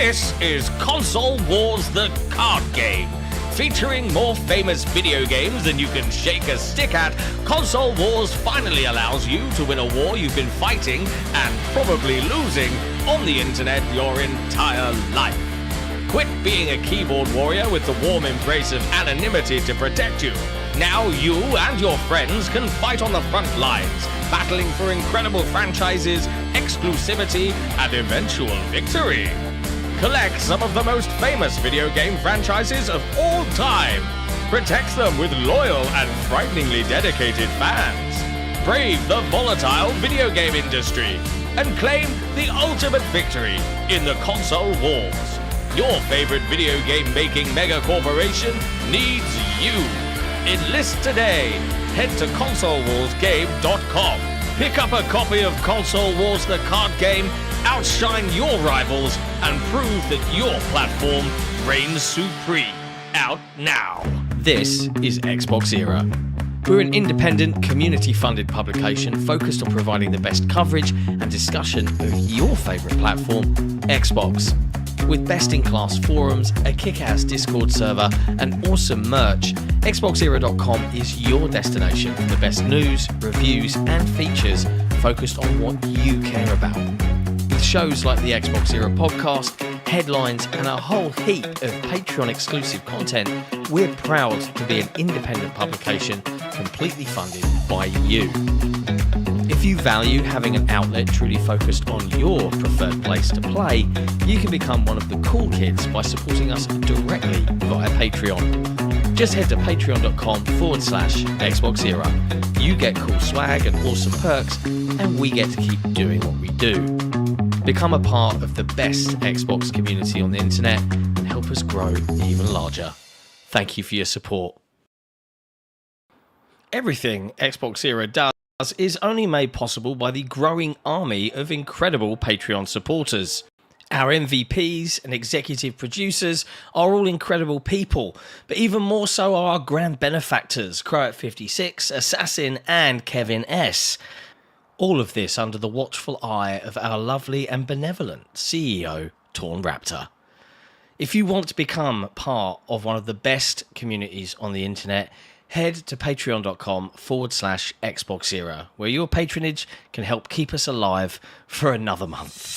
This is Console Wars the card game. Featuring more famous video games than you can shake a stick at, Console Wars finally allows you to win a war you've been fighting and probably losing on the internet your entire life. Quit being a keyboard warrior with the warm embrace of anonymity to protect you. Now you and your friends can fight on the front lines, battling for incredible franchises, exclusivity, and eventual victory. Collect some of the most famous video game franchises of all time. Protect them with loyal and frighteningly dedicated fans. Brave the volatile video game industry and claim the ultimate victory in the console wars. Your favorite video game making mega corporation needs you. Enlist today. Head to consolewarsgame.com. Pick up a copy of Console Wars the card game, outshine your rivals, and prove that your platform reigns supreme. Out now. This is XboxEra. We're an independent, community-funded publication focused on providing the best coverage and discussion of your favourite platform, Xbox. With best-in-class forums, a kick-ass Discord server, and awesome merch, XboxEra.com is your destination for the best news, reviews, and features focused on what you care about. With shows like the XboxEra Podcast, headlines, and a whole heap of Patreon-exclusive content, we're proud to be an independent publication completely funded by you. If you value having an outlet truly focused on your preferred place to play, you can become one of the cool kids by supporting us directly via Patreon. Just head to patreon.com/XboxEra. You get cool swag and awesome perks, and we get to keep doing what we do. Become a part of the best Xbox community on the internet and help us grow even larger. Thank you for your support. Everything XboxEra does is only made possible by the growing army of incredible Patreon supporters. Our MVPs and executive producers are all incredible people, but even more so are our grand benefactors, Croat56, Assassin, and Kevin S. All of this under the watchful eye of our lovely and benevolent CEO, Torn Raptor. If you want to become part of one of the best communities on the internet, head to patreon.com/XboxEra, where your patronage can help keep us alive for another month.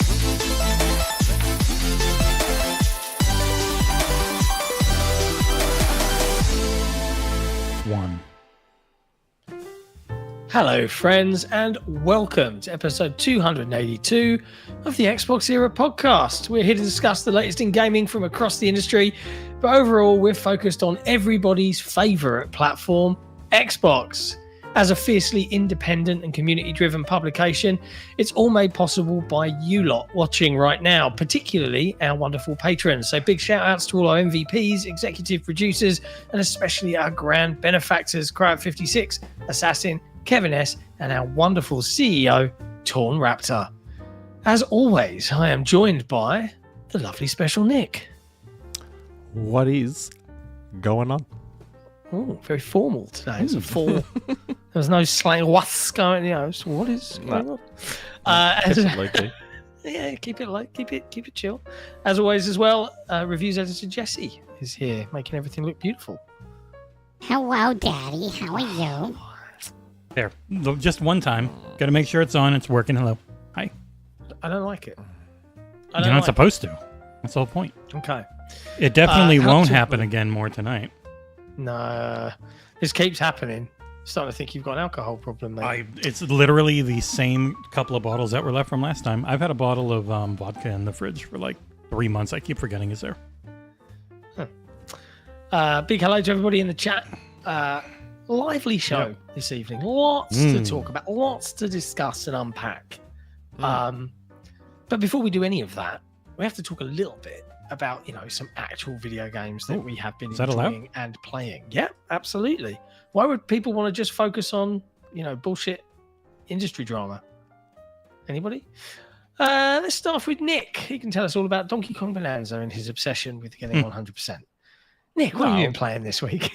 Hello, friends, and welcome to episode 282 of the XboxEra Podcast. We're here to discuss the latest in gaming from across the industry, but overall, we're focused on everybody's favourite platform, Xbox. As a fiercely independent and community-driven publication, it's all made possible by you lot watching right now, particularly our wonderful patrons. So big shout-outs to all our MVPs, executive producers, and especially our grand benefactors, Croat56, Assassin, Kevin S, and our wonderful CEO, Torn Raptor. As always, I am joined by the lovely special Nick. What is going on? Oh, very formal today. It's a full. There's no slang. What's going on? What is going on? Yeah, keep it light. Keep it chill. As always, as well, reviews editor Jesse is here, making everything look beautiful. Hello, Daddy. How are you? There, just one time. Got to make sure it's on. It's working. Hello. Hi. I don't like it. You're not supposed to. That's the whole point. Okay. It definitely won't happen again more tonight. No. This keeps happening. Starting to think you've got an alcohol problem, mate. It's literally the same couple of bottles that were left from last time. I've had a bottle of vodka in the fridge for like 3 months. I keep forgetting it's there. Big hello to everybody in the chat. Lively show this evening. Lots to talk about, lots to discuss and unpack. But before we do any of that, we have to talk a little bit about, some actual video games that we have been enjoying and playing. Yeah, absolutely. Why would people want to just focus on, bullshit industry drama? Anybody? Let's start off with Nick. He can tell us all about Donkey Kong Bonanza and his obsession with getting 100%. Nick, what have you been playing this week?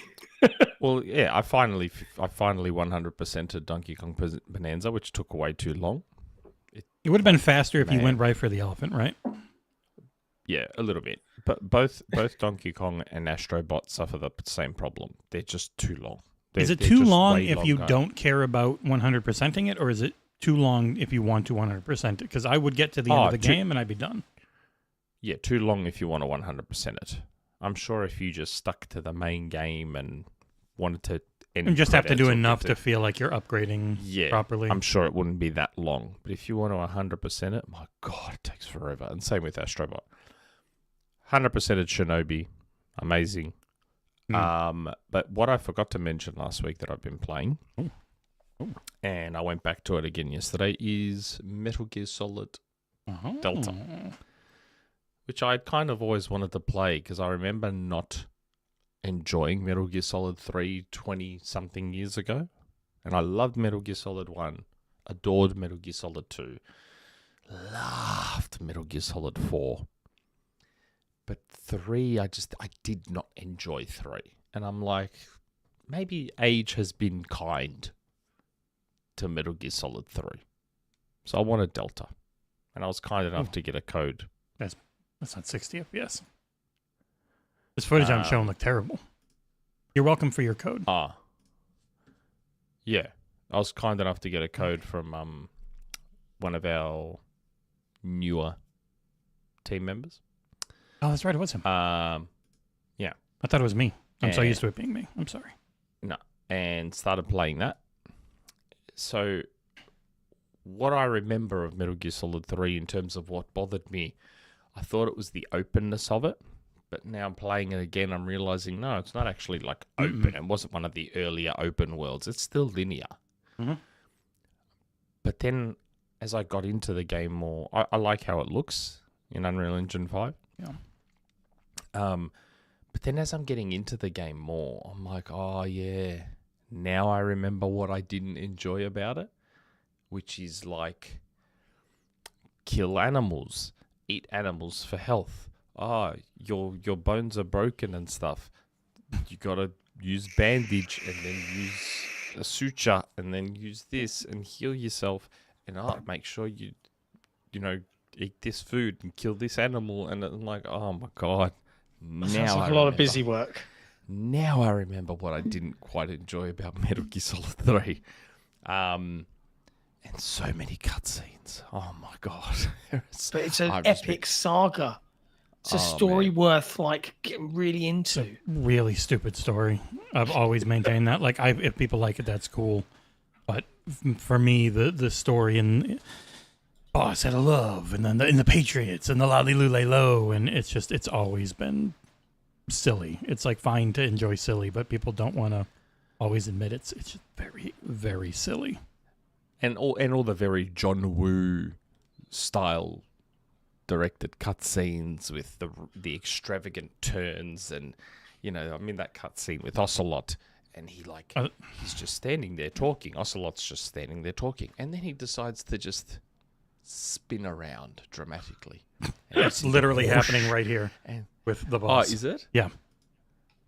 Well, yeah, I finally 100%ed Donkey Kong Bonanza, which took way too long. It would have been faster if you went right for the elephant, right? Yeah, a little bit. But both Donkey Kong and Astrobot suffer the same problem. They're just too long. Is it too long if you don't care about 100%ing it, or is it too long if you want to 100% it? Because I would get to the end of the game and I'd be done. Yeah, too long if you want to 100% it. I'm sure if you just stuck to the main game and wanted to end you just have to do enough to feel like you're upgrading properly. I'm sure it wouldn't be that long. But if you want to 100% it, my God, it takes forever. And same with Astrobot. 100% at Shinobi, amazing. But what I forgot to mention last week that I've been playing, and I went back to it again yesterday, is Metal Gear Solid Delta, which I kind of always wanted to play because I remember not enjoying Metal Gear Solid 3 20-something years ago. And I loved Metal Gear Solid 1, adored Metal Gear Solid 2, loved Metal Gear Solid 4. But 3, I did not enjoy 3. And I'm like, maybe age has been kind to Metal Gear Solid 3. So I wanted Delta. And I was kind enough to get a code. That's not 60 FPS. This footage I'm showing looked terrible. You're welcome for your code. Yeah. I was kind enough to get a code from one of our newer team members. Oh, that's right. It was him. Yeah. I thought it was me. I'm so used to it being me. I'm sorry. No. And started playing that. So what I remember of Metal Gear Solid 3 in terms of what bothered me, I thought it was the openness of it. But now playing it again, I'm realizing, no, it's not actually like open. It wasn't one of the earlier open worlds. It's still linear. Mm-hmm. But then as I got into the game more, I like how it looks in Unreal Engine 5. Yeah. But then as I'm getting into the game more, I'm like, oh yeah, now I remember what I didn't enjoy about it, which is like kill animals, eat animals for health. Your bones are broken and stuff. You gotta use bandage and then use a suture and then use this and heal yourself and make sure you eat this food and kill this animal. And I'm like, oh my God. Sounds like a lot of busy work. Now I remember what I didn't quite enjoy about Metal Gear Solid 3. And so many cutscenes. Oh my God. But it's an epic saga. It's a story worth getting really into. Really stupid story. I've always maintained that. If people like it, that's cool. But for me, the story and Boss out of love, and then the Patriots and the Lolly Lule Low, and it's always been silly. It's fine to enjoy silly, but people don't want to always admit it's just very, very silly. And all the very John Woo style directed cutscenes with the extravagant turns, and that cutscene with Ocelot, and he's just standing there talking. Ocelot's just standing there talking, and then he decides to just spin around dramatically. It's literally happening right here with the boss. Oh, is it? Yeah.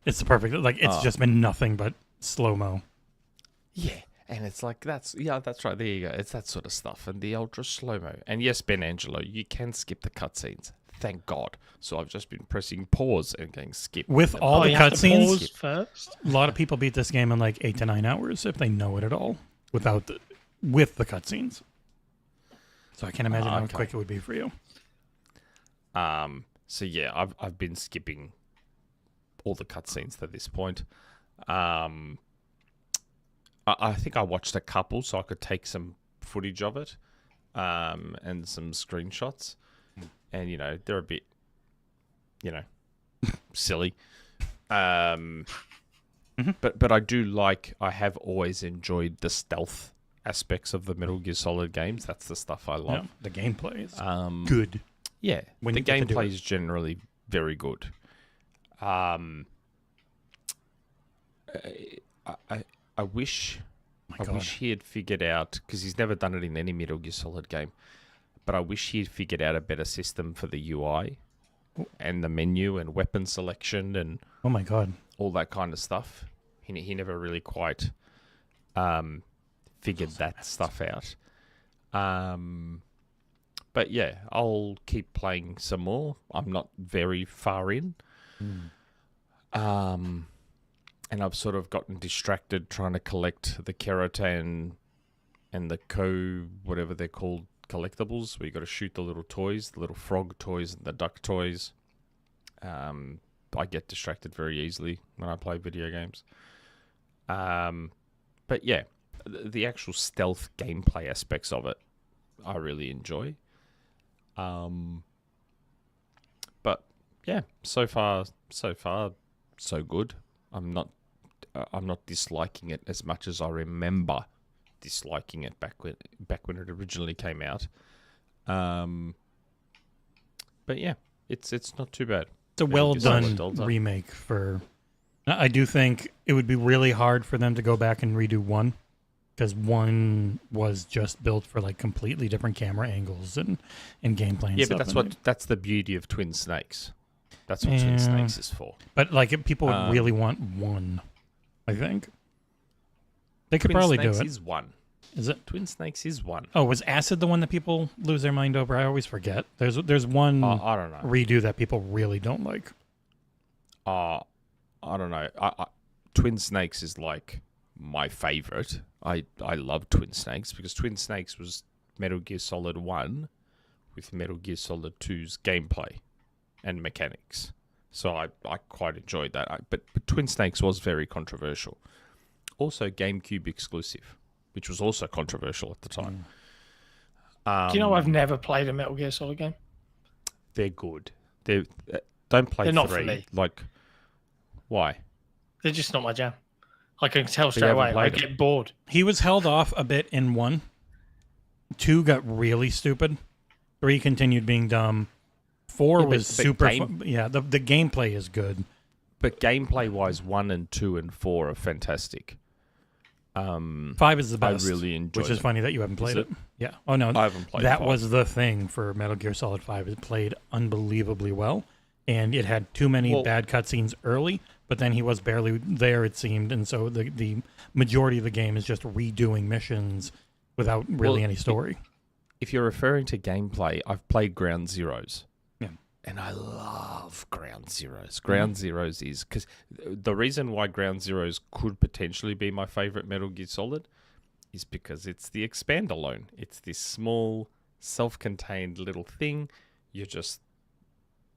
It's the perfect, it's just been nothing but slow-mo. Yeah, and it's that's right, there you go. It's that sort of stuff, and the ultra slow-mo. And yes, Ben Angelo, you can skip the cutscenes. Thank God. So I've just been pressing pause and going skip. With all the cutscenes, first. A lot of people beat this game in 8 to 9 hours if they know it at all, with the cutscenes. So I can't imagine how quick it would be for you. So yeah, I've been skipping all the cutscenes to this point. I think I watched a couple so I could take some footage of it, and some screenshots. And they're a bit, silly. But I do I have always enjoyed the stealth aspects of the Metal Gear Solid games. That's the stuff I love. Yeah, the gameplay is good. Yeah, the gameplay is generally very good. I wish he had figured out, because he's never done it in any Metal Gear Solid game, but I wish he had figured out a better system for the UI and the menu and weapon selection and oh my God, all that kind of stuff. He never really quite figured that stuff out. But yeah, I'll keep playing some more. I'm not very far in. And I've sort of gotten distracted trying to collect the keratin and the whatever they're called, collectibles, where you got to shoot the little toys, the little frog toys and the duck toys. I get distracted very easily when I play video games. But yeah, the actual stealth gameplay aspects of it, I really enjoy. But yeah, so far so good. I'm not disliking it as much as I remember disliking it back when it originally came out. But yeah, it's not too bad. It's a well done remake for. I do think it would be really hard for them to go back and redo 1, because 1 was just built for like completely different camera angles and gameplay and stuff. Yeah, but that's the beauty of Twin Snakes. That's what Twin Snakes is for. But like, if people would really want 1, I think they could probably do it. Twin Snakes is 1. Is it? Twin Snakes is 1. Oh, was Acid the one that people lose their mind over? I always forget. There's one I don't know. redo that people really don't like. I don't know. Twin Snakes is like my favorite. I love Twin Snakes because Twin Snakes was Metal Gear Solid 1 with Metal Gear Solid 2's gameplay and mechanics. So I quite enjoyed that. But Twin Snakes was very controversial. Also GameCube exclusive, which was also controversial at the time. Do you know I've never played a Metal Gear Solid game? They're good. Don't play They're 3. not for me. Like, why? They're just not my jam. I can tell you straight away. haven't I played get bored. He was held off a bit in 1. 2 got really stupid. 3 continued being dumb. 4 was super fun. Yeah, the gameplay is good. But gameplay-wise, 1 and 2 and 4 are fantastic. 5 is the best. I really enjoyed Which is funny that you haven't played it. Yeah. Oh, no. I haven't played that 5. was the thing for Metal Gear Solid 5. It played unbelievably well. And it had too many bad cutscenes early, but then he was barely there, it seemed. And so the majority of the game is just redoing missions without really any story. If you're referring to gameplay, I've played Ground Zeroes. Yeah. And I love Ground Zeroes. Ground Zeroes is... because the reason why Ground Zeroes could potentially be my favorite Metal Gear Solid is because it's the Expand alone. It's this small, self-contained little thing. You're just...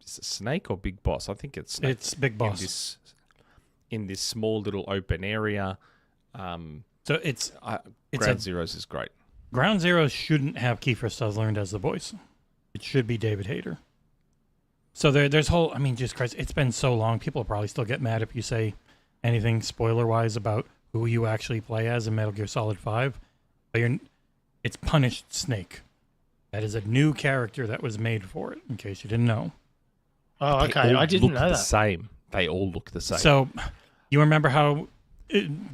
Is it Snake or Big Boss? I think it's Snake. It's Big Boss. In this small little open area. So it's Ground Zeroes is great. Ground Zeroes shouldn't have Kiefer Sutherland as the voice. It should be David Hayter. So there's whole... I mean, just Christ, it's been so long. People will probably still get mad if you say anything spoiler-wise about who you actually play as in Metal Gear Solid 5. But it's Punished Snake. That is a new character that was made for it, in case you didn't know. Oh, okay. I didn't know that. Same. They all look the same. So, you remember how...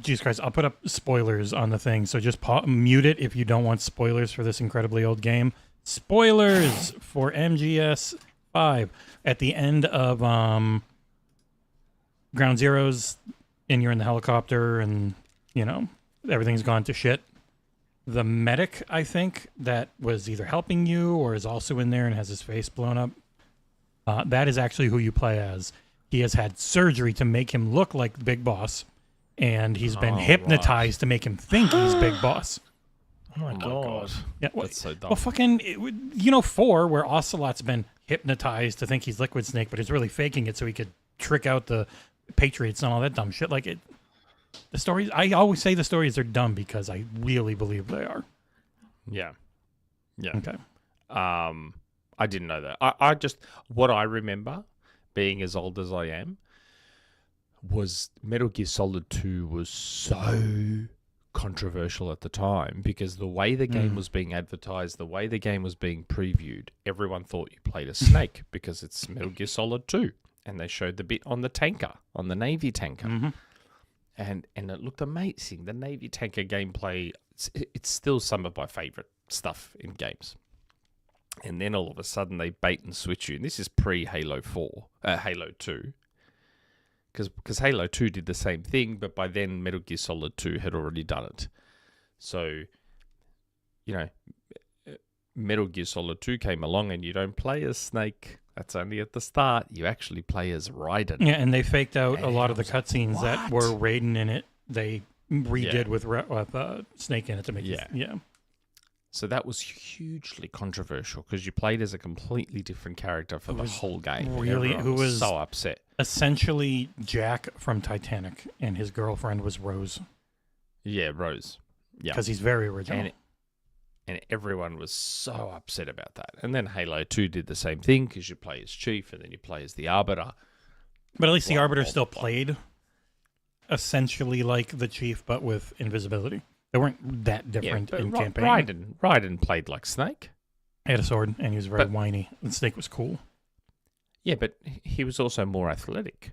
Jesus Christ, I'll put up spoilers on the thing, so just mute it if you don't want spoilers for this incredibly old game. Spoilers for MGS 5. At the end of Ground Zeroes, and you're in the helicopter, and, you know, everything's gone to shit. The medic, I think, that was either helping you or is also in there and has his face blown up, that is actually who you play as. He has had surgery to make him look like Big Boss, and he's been hypnotized to make him think he's Big Boss. Oh my god. Yeah, That's so dumb. well, fucking, 4, where Ocelot's been hypnotized to think he's Liquid Snake, but he's really faking it so he could trick out the Patriots and all that dumb shit. Like, the stories, I always say the stories are dumb because I really believe they are. Yeah. Okay. I didn't know that. I just... What I remember, being as old as I am, was Metal Gear Solid 2 was so controversial at the time because the way the game was being advertised, the way the game was being previewed, everyone thought you played a Snake because it's Metal Gear Solid 2. And they showed the bit on the tanker, on the Navy tanker. Mm-hmm. And it looked amazing. The Navy tanker gameplay, it's still some of my favorite stuff in games. And then all of a sudden they bait and switch you. And this is pre-Halo 2. Because Halo 2 did the same thing, but by then Metal Gear Solid 2 had already done it. So, you know, Metal Gear Solid 2 came along and you don't play as Snake. That's only at the start. You actually play as Raiden. Yeah, and they faked out And a lot I of the was like, cutscenes that were Raiden in it. They redid Yeah. with Snake in it to make Yeah. it. Yeah. So that was hugely controversial because you played as a completely different character for the whole game. and really- everyone who was- so upset. Essentially, Jack from Titanic, and his girlfriend was Rose Yeah, Rose. Yeah. because he's very original. And everyone was so upset about that. And then Halo 2 did the same thing because you play as Chief and then you play as the Arbiter. But at least the Well, Arbiter well, still well. played essentially like the Chief, but with invisibility. They weren't that different but in campaign. Raiden played like Snake. He had a sword, and he was very But- whiny. And Snake was cool. Yeah, but he was also more athletic.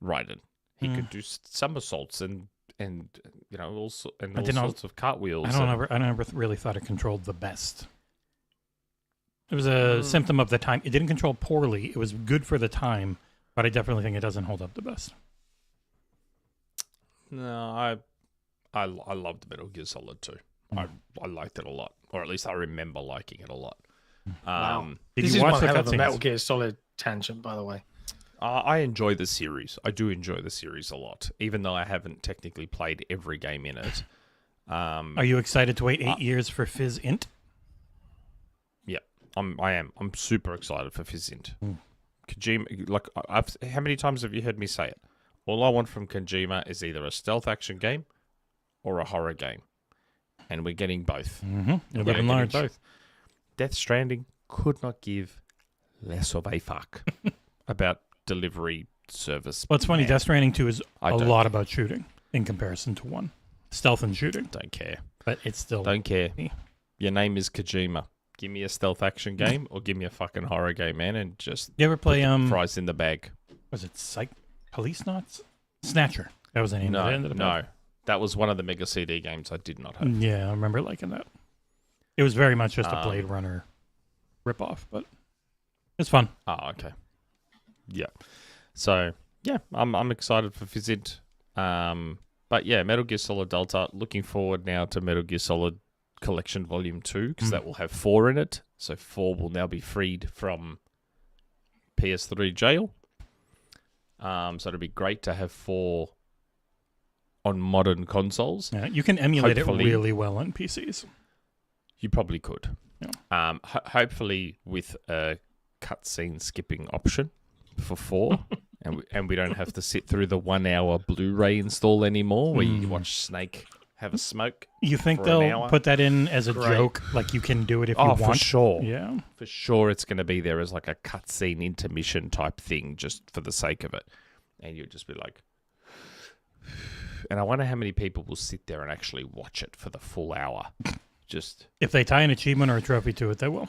Raiden. He Mm. could do somersaults and you know all I didn't know- sorts of cartwheels. I never really thought it controlled the best. It was a symptom of the time. It didn't control poorly. It was good for the time, but I definitely think it doesn't hold up the best. No, I loved Metal Gear Solid 2. I liked it a lot, or at least I remember liking it a lot. Wow. Did This you is watch one the hell of a cutscenes? Metal Gear Solid tangent, by the way. I enjoy the series. I do enjoy the series a lot, even though I haven't technically played every game in it. Are you excited to wait 8 years for PhysInt? Yeah, I am. I'm super excited for PhysInt. Kojima, like, how many times have you heard me say it? All I want from Kojima is either a stealth action game or a horror game, and we're getting both. Mm-hmm. You're We're living getting large. both. Death Stranding could not give less of a fuck about delivery service. Well, it's funny. man. Death Stranding 2 is I a don't lot about shooting in comparison to 1. Stealth and shooting, Don't care. but it's still... Don't care. me. Your name is Kojima. Give me a stealth action game or give me a fucking horror game, man, and just You ever play, fries in the bag. was it Police Knots? Snatcher. That was the name of it. Ended up No. That was one of the Mega CD games I did not have. Yeah, I remember liking that. It was very much just a Blade Um, Runner ripoff, but it's fun. Oh, okay. Yeah. So, yeah, I'm excited for PhysInt. But yeah, Metal Gear Solid Delta. Looking forward now to Metal Gear Solid Collection Volume 2 because that will have 4 in it. So 4 will now be freed from PS3 jail. So it'll be great to have 4 on modern consoles. Yeah, you can emulate Hopefully- it really well on PCs. You probably could. Yeah. Hopefully with a cutscene skipping option for 4. And we don't have to sit through the 1 hour Blu-ray install anymore where you watch Snake have a smoke. You think For an they'll hour? put that in as a Great. joke? Like you can do it if you Oh, want? for sure. Yeah. For sure it's going to be there as like a cutscene intermission type thing just for the sake of it. And you'll just be like... And I wonder how many people will sit there and actually watch it for the full hour. Just... If they tie an achievement or a trophy to it, they will.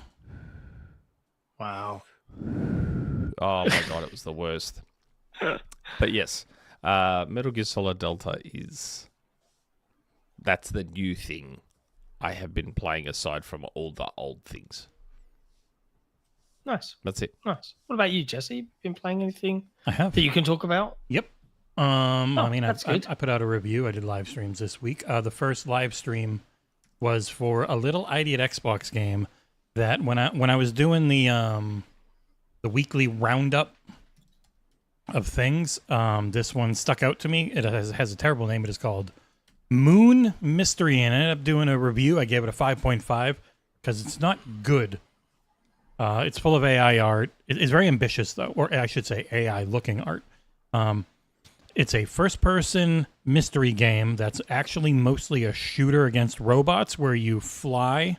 Wow. Oh my god, it was the worst. But yes, Metal Gear Solid Delta is... That's the new thing I have been playing aside from all the old things. Nice. That's it. Nice. What about you, Jesse? Been playing anything I have. that you can talk about? Yep. I mean, that's good. I put out a review. I did live streams this week. The first live stream was for a little idiot Xbox game that when I was doing the weekly roundup of things, this one stuck out to me. It has a terrible name. It is called Moon Mystery, and I ended up doing a review. I gave it a 5.5 because it's not good. It's full of AI art. It's very ambitious, though, or I should say AI-looking art. It's a first-person mystery game that's actually mostly a shooter against robots where you fly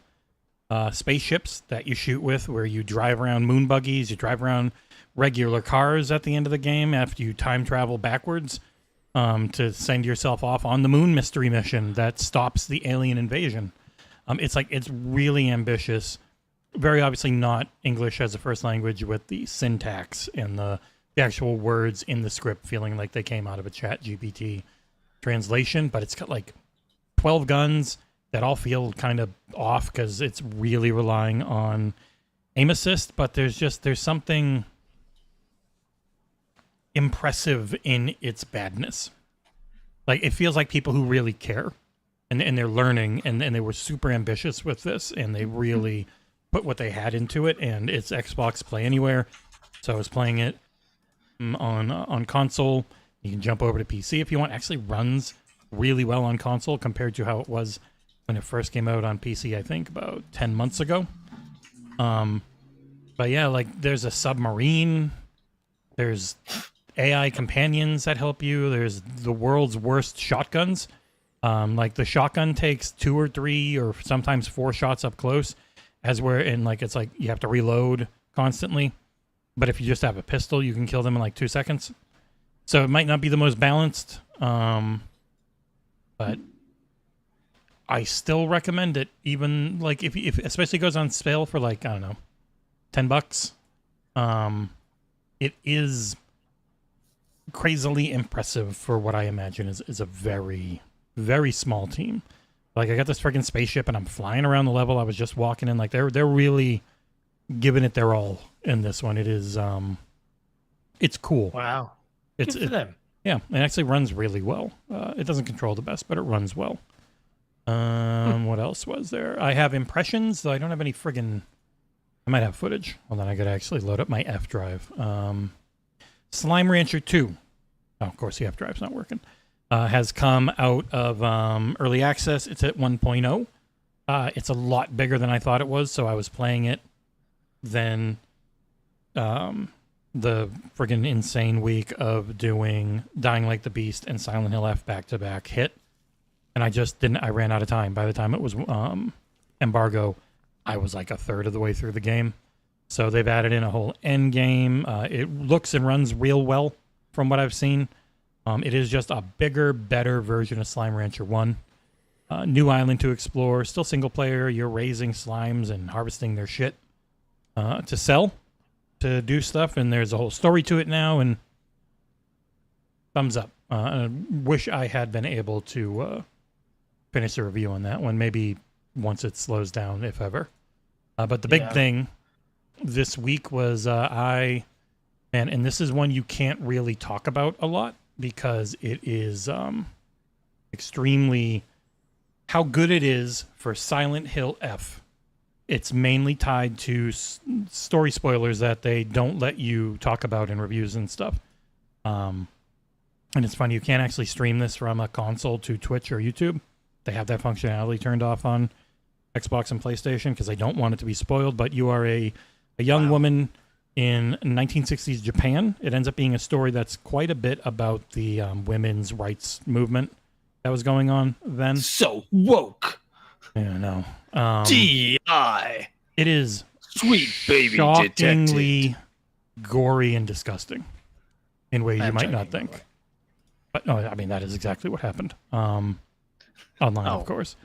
spaceships that you shoot with, where you drive around moon buggies, you drive around regular cars at the end of the game after you time travel backwards to send yourself off on the moon mystery mission that stops the alien invasion. It's really ambitious. Very obviously not English as a first language with the syntax and the actual words in the script feeling like they came out of a ChatGPT translation, but it's got like 12 guns that all feel kind of off because it's really relying on aim assist, but there's something impressive in its badness. Like it feels like people who really care and they're learning and they were super ambitious with this and they really put what they had into it, and it's Xbox Play Anywhere. So I was playing it on console. You can jump over to PC if you want. Actually runs really well on console compared to how it was when it first came out on PC, I think about 10 months ago. But yeah, like there's a submarine, there's AI companions that help you, there's the world's worst shotguns. Like the shotgun takes 2 or 3 or sometimes 4 shots up close, it's like you have to reload constantly. But if you just have a pistol, you can kill them in like 2 seconds. So it might not be the most balanced, but I still recommend it. Even like if especially goes on sale for like, I don't know, $10. It is crazily impressive for what I imagine is a very, very small team. Like I got this freaking spaceship and I'm flying around the level. I was just walking in. Like they're really giving it their all in this one. It is it's cool. Wow. Good for them. Yeah, it actually runs really well. It doesn't control the best, but it runs well. What else was there? I have impressions, though I don't have any friggin'... I might have footage. Hold on, I gotta actually load up my F drive. Slime Rancher 2. Oh, of course the F drive's not working. Has come out of early access. It's at 1.0. It's a lot bigger than I thought it was, so I was playing it then... the friggin' insane week of doing Dying Like the Beast and Silent Hill F back-to-back hit. And I ran out of time. By the time it was embargo, I was like a third of the way through the game. So they've added in a whole end game. It looks and runs real well from what I've seen. It is just a bigger, better version of Slime Rancher 1. New island to explore. Still single player. You're raising slimes and harvesting their shit to sell. To do stuff, and there's a whole story to it now, and thumbs up. I wish I had been able to finish a review on that one, maybe once it slows down, if ever. But the big thing this week was and this is one you can't really talk about a lot because it is extremely how good it is for Silent Hill F. It's mainly tied to story spoilers that they don't let you talk about in reviews and stuff. And it's funny, you can't actually stream this from a console to Twitch or YouTube. They have that functionality turned off on Xbox and PlayStation because they don't want it to be spoiled. But you are a young woman in 1960s Japan. It ends up being a story that's quite a bit about the women's rights movement that was going on then. So woke. Yeah, no. DI. It is sweet baby shockingly detected. Gory and disgusting in ways you might not think. But no, I mean that is exactly what happened. Online, of course.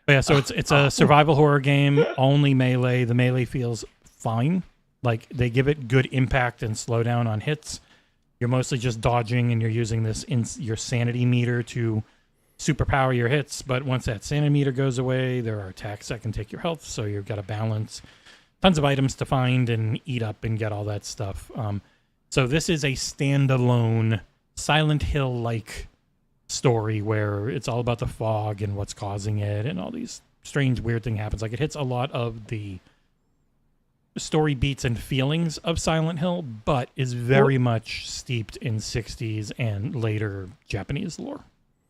But yeah, so it's a survival horror game. Only melee. The melee feels fine. Like they give it good impact and slowdown on hits. You're mostly just dodging, and you're using this your sanity meter to superpower your hits, but once that sanity meter goes away, there are attacks that can take your health, so you've got to balance. Tons of items to find and eat up and get all that stuff. So this is a standalone Silent Hill-like story where it's all about the fog and what's causing it and all these strange, weird thing happens. Like it hits a lot of the story beats and feelings of Silent Hill, but is very much steeped in 60s and later Japanese lore.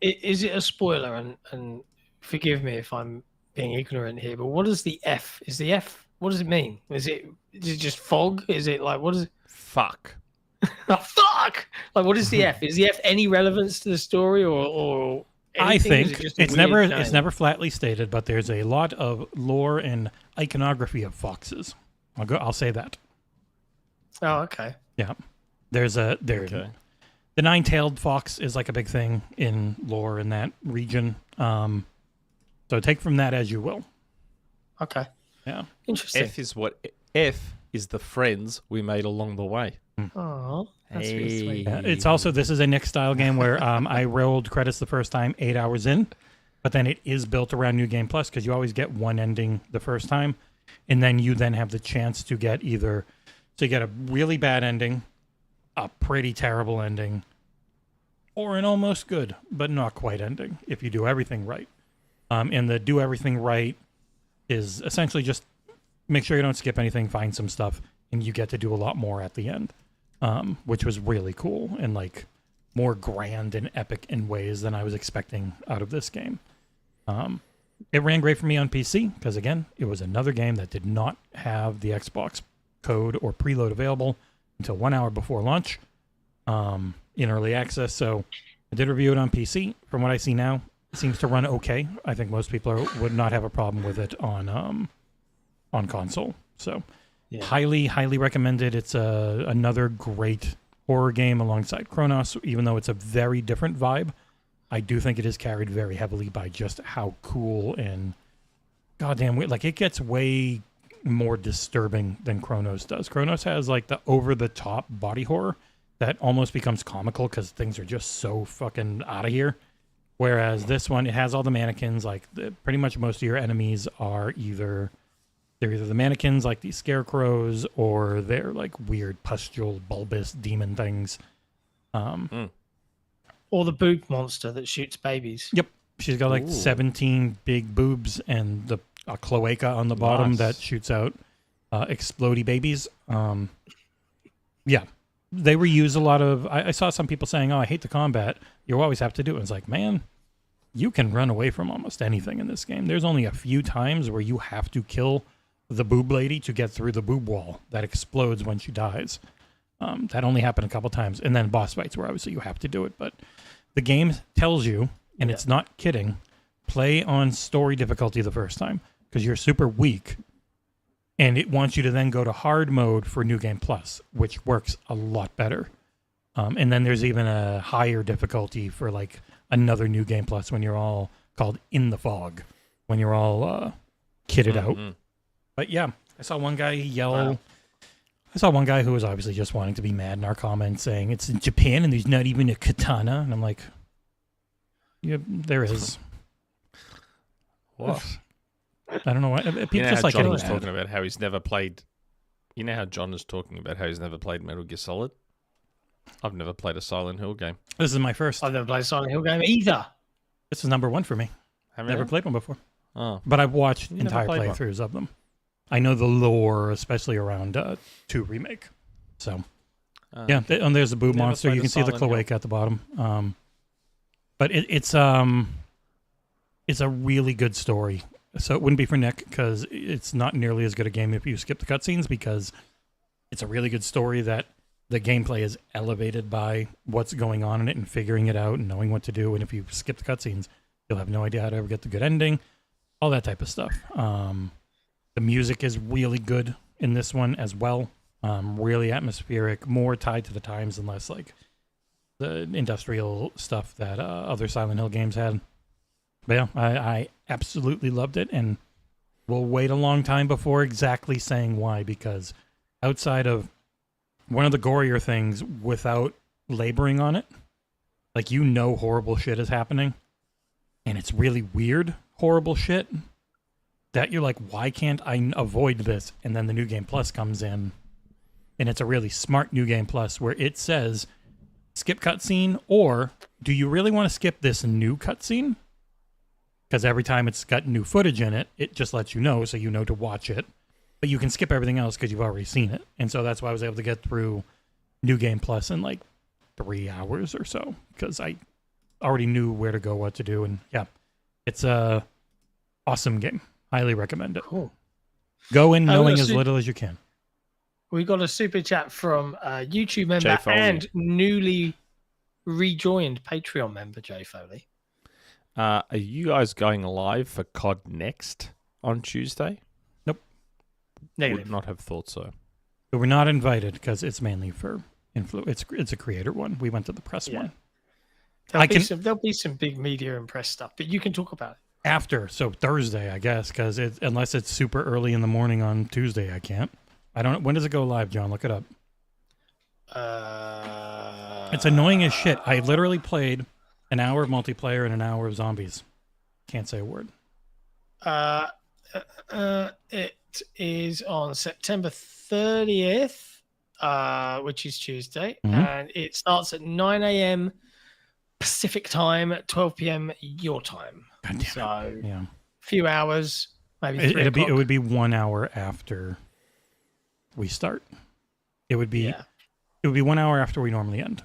Is it a spoiler? And forgive me if I'm being ignorant here, but what is the F? Is the F? What does it mean? Is it just fog? Is it like what is it? Fuck. Oh, fuck! Like what is the F? Is the F any relevance to the story or anything? I think it it's never flatly stated, but there's a lot of lore and iconography of foxes. I'll say that. Oh, okay. Yeah, okay. The nine-tailed fox is like a big thing in lore in that region. So take from that as you will. Okay. Yeah. Interesting. F is the friends we made along the way. Oh, that's really sweet. Yeah, this is a Nick style game where I rolled credits the first time 8 hours in, but then it is built around New Game Plus because you always get one ending the first time, and then you have the chance to get you get a really bad ending, a pretty terrible ending, or an almost good but not quite ending if you do everything right. And the do everything right is essentially just make sure you don't skip anything, find some stuff, and you get to do a lot more at the end, which was really cool and like more grand and epic in ways than I was expecting out of this game. It ran great for me on PC because, again, it was another game that did not have the Xbox code or preload available until 1 hour before launch in early access. So I did review it on PC. From what I see now, it seems to run okay. I think most people would not have a problem with it on console. So highly, highly recommended. It's another great horror game alongside Chronos, even though it's a very different vibe. I do think it is carried very heavily by just how cool and goddamn weird. Like, it gets way more disturbing than Chronos does. Chronos has like the over-the-top body horror that almost becomes comical because things are just so fucking out of here. Whereas this one, it has all the mannequins. Like, pretty much most of your enemies are either the mannequins, like these scarecrows, or they're like weird pustule, bulbous demon things. Or the boob monster that shoots babies. Yep. She's got like 17 big boobs and a cloaca on the bottom that shoots out explodey babies. Yeah. They reuse a lot of... I saw some people saying, oh, I hate the combat. You always have to do it. It's like, man, you can run away from almost anything in this game. There's only a few times where you have to kill the boob lady to get through the boob wall that explodes when she dies. That only happened a couple times. And then boss fights where obviously you have to do it. But the game tells you, and it's not kidding, play on story difficulty the first time because you're super weak. And it wants you to then go to hard mode for New Game Plus, which works a lot better. And then there's even a higher difficulty for like another New Game Plus when you're all called In the Fog, when you're all kitted out. But yeah, I saw one guy yell... Wow. I saw one guy who was obviously just wanting to be mad in our comments saying it's in Japan and there's not even a katana. And I'm like, yeah, there is. What? I don't know why. People you know just how like John getting was mad. talking about how he's never played... You know how John is talking about how he's never played Metal Gear Solid? I've never played a Silent Hill game. This is my first. I've never played a Silent Hill game either. This is number one for me. Never played one before. Oh. But I've watched You entire never played playthroughs of them. I know the lore, especially around 2 Remake. So, yeah, and there's the boob Never monster. played You a can see the Silent Hill. cloaca at the bottom. But it's a really good story. So it wouldn't be for Nick because it's not nearly as good a game if you skip the cutscenes because it's a really good story that the gameplay is elevated by what's going on in it and figuring it out and knowing what to do. And if you skip the cutscenes, you'll have no idea how to ever get the good ending, all that type of stuff. The music is really good in this one as well. Really atmospheric, more tied to the times and less like the industrial stuff that other Silent Hill games had. But yeah, I absolutely loved it, and we'll wait a long time before exactly saying why, because outside of one of the gorier things without laboring on it, like, you know, horrible shit is happening, and it's really weird, horrible shit, that you're like, why can't I avoid this? And then the New Game Plus comes in, and it's a really smart New Game Plus where it says, skip cutscene, or do you really want to skip this new cutscene? Because every time it's got new footage in it, it just lets you know, so you know to watch it. But you can skip everything else because you've already seen it. And so that's why I was able to get through New Game Plus in like 3 hours or so, because I already knew where to go, what to do. And yeah, it's a awesome game. Highly recommend it. Cool. Go in knowing as little as you can. We got a super chat from a YouTube member Jay Foley. and newly rejoined Patreon member, Jay Foley. Are you guys going live for CoD Next on Tuesday? Negative. Would not have thought so. But we're not invited because it's mainly for it's a creator one. We went to the press one. There'll be some big media and press stuff, but you can talk about it. After, so Thursday, I guess, because unless it's super early in the morning on Tuesday, I can't. I don't. When does it go live, John? Look it up. It's annoying as shit. I literally played an hour of multiplayer and an hour of zombies. Can't say a word. It is on September 30th, which is Tuesday, and it starts at 9 a.m. Pacific time, 12 p.m. your time. God damn So, it. Yeah. few hours. Maybe 3 It o'clock. would be 1 hour after we start. It would be 1 hour after we normally end.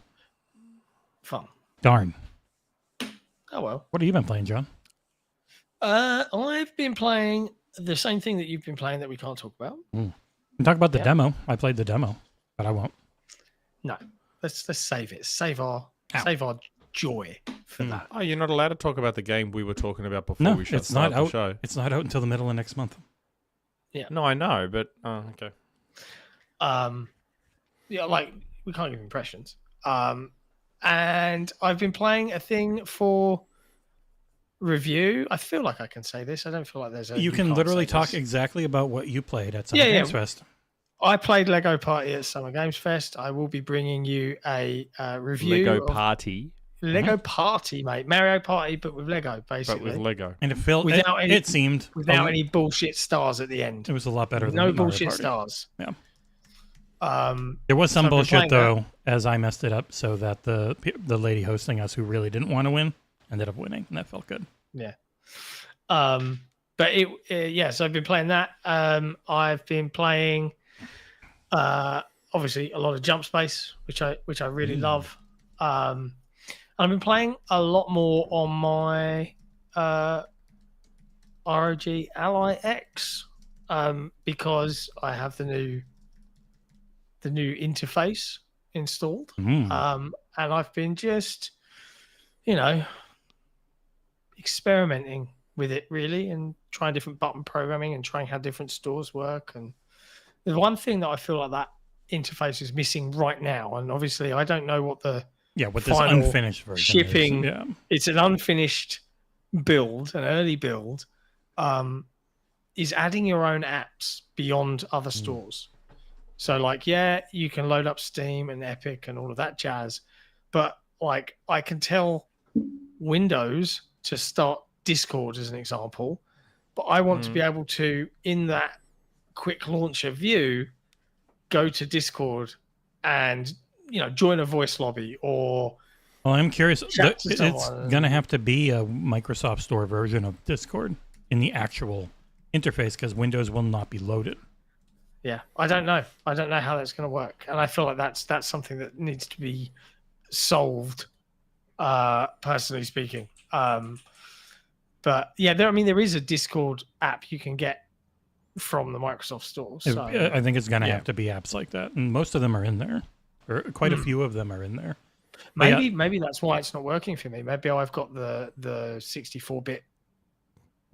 Fun. Darn. Oh well. What have you been playing, John? I've been playing the same thing that you've been playing that we can't talk about. We can talk about the Yeah. demo. I played the demo, but I won't. No, let's save it. Save our joy for that. Oh, you're not allowed to talk about the game we were talking about before No, we it's not the out. show. It's not out until the middle of next month. No, I know, but okay. Like we can't give impressions. And I've been playing a thing for review. I feel like I can say this. I don't feel like there's a. You can can't literally say talk this. exactly about what you played at Summer Yeah, Games yeah. Fest. I played Lego Party at Summer Games Fest. I will be bringing you a review. Lego of Party, Lego Party, mate. Mario Party, but with Lego, but basically. with Lego. And it felt Without any- it seemed Without any bullshit stars at the end. It was a lot better than No Mario bullshit Party. stars. Yeah. So There was some I've been bullshit playing though, as I messed it up, so that the lady hosting us, who really didn't want to win, ended up winning, and that felt good. Yeah. But so I've been playing that. I've been playing obviously a lot of Jump Space, which I really love. And I've been playing a lot more on my ROG Ally X because I have the new interface installed. And I've been just, experimenting with it really, and trying different button programming and trying how different stores work. And the one thing that I feel like that interface is missing right now, and obviously I don't know what the with this final unfinished version shipping. is. It's an unfinished build, an early build, is adding your own apps beyond other stores. So like, you can load up Steam and Epic and all of that jazz, but like I can tell Windows to start Discord as an example, but I want to be able to, in that quick launcher view, go to Discord and join a voice lobby or. Well, I'm curious. Chat to It's someone. going to have to be a Microsoft Store version of Discord in the actual interface, because Windows will not be loaded. Yeah, I don't know. I don't know how that's going to work, and I feel like that's something that needs to be solved. Personally speaking, but there is a Discord app you can get from the Microsoft Store. So I think it's going to have to be apps like that, and most of them are in there, or quite a few of them are in there. maybe that's why it's not working for me. Maybe I've got the 64-bit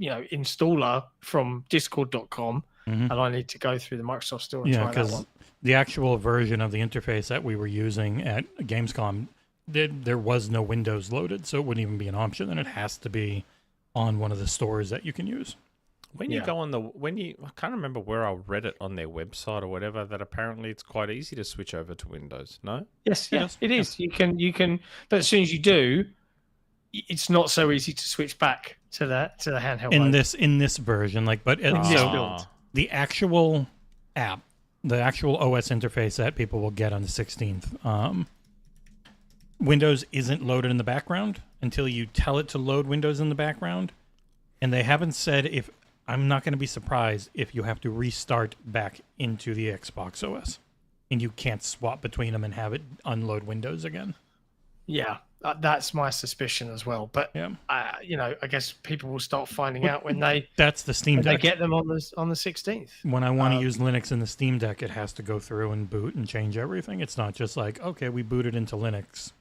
installer from Discord.com, and I need to go through the Microsoft Store and try that because one. the actual version of the interface that we were using at Gamescom, there was no Windows loaded, so it wouldn't even be an option, and it has to be on one of the stores that you can use. When you go on I can't remember where I read it on their website or whatever, that apparently it's quite easy to switch over to Windows. No? Yes, it is. You can, but as soon as you do, it's not so easy to switch back to the handheld mode. In this version, build. The actual app, the actual OS interface that people will get on the 16th, Windows isn't loaded in the background until you tell it to load Windows in the background, and they haven't said if. I'm not going to be surprised if you have to restart back into the Xbox OS, and you can't swap between them and have it unload Windows again. Yeah, that's my suspicion as well. But I guess people will start finding out when they that's the Steam Deck. They get them on the 16th. When I want to use Linux in the Steam Deck, it has to go through and boot and change everything. It's not just like, okay, we booted into Linux,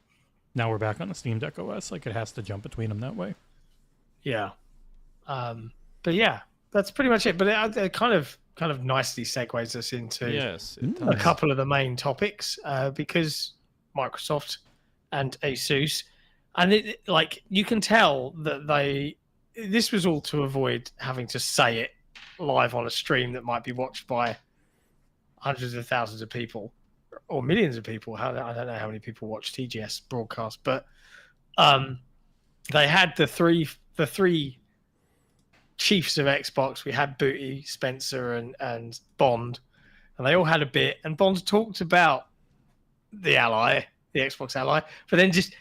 now we're back on the Steam Deck OS. Like, it has to jump between them that way. Yeah, but yeah, that's pretty much it. But it kind of nicely segues us into a couple of the main topics because Microsoft and Asus, and you can tell that this was all to avoid having to say it live on a stream that might be watched by hundreds of thousands of people or millions of people. I don't know how many people watch TGS broadcast, but they had the three chiefs of Xbox. We had Booty, Spencer, and Bond, and they all had a bit. And Bond talked about the Ally, the Xbox Ally, but then just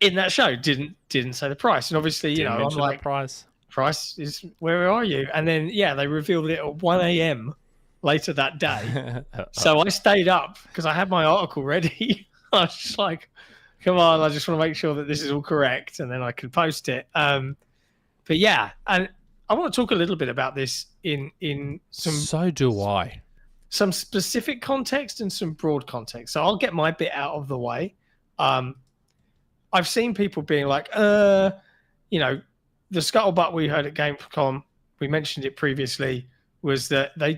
in that show didn't say the price. And obviously, Didn't mention I'm like, the price. price is, where are you? And then, they revealed it at 1 a.m. later that day. So I stayed up because I had my article ready. I was just like, come on, I just want to make sure that this is all correct, and then I can post it. But yeah, and I want to talk a little bit about this in some... So do I. Some specific context and some broad context. So I'll get my bit out of the way. I've seen people being like, the scuttlebutt we heard at Gamescom, we mentioned it previously, was that they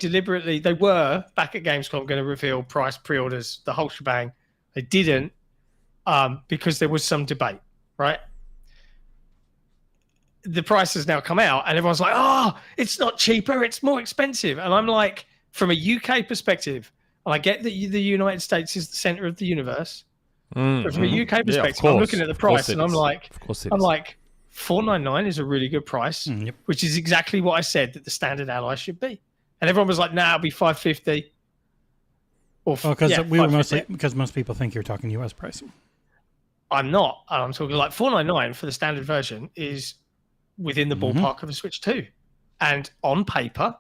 were back at Gamescom going to reveal price pre-orders, the whole shebang. They didn't because there was some debate, right? The price has now come out and everyone's like, oh, it's not cheaper, it's more expensive. And I'm like, from a UK perspective, and I get that the United States is the center of the universe, but from a UK perspective, I'm looking at the price and I'm like, $499 is a really good price, which is exactly what I said that the standard Ally should be. And everyone was like, nah, it'll be $550. Because most people think you're talking US price. I'm not. I'm talking like $499 for the standard version is within the ballpark of a Switch 2. And on paper,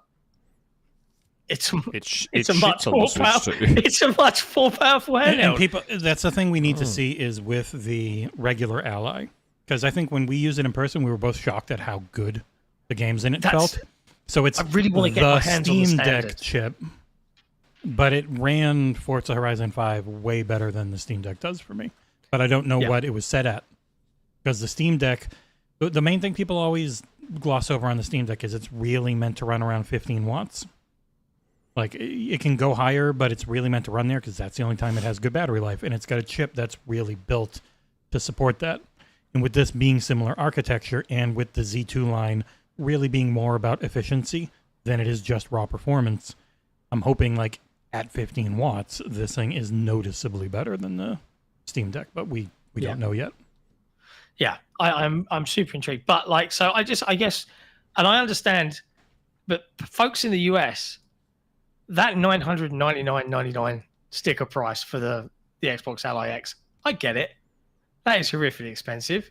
it's a much more powerful handheld. And people, that's the thing we need to see is with the regular Ally, because I think when we use it in person, we were both shocked at how good the games in it felt. So it's I really want to get my hands on the Steam standard Deck chip, but it ran Forza Horizon 5 way better than the Steam Deck does for me. But I don't know what it was set at, because the Steam Deck, the main thing people always gloss over on the Steam Deck is it's really meant to run around 15 watts. Like, it can go higher, but it's really meant to run there because that's the only time it has good battery life. And it's got a chip that's really built to support that. And with this being similar architecture and with the Z2 line really being more about efficiency than it is just raw performance, I'm hoping, like, at 15 watts, this thing is noticeably better than the Steam Deck. But we don't know yet. Yeah, I'm super intrigued. But, like, so I guess, and I understand, but folks in the US... that $999.99 sticker price for the Xbox Ally X, I get it. That is horrifically expensive.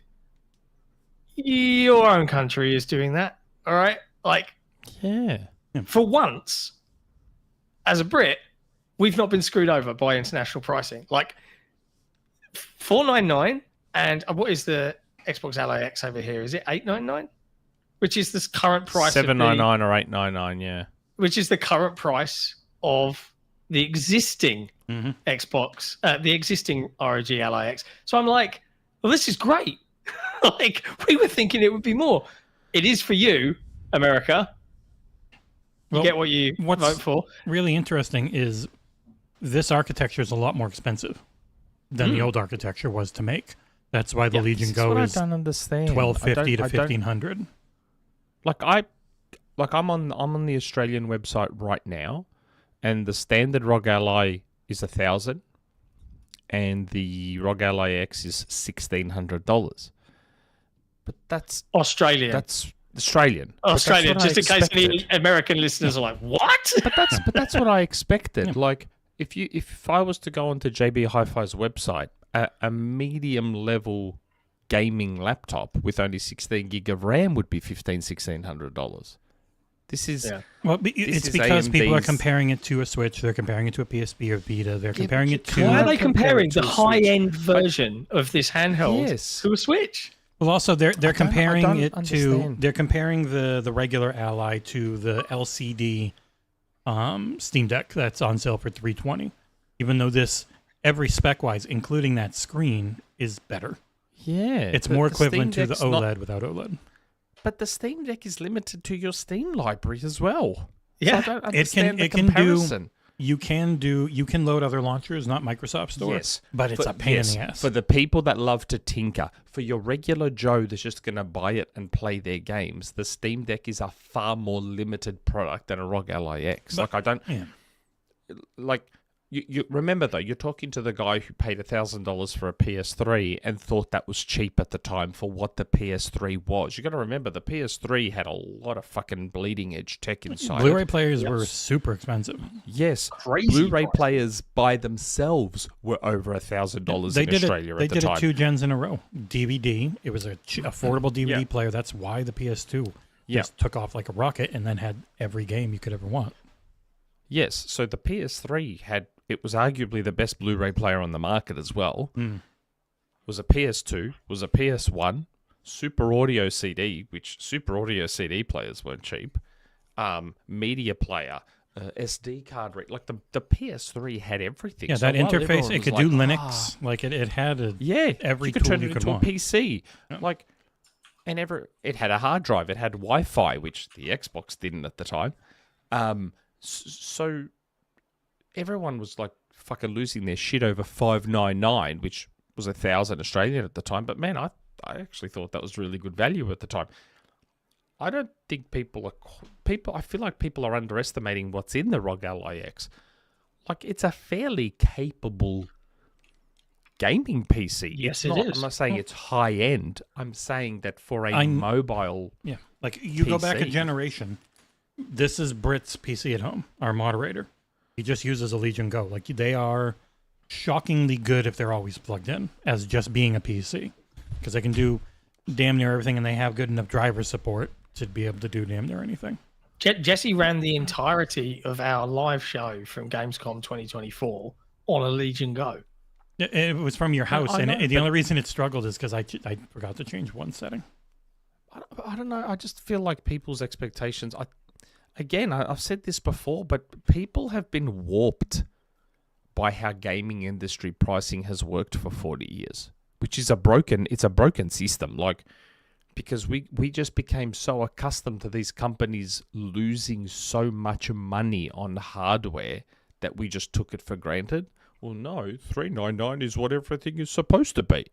Your own country is doing that, all right? Like, for once, as a Brit, we've not been screwed over by international pricing. Like, $499, and what is the Xbox Ally X over here? Is it $899? Which is this current price? $799 or $899, yeah. Which is the current price of the existing Xbox, the existing ROG Ally X. So I'm like, well, this is great. Like, we were thinking it would be more. It is for you, America. You get what you vote for. Really interesting is this architecture is a lot more expensive than the old architecture was to make. That's why the Legion Go is $1,250 to $1,500. I'm on the Australian website right now, and the standard ROG Ally is $1,000, and the ROG Ally X is $1,600. But that's Australian. That's Australian. Australian, just in case any American listeners are like, what? But that's what I expected. Yeah. Like, if I was to go onto JB Hi-Fi's website, a medium level gaming laptop with only 16 gig of RAM would be $1,600. This is it's because people are comparing it to a Switch, they're comparing it to a PSP or Vita, they're comparing it to... Why are they comparing the high-end version of this handheld to a Switch? Well, also they're comparing it to... They're comparing the regular Ally to the LCD Steam Deck that's on sale for $320. Even though this, every spec-wise, including that screen, is better. Yeah. It's more equivalent to the OLED without OLED. But the Steam Deck is limited to your Steam library as well. Yeah, so I don't understand the comparison. You can load other launchers, not Microsoft Store. Yes, but it's a pain in the ass. For the people that love to tinker, for your regular Joe that's just going to buy it and play their games, the Steam Deck is a far more limited product than a ROG Ally X. You remember, though, you're talking to the guy who paid $1,000 for a PS3 and thought that was cheap at the time for what the PS3 was. You got to remember, the PS3 had a lot of fucking bleeding edge tech inside. Blu-ray players were super expensive. Yes, crazy. Blu-ray players by themselves were over $1,000 in Australia at the time. They did it 2 gens in a row. DVD. It was a affordable DVD player. That's why the PS2 just took off like a rocket and then had every game you could ever want. Yes, so the PS3 it was arguably the best Blu-ray player on the market as well. Was a PS2, was a PS1, Super Audio CD, which Super Audio CD players weren't cheap, media player, SD card reader. Like the PS3 had everything. Yeah, so that interface, it could do Linux. Like it had every you could tool turn you it could into want. a PC. Yeah. Like, and it had a hard drive. It had Wi-Fi, which the Xbox didn't at the time. So everyone was like fucking losing their shit over $599, which was 1,000 Australian at the time. But man, I actually thought that was really good value at the time. I don't think I feel like people are underestimating what's in the ROG Ally X. Like, it's a fairly capable gaming PC. Yes, it is. I'm not saying it's high end. I'm saying that for a mobile, yeah, like you go back a PC. generation. This is Brit's PC at home, our moderator. He just uses a Legion Go. Like, they are shockingly good if they're always plugged in as just being a PC, because they can do damn near everything, and they have good enough driver support to be able to do damn near anything. Jesse ran the entirety of our live show from Gamescom 2024 on a Legion Go. It was from your house, I know, and the only reason it struggled is because I forgot to change one setting. I don't know. I just feel like people's expectations. I've said this before, but people have been warped by how gaming industry pricing has worked for 40 years, which is a broken system. Like, because we just became so accustomed to these companies losing so much money on hardware that we just took it for granted. Well, no, $399 is what everything is supposed to be.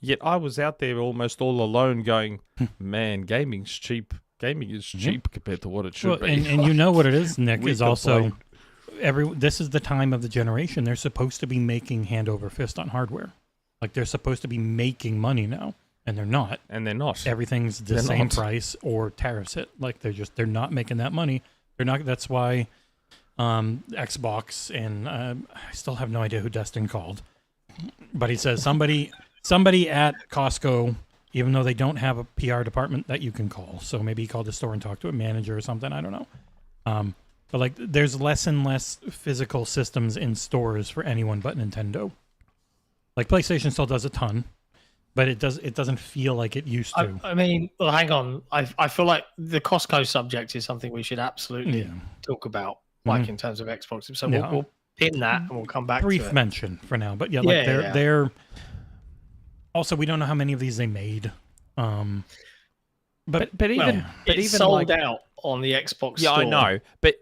Yet I was out there almost all alone going, man, gaming's cheap. Gaming is cheap compared to what it should be. And you know what it is, Nick, is also this is the time of the generation. They're supposed to be making hand over fist on hardware. Like, they're supposed to be making money now, and they're not. And they're not. Everything's the same price or tariffs hit. Like, they're not making that money. They're not. That's why Xbox and I still have no idea who Destin called, but he says somebody at Costco, even though they don't have a PR department that you can call. So maybe he called the store and talked to a manager or something. I don't know. But like, there's less and less physical systems in stores for anyone but Nintendo. Like, PlayStation still does a ton, but it doesn't feel like it used to. I mean, well, hang on. I feel like the Costco subject is something we should absolutely talk about, like in terms of Xbox. So we'll pin that and we'll come back to it. Brief mention for now, but they're also, we don't know how many of these they made. But even sold out on the Xbox store. I know. But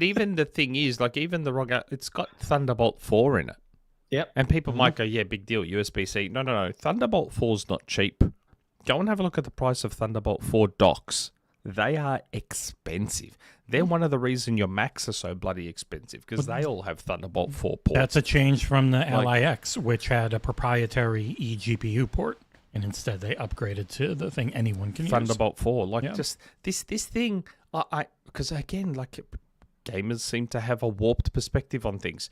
even the thing is, like, even the ROG, it's got Thunderbolt 4 in it. Yep. And people might go, yeah, big deal, USB-C. No. Thunderbolt 4's not cheap. Go and have a look at the price of Thunderbolt 4 docks. They are expensive. They're one of the reasons your Macs are so bloody expensive, because they all have Thunderbolt 4 ports. That's a change from the Ally X, which had a proprietary eGPU port, and instead they upgraded to the thing anyone can use. Thunderbolt 4. Just this thing, because again, like, gamers seem to have a warped perspective on things.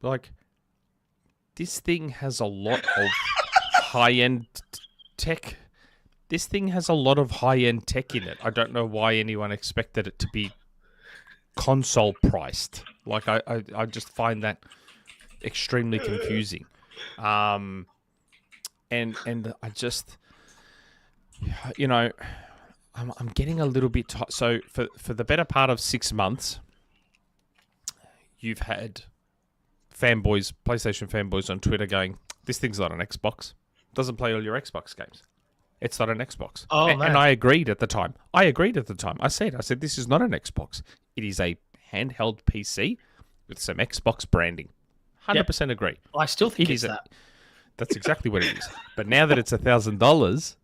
Like, this thing has a lot of high-end tech. This thing has a lot of high-end tech in it. I don't know why anyone expected it to be console priced. Like, I just find that extremely confusing. And I just, you know, I'm getting a little bit tired. So for the better part of 6 months, you've had PlayStation fanboys on Twitter going, this thing's not an Xbox. Doesn't play all your Xbox games. It's not an Xbox. And I agreed at the time. I said, this is not an Xbox. It is a handheld PC with some Xbox branding. 100% agree. I still think it's that. That's exactly what it is. But now that it's $1,000,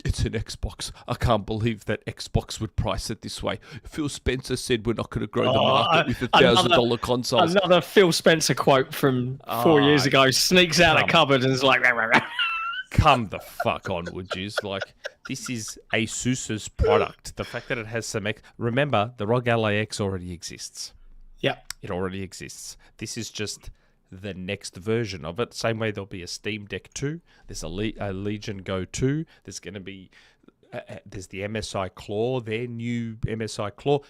it's an Xbox. I can't believe that Xbox would price it this way. Phil Spencer said we're not going to grow the market with $1,000 consoles. Another Phil Spencer quote from 4 years ago sneaks out of the cupboard and is like, rah, rah, rah. Come the fuck on, would you? Like, this is Asus's product. The fact that it has some... Remember, the ROG Ally X already exists. Yep. It already exists. This is just the next version of it. Same way there'll be a Steam Deck 2. There's a Legion Go 2. There's going to be there's the MSI Claw, their new MSI Claw.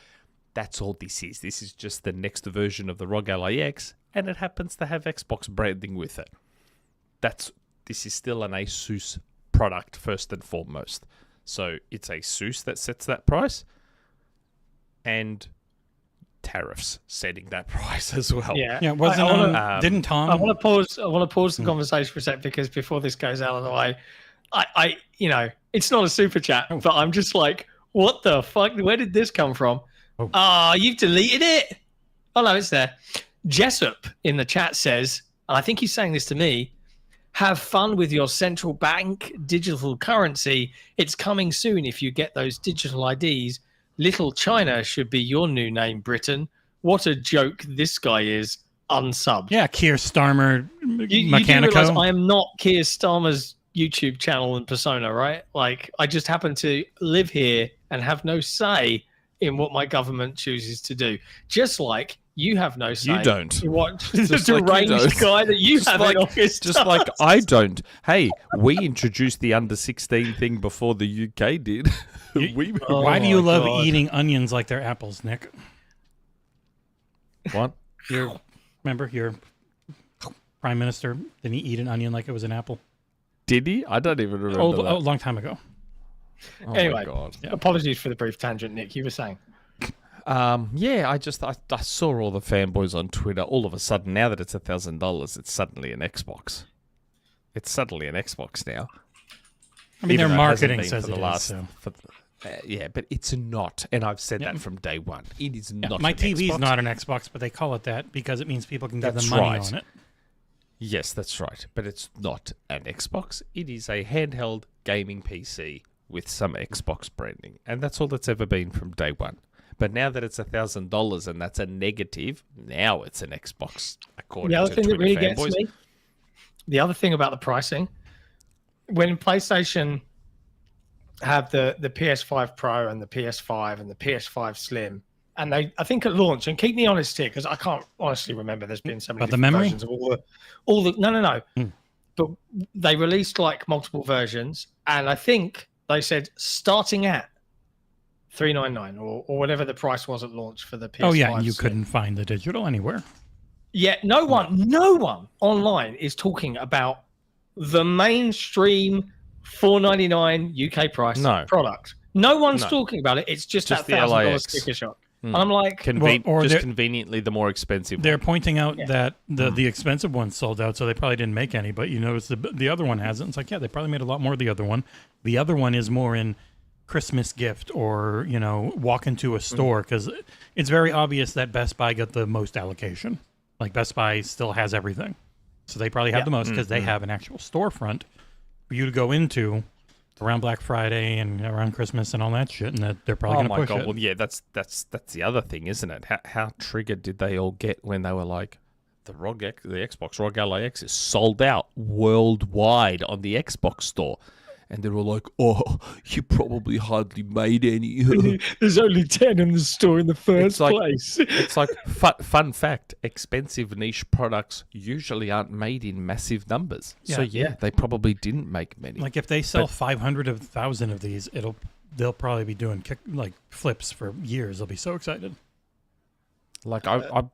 That's all this is. This is just the next version of the ROG Ally X, and it happens to have Xbox branding with it. This is still an Asus product first and foremost. So it's Asus that sets that price, and tariffs setting that price as well. Yeah, Yeah. Didn't Tom? I want to pause the conversation for a sec, because before this goes out of the way, I it's not a super chat, but I'm just like, what the fuck? Where did this come from? You've deleted it. Oh no, it's there. Jessup in the chat says, and I think he's saying this to me, have fun with your central bank digital currency. It's coming soon if you get those digital IDs. Little China should be your new name, Britain. What a joke this guy is. Unsub. Yeah, Keir Starmer, You do Mechanico. realize I am not Keir Starmer's YouTube channel and persona, right? Like, I just happen to live here and have no say in what my government chooses to do. Just like you have no say. You don't. In what the deranged guy that you have in office Just like I don't. Hey, we introduced the under 16 thing before the UK did. Why do you love eating onions like they're apples, Nick? What? Remember your prime minister? Didn't he eat an onion like it was an apple? Did he? I don't even remember that. A long time ago. Oh anyway, my God. Apologies for the brief tangent, Nick. You were saying. Yeah, I saw all the fanboys on Twitter. All of a sudden, now that it's $1,000, it's suddenly an Xbox. It's suddenly an Xbox now. I mean, Even their though it hasn't marketing been says for the it last, is. So. yeah, but it's not, and I've said that from day one. It is not. My an TV's Xbox. not an Xbox, but they call it that because it means people can give them That's money right. on it. Yes, that's right. But it's not an Xbox. It is a handheld gaming PC with some Xbox branding, and that's all that's ever been from day one. But now that it's $1,000 and that's a negative, now it's an Xbox. According The other to thing Twitter that really fanboys. gets me, the other thing about the pricing, when PlayStation have the PS5 Pro and the PS5 and the PS5 Slim, and I think at launch, and keep me honest here because I can't honestly remember. There's been so many But the different memory? versions of all the no. But they released like multiple versions, and I think they said starting at $399 or whatever the price was at launch for the PS5. Oh yeah, you Slim. couldn't find the digital anywhere. Yeah, no one online is talking about the mainstream $499 UK price product. No one's talking about it. It's just that the $1,000 LAX. sticker shock. And I'm like, conveniently the more expensive They're one. pointing out that the expensive one sold out, so they probably didn't make any. But you notice the other one hasn't. It's like, yeah, they probably made a lot more of the other one. The other one is more in Christmas gift or, walk into a store because it's very obvious that Best Buy got the most allocation. Like Best Buy still has everything. So they probably have the most because they have an actual storefront for you to go into around Black Friday and around Christmas and all that shit, and that they're probably going to push it. Well, yeah, that's the other thing, isn't it? How triggered did they all get when they were like, the Xbox ROG Ally X is sold out worldwide on the Xbox store, and they were like, "Oh, you probably hardly made any." there's only 10 in the store in the first place. It's like fun fact: expensive niche products usually aren't made in massive numbers. So they probably didn't make many. Like if they sell 500 of 1,000 of these, they'll probably be doing flips for years. They'll be so excited. I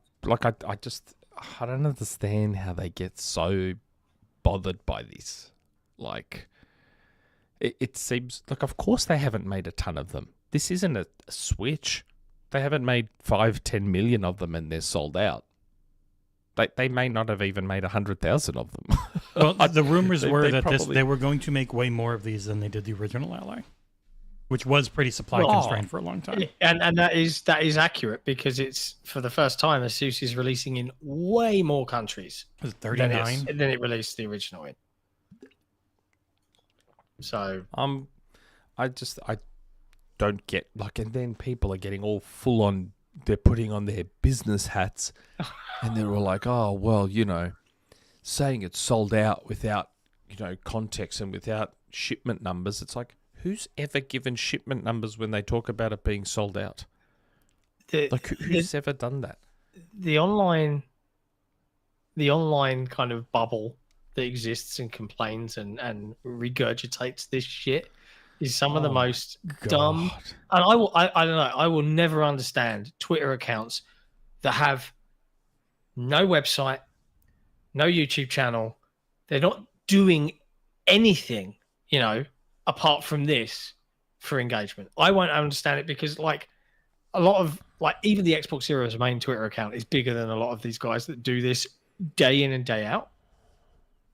don't understand how they get so bothered by this. Like, it seems like, of course they haven't made a ton of them. This isn't a Switch. They haven't made 5-10 million of them and they're sold out. They may not have even made 100,000 of them. Well, the rumors were that they were going to make way more of these than they did the original Ally, which was pretty supply constrained for a long time. And that is accurate because it's for the first time Asus is releasing in way more countries. Was it 39? Than it released the original in. So I don't get and then people are getting all full on. They're putting on their business hats, and they're all like, "Oh well, saying it's sold out without context and without shipment numbers." It's like, who's ever given shipment numbers when they talk about it being sold out? Who's ever done that? The online the online kind of bubble that exists and complains and regurgitates this shit is some of the most dumb. And I don't know. I will never understand Twitter accounts that have no website, no YouTube channel. They're not doing anything, apart from this for engagement. I won't understand it because like a lot of even the XboxEra's main Twitter account is bigger than a lot of these guys that do this day in and day out.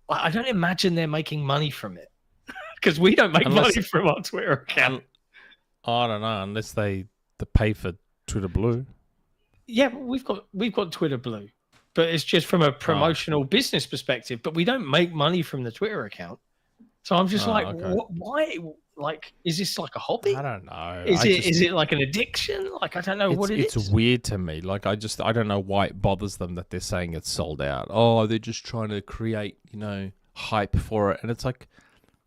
I don't imagine they're making money from it because we don't make money from our Twitter account. I don't know unless they pay for Twitter Blue. Yeah, we've got Twitter Blue, but it's just from a promotional business perspective. But we don't make money from the Twitter account, so I'm just why? Like, is this like a hobby? I don't know. Is it like an addiction? Like, I don't know what it is. It's weird to me. Like, I don't know why it bothers them that they're saying it's sold out. Oh, they're just trying to create, hype for it. And it's like,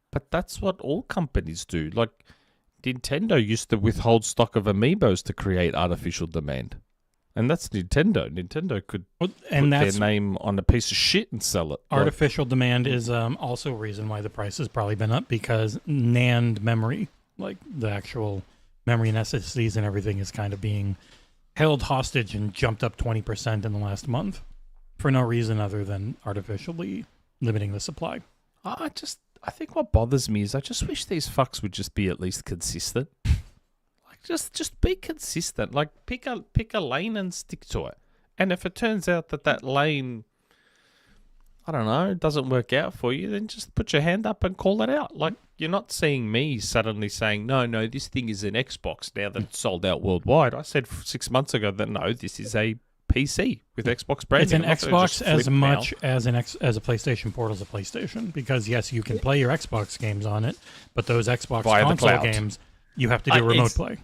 but that's what all companies do. Like, Nintendo used to withhold stock of amiibos to create artificial demand. And that's Nintendo. Nintendo could put their name on a piece of shit and sell it. Artificial demand is also a reason why the price has probably been up because NAND memory, like the actual memory and SSDs and everything, is kind of being held hostage and jumped up 20% in the last month for no reason other than artificially limiting the supply. I think what bothers me is I just wish these fucks would just be at least consistent. Just be consistent. Like pick a lane and stick to it. And if it turns out that lane, I don't know, doesn't work out for you, then just put your hand up and call it out. Like you're not seeing me suddenly saying, no, this thing is an Xbox now that it's sold out worldwide. I said 6 months ago that no, this is a PC with Xbox branding. It's an Xbox as much as as a PlayStation Portal is a PlayStation because yes, you can play your Xbox games on it, but those Xbox console games. You have to do remote play.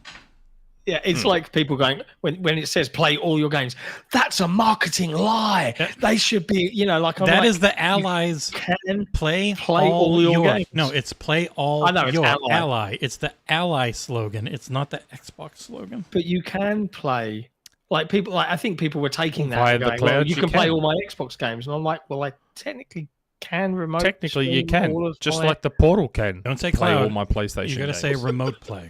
Yeah, it's like people going, when it says play all your games, that's a marketing lie. They should be, that is the Allies can play all your games. No, it's play all your Ally. It's the Ally slogan. It's not the Xbox slogan. But you can play, I think people were taking that and going, well, you can play all my Xbox games. And I'm like, well, I technically can remote. Technically, you can, just like the Portal can. Don't say play cloud. all my PlayStation. You got to say remote play.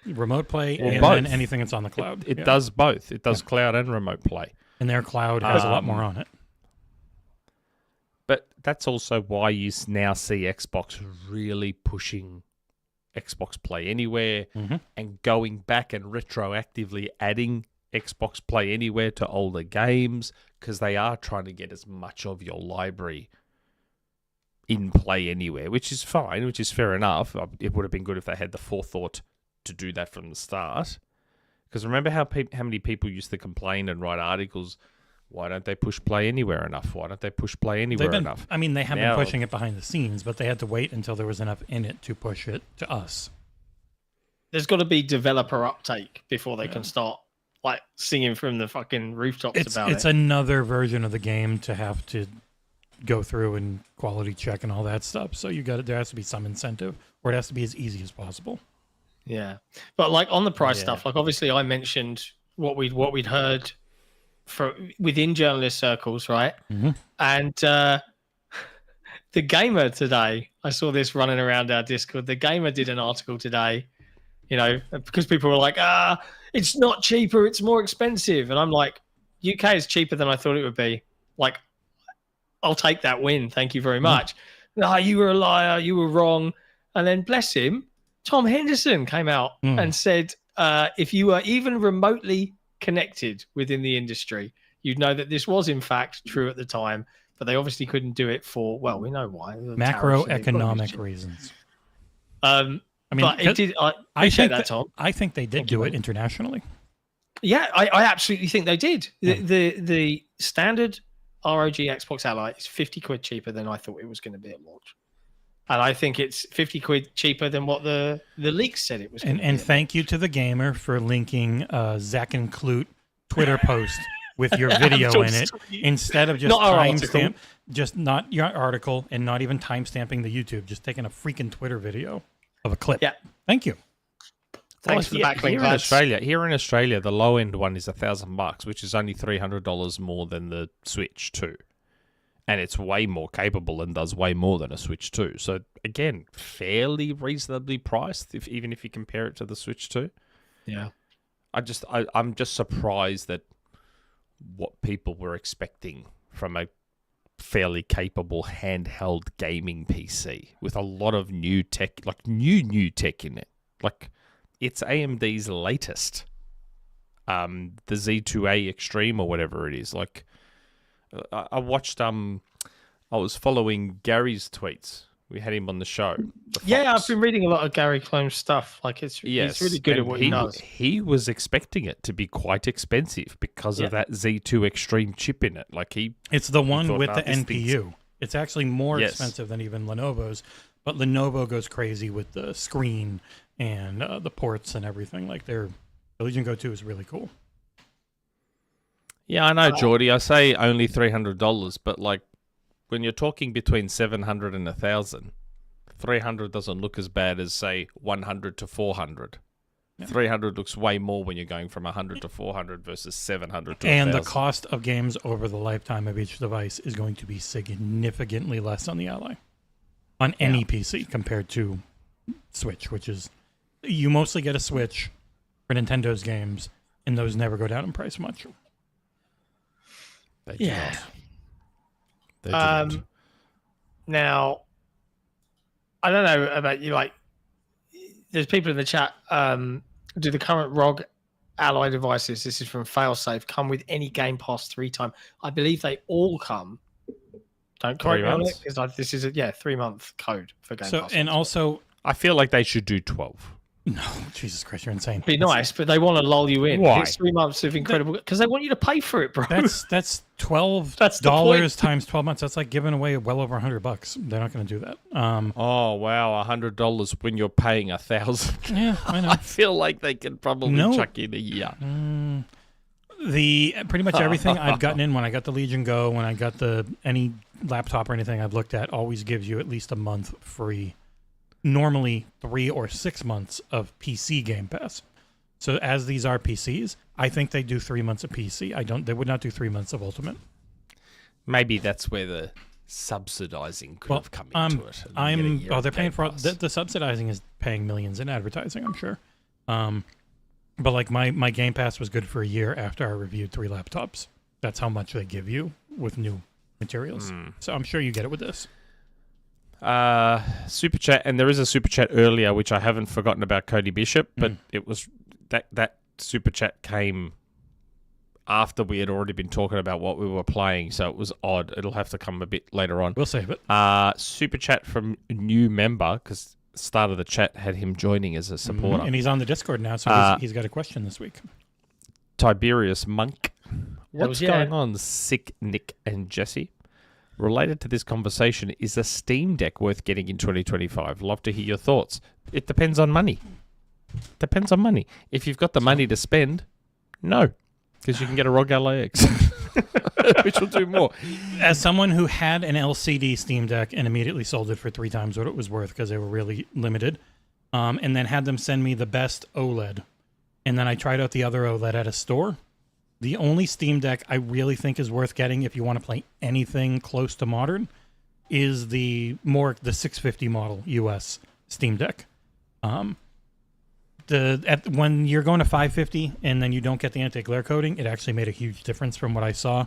Remote play and both. Then anything that's on the cloud. It does both. It does cloud and remote play. And their cloud has a lot more on it. But that's also why you now see Xbox really pushing Xbox Play Anywhere and going back and retroactively adding Xbox Play Anywhere to older games because they are trying to get as much of your library in Play Anywhere, which is fine, which is fair enough. It would have been good if they had the forethought to do that from the start. Because remember how many people used to complain and write articles, why don't they push Play Anywhere enough? Why don't they push Play Anywhere enough? I mean, they have been pushing it behind the scenes, but they had to wait until there was enough in it to push it to us. There's got to be developer uptake before they can start singing from the fucking rooftops about it. It's another version of the game to have to go through and quality check and all that stuff. So there has to be some incentive, or it has to be as easy as possible. Yeah, but on the price stuff, obviously I mentioned what we'd heard within journalist circles, right? Mm-hmm. And the Gamer today, I saw this running around our Discord. The Gamer did an article today, because people were like, it's not cheaper, it's more expensive, and I'm like, UK is cheaper than I thought it would be. Like, I'll take that win. Thank you very much. No, you were a liar. You were wrong. And then, bless him, Tom Henderson came out and said, if you were even remotely connected within the industry, you'd know that this was, in fact, true at the time. But they obviously couldn't do it for, well, we know why. Macroeconomic reasons. But it did. I appreciate that, Tom. I think they did do it internationally. Yeah, I absolutely think they did. The standard ROG Xbox Ally is 50 quid cheaper than I thought it was going to be at launch. And I think it's 50 quid cheaper than what the leaks said it was going to be. And thank you to the Gamer for linking Zach and Clute Twitter post with your video in it instead of just timestamp, just not your article and not even timestamping the YouTube, just taking a freaking Twitter video of a clip. Yeah. Thank you. Thanks for the backlink. Here in Australia, the low end one is $1,000, which is only $300 more than the Switch 2. And it's way more capable and does way more than a Switch 2. So, again, fairly reasonably priced, even if you compare it to the Switch 2. Yeah. I'm just surprised that what people were expecting from a fairly capable handheld gaming PC with a lot of new tech, like new tech in it. Like, it's AMD's latest, the Z2A Extreme or whatever it is. Like, I watched, I was following Gary's tweets. We had him on the show. I've been reading a lot of Gary Clone's stuff. Like, he's really good at what he does. He was expecting it to be quite expensive because of that Z2 Extreme chip in it. Like it's the one with the NPU. It's actually more expensive than even Lenovo's, but Lenovo goes crazy with the screen and the ports and everything. Like the Legion Go 2 is really cool. Yeah, I know, Geordie. I say only $300, but like when you're talking between 700 and 1,000, 300 doesn't look as bad as say 100 to 400. Yeah. 300 looks way more when you're going from 100 to 400 versus 700 to 1,000. And the cost of games over the lifetime of each device is going to be significantly less on the Ally, on any PC compared to Switch, which is you mostly get a Switch for Nintendo's games, and those never go down in price much. They do not. They do not. Now, I don't know about you. Like, there's people in the chat. Do the current ROG Ally devices? This is from Failsafe. Come with any Game Pass 3 time? I believe they all come. Don't correct me on it because this is a 3-month code for Game Pass. And also, I feel like they should do 12. No, Jesus Christ, you're insane. Be nice, but they want to lull you in. Why? It's 3 months of incredible because they want you to pay for it, bro. That's $12 times 12 months. That's like giving away well over $100. They're not going to do that. Oh wow, $100 when you're paying 1,000. Yeah, I know. I feel like they could probably chuck in a year. Pretty much everything I've gotten in when I got the Legion Go, when I got any laptop or anything I've looked at, always gives you at least a month free. Normally 3 or 6 months of PC Game Pass. So as these are PCs, I think they do 3 months of PC. They would not do 3 months of Ultimate. Maybe that's where the subsidizing could have come into it. They're paying for the subsidizing is paying millions in advertising, I'm sure. But like my Game Pass was good for a year after I reviewed 3 laptops. That's how much they give you with new materials. So I'm sure you get it with this. Super chat, and there is a super chat earlier which I haven't forgotten about Cody Bishop, but it was that super chat came after we had already been talking about what we were playing, so it was odd. It'll have to come a bit later on. We'll save it. Super chat from a new member, because start of the chat had him joining as a supporter, and he's on the Discord now, so he's got a question this week. TiberiusMonk, what's going on, Sick Nick and Jesse? Related to this conversation, is a Steam Deck worth getting in 2025? Love to hear your thoughts. It depends on money. If you've got the money to spend, no, because you can get a ROG Ally X, which will do more. As someone who had an LCD Steam Deck and immediately sold it for 3 times what it was worth because they were really limited, and then had them send me the best OLED, and then I tried out the other OLED at a store, the only Steam Deck I really think is worth getting if you want to play anything close to modern is the 650 model US Steam Deck. When you're going to 550 and then you don't get the anti-glare coating, it actually made a huge difference from what I saw.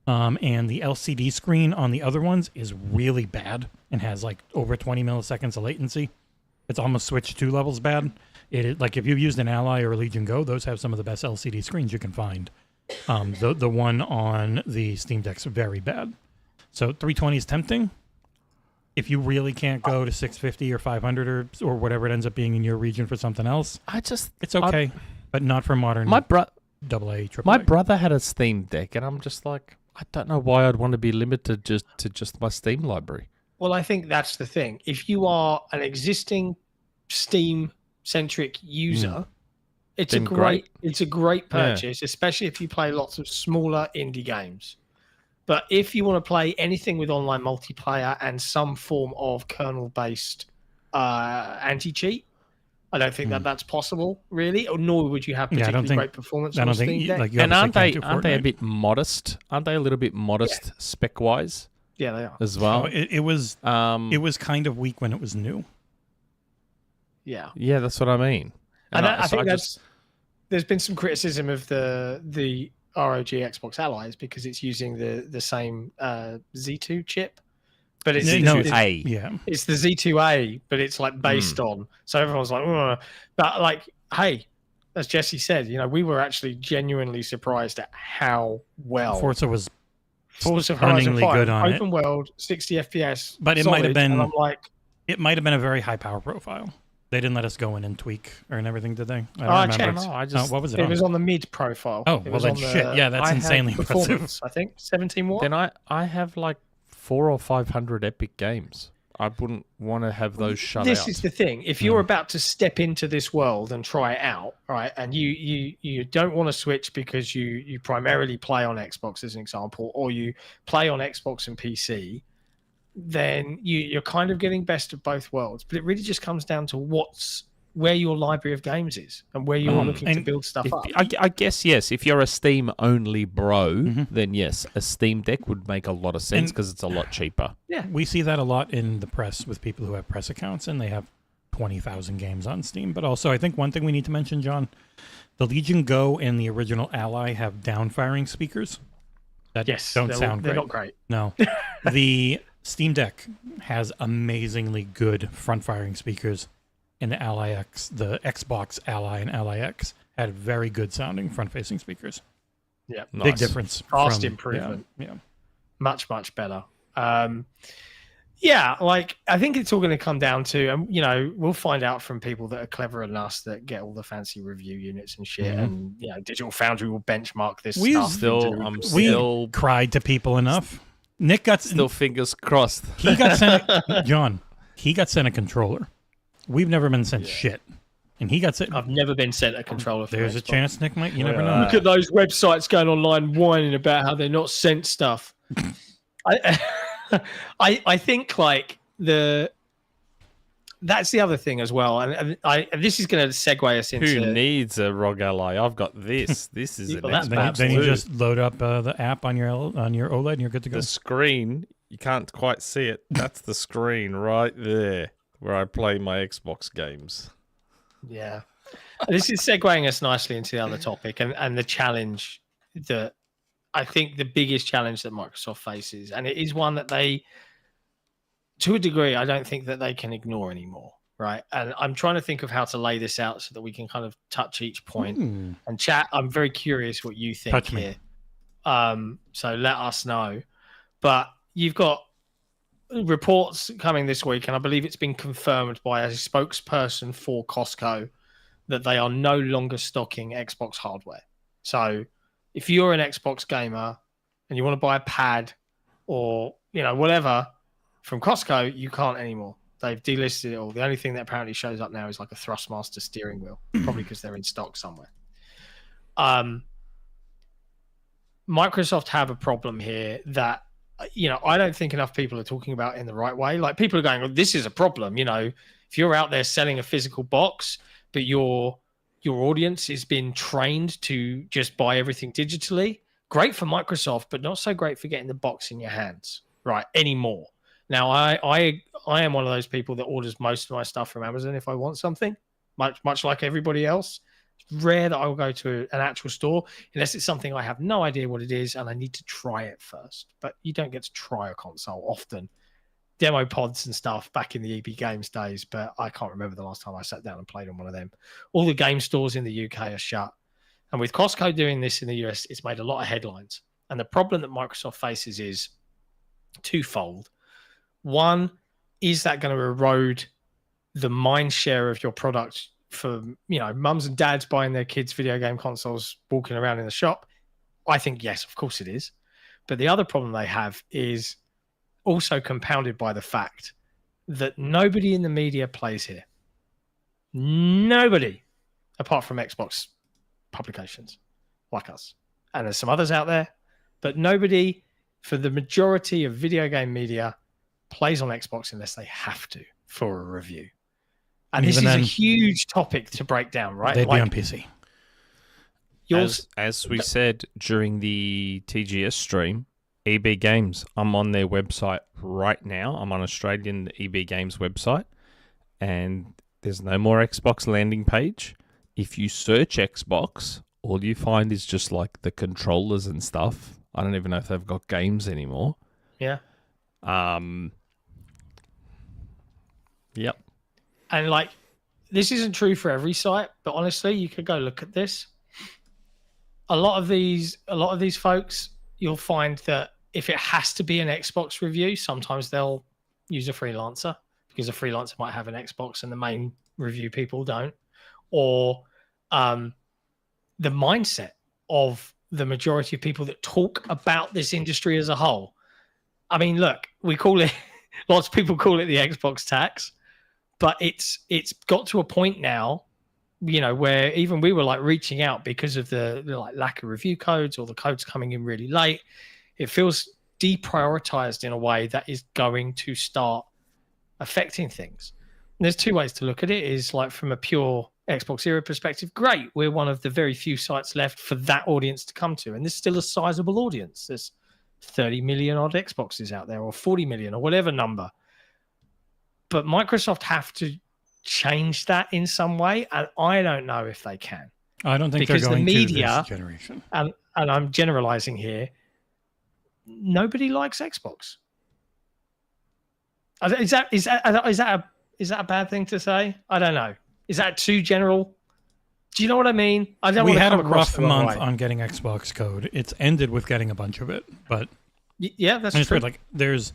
And the LCD screen on the other ones is really bad and has like over 20 milliseconds of latency. It's almost Switch 2 levels bad. It is, like if you've used an Ally or a Legion Go, those have some of the best LCD screens you can find. The one on the Steam Deck's very bad. So 320 is tempting. If you really can't go to 650 or 500 or whatever it ends up being in your region for something else, it's okay, but not for modern AA, AAA. My brother had a Steam Deck, and I'm just like, I don't know why I'd want to be limited just my Steam library. Well, I think that's the thing. If you are an existing Steam-centric user, it's a great purchase, especially if you play lots of smaller indie games. But if you want to play anything with online multiplayer and some form of kernel-based anti-cheat, I don't think that's possible, really. Or nor would you have particularly great performance on Steam Deck. And aren't they a bit modest? Aren't they a little bit modest spec-wise? Yeah, they are. as well. It was kind of weak when it was new. Yeah. Yeah, that's what I mean. And I think there's been some criticism of the ROG Xbox Allies because it's using the same Z2 chip. But it's Z2A. Yeah. It's the Z2A, but it's like based on. So everyone's like, ugh. But like, hey, as Jesse said, we were actually genuinely surprised at how well Forza was Horizon stunningly 5, good on open world, 60 FPS. But it solid, might have been and I'm like, it might have been a very high power profile. They didn't let us go in and tweak and everything, did they? I don't remember. checked. What was it? It was on the mid profile. Oh, well then shit. Yeah, that's insanely impressive. I think 17 watt. Then I have like 400 or 500 Epic games. I wouldn't want to have those shut out. This is the thing. If you're about to step into this world and try it out, right, and you don't want to switch because you primarily play on Xbox as an example, or you play on Xbox and PC, then you're kind of getting best of both worlds. But it really just comes down to where your library of games is and where you're looking to build stuff up. I guess, yes. If you're a Steam-only bro, then yes, a Steam Deck would make a lot of sense because it's a lot cheaper. Yeah. We see that a lot in the press with people who have press accounts, and they have 20,000 games on Steam. But also, I think one thing we need to mention, John, the Legion Go and the original Ally have down-firing speakers that don't sound great. They're not great. No. The Steam Deck has amazingly good front-firing speakers. In the Ally X, the Xbox Ally and Ally X had very good sounding front-facing speakers. Yeah, nice. Big difference. Fast improvement. Yeah, much better. Like I think it's all going to come down to, we'll find out from people that are cleverer than us that get all the fancy review units and shit, and Digital Foundry will benchmark this stuff. We cried to people enough. Nick got still fingers crossed. He got sent John. He got sent a controller. We've never been sent shit. And he got sent. I've never been sent a controller. There's a chance, Nick might. You never know. Look at those websites going online whining about how they're not sent stuff. I think like that's the other thing as well. And this is going to segue us into who needs a ROG Ally? I've got this. This is an Xbox. Then you just load up the app on your OLED and you're good to go. The screen, you can't quite see it. That's the screen right there, where I play my Xbox games. Yeah. This is segueing us nicely into the other topic and the challenge that I think the biggest challenge that Microsoft faces, and it is one that they, to a degree, I don't think that they can ignore anymore, right? And I'm trying to think of how to lay this out so that we can kind of touch each point. And chat, I'm very curious what you think here. So let us know. But you've got reports coming this week, and I believe it's been confirmed by a spokesperson for Costco that they are no longer stocking Xbox hardware. So if you're an Xbox gamer and you want to buy a pad or whatever from Costco, you can't anymore. They've delisted it all. The only thing that apparently shows up now is like a Thrustmaster steering wheel, probably because they're in stock somewhere. Microsoft have a problem here that I don't think enough people are talking about in the right way. Like people are going, well, this is a problem. If you're out there selling a physical box, but your audience has been trained to just buy everything digitally, great for Microsoft, but not so great for getting the box in your hands, right, anymore. Now, I am one of those people that orders most of my stuff from Amazon if I want something, much like everybody else. It's rare that I will go to an actual store unless it's something I have no idea what it is and I need to try it first. But you don't get to try a console often. Demo pods and stuff back in the EB Games days, but I can't remember the last time I sat down and played on one of them. All the game stores in the UK are shut. And with Costco doing this in the US, it's made a lot of headlines. And the problem that Microsoft faces is twofold. One, is that going to erode the mind share of your product for, mums and dads buying their kids video game consoles, walking around in the shop? I think, yes, of course it is. But the other problem they have is also compounded by the fact that nobody in the media plays here. Nobody, apart from Xbox publications like us. And there's some others out there, but nobody, for the majority of video game media, plays on Xbox unless they have to for a review. And this is a huge topic to break down, right? They'd be on PC. As we said during the TGS stream, EB Games. I'm on their website right now. I'm on Australian EB Games website, and there's no more Xbox landing page. If you search Xbox, all you find is just like the controllers and stuff. I don't even know if they've got games anymore. Yeah. Yep. And like, this isn't true for every site, but honestly, you could go look at this. A lot of these folks, you'll find that if it has to be an Xbox review, sometimes they'll use a freelancer because a freelancer might have an Xbox and the main review people don't. Or the mindset of the majority of people that talk about this industry as a whole. I mean, look, we call it, lots of people call it the Xbox tax, but it's got to a point now, you know, where even we were like reaching out because of the like lack of review codes or the codes coming in really late. It feels deprioritized in a way that is going to start affecting things. And there's two ways to look at it. Is like from a pure XboxEra perspective, great. We're one of the very few sites left for that audience to come to. And there's still a sizable audience. There's 30 million odd Xboxes out there, or 40 million, or whatever number. But Microsoft have to change that in some way, and I don't know if they can. I don't think because they're going the media, to this generation. And I'm generalizing here, nobody likes Xbox. Is that a bad thing to say? I don't know. Is that too general? Do you know what I mean? I don't. We had a rough month on getting Xbox code. It's ended with getting a bunch of it, but yeah, that's true. Weird. Like there's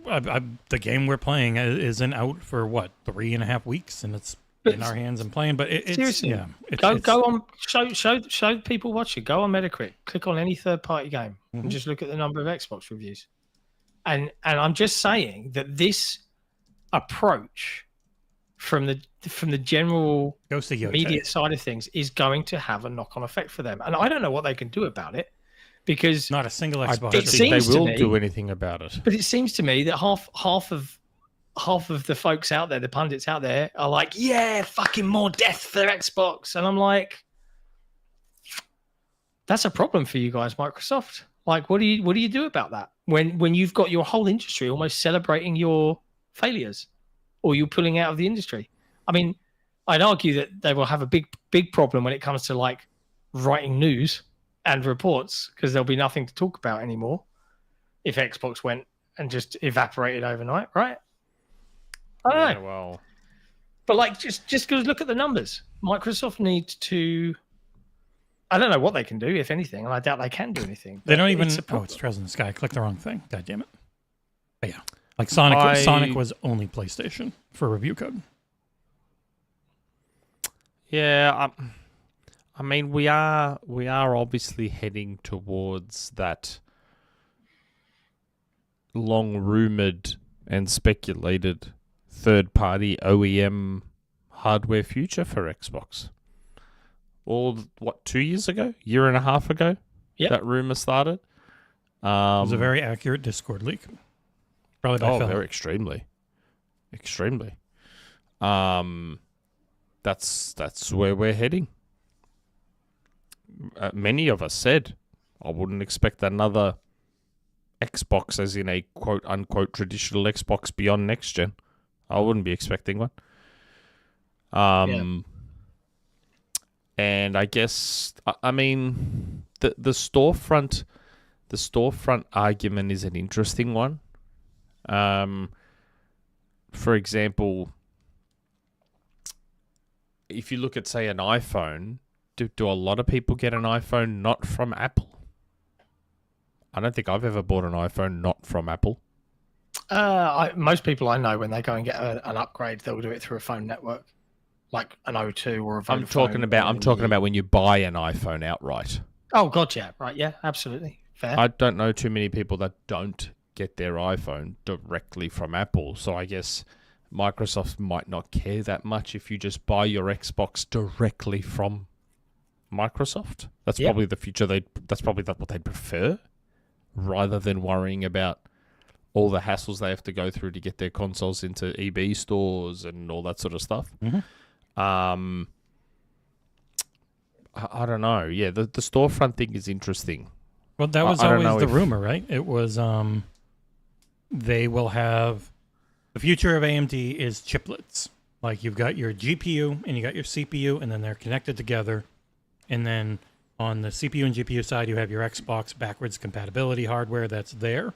the game we're playing isn't out for what 3.5 weeks, and it's in our hands and playing. But it's seriously, yeah. Go on, show people watch it. Go on Metacritic, click on any third-party game, and just look at the number of Xbox reviews. And I'm just saying that this approach from the general Ghost of Yotei media side of things is going to have a knock-on effect for them, and I don't know what they can do about it because not a single Xbox. I don't think they will do anything about it. But it seems to me that half of the folks out there, the pundits out there, are like, yeah, fucking more death for Xbox, and I'm like, that's a problem for you guys, Microsoft. Like, what do you do about that when you've got your whole industry almost celebrating your failures? Or you pulling out of the industry? I mean, I'd argue that they will have a big problem when it comes to like writing news and reports, because there'll be nothing to talk about anymore if Xbox went and just evaporated overnight, right? I don't know. Well, but like, just go look at the numbers. Microsoft needs to. I don't know what they can do, if anything, and I doubt they can do anything. They don't even. It's Trails in the Sky. I clicked the wrong thing. God damn it. But yeah. Like Sonic was only PlayStation for review code. Yeah, I mean we are obviously heading towards that long rumored and speculated third-party OEM hardware future for Xbox. All 2 years ago, year and a half ago, that rumor started. It was a very accurate Discord leak. Probably by very extremely. That's where we're heading. Many of us said, I wouldn't expect another Xbox, as in a quote unquote traditional Xbox beyond next gen. I wouldn't be expecting one. And I guess I mean the storefront argument is an interesting one. For example, if you look at, say, an iPhone, do a lot of people get an iPhone not from Apple? I don't think I've ever bought an iPhone not from Apple. Most people I know, when they go and get an upgrade, they'll do it through a phone network, like an O2 or a Vodafone. I'm talking about when you buy an iPhone outright. Oh God, yeah, right, yeah, absolutely, fair. I don't know too many people that don't get their iPhone directly from Apple, so I guess Microsoft might not care that much if you just buy your Xbox directly from Microsoft. That's probably the future. That's probably what they'd prefer, rather than worrying about all the hassles they have to go through to get their consoles into EB stores and all that sort of stuff. I don't know. Yeah, the storefront thing is interesting. Well, that was always the rumor, right? It was they will have the future of AMD is chiplets. Like you've got your GPU and you got your CPU, and then they're connected together. And then on the CPU and GPU side, you have your Xbox backwards compatibility hardware that's there.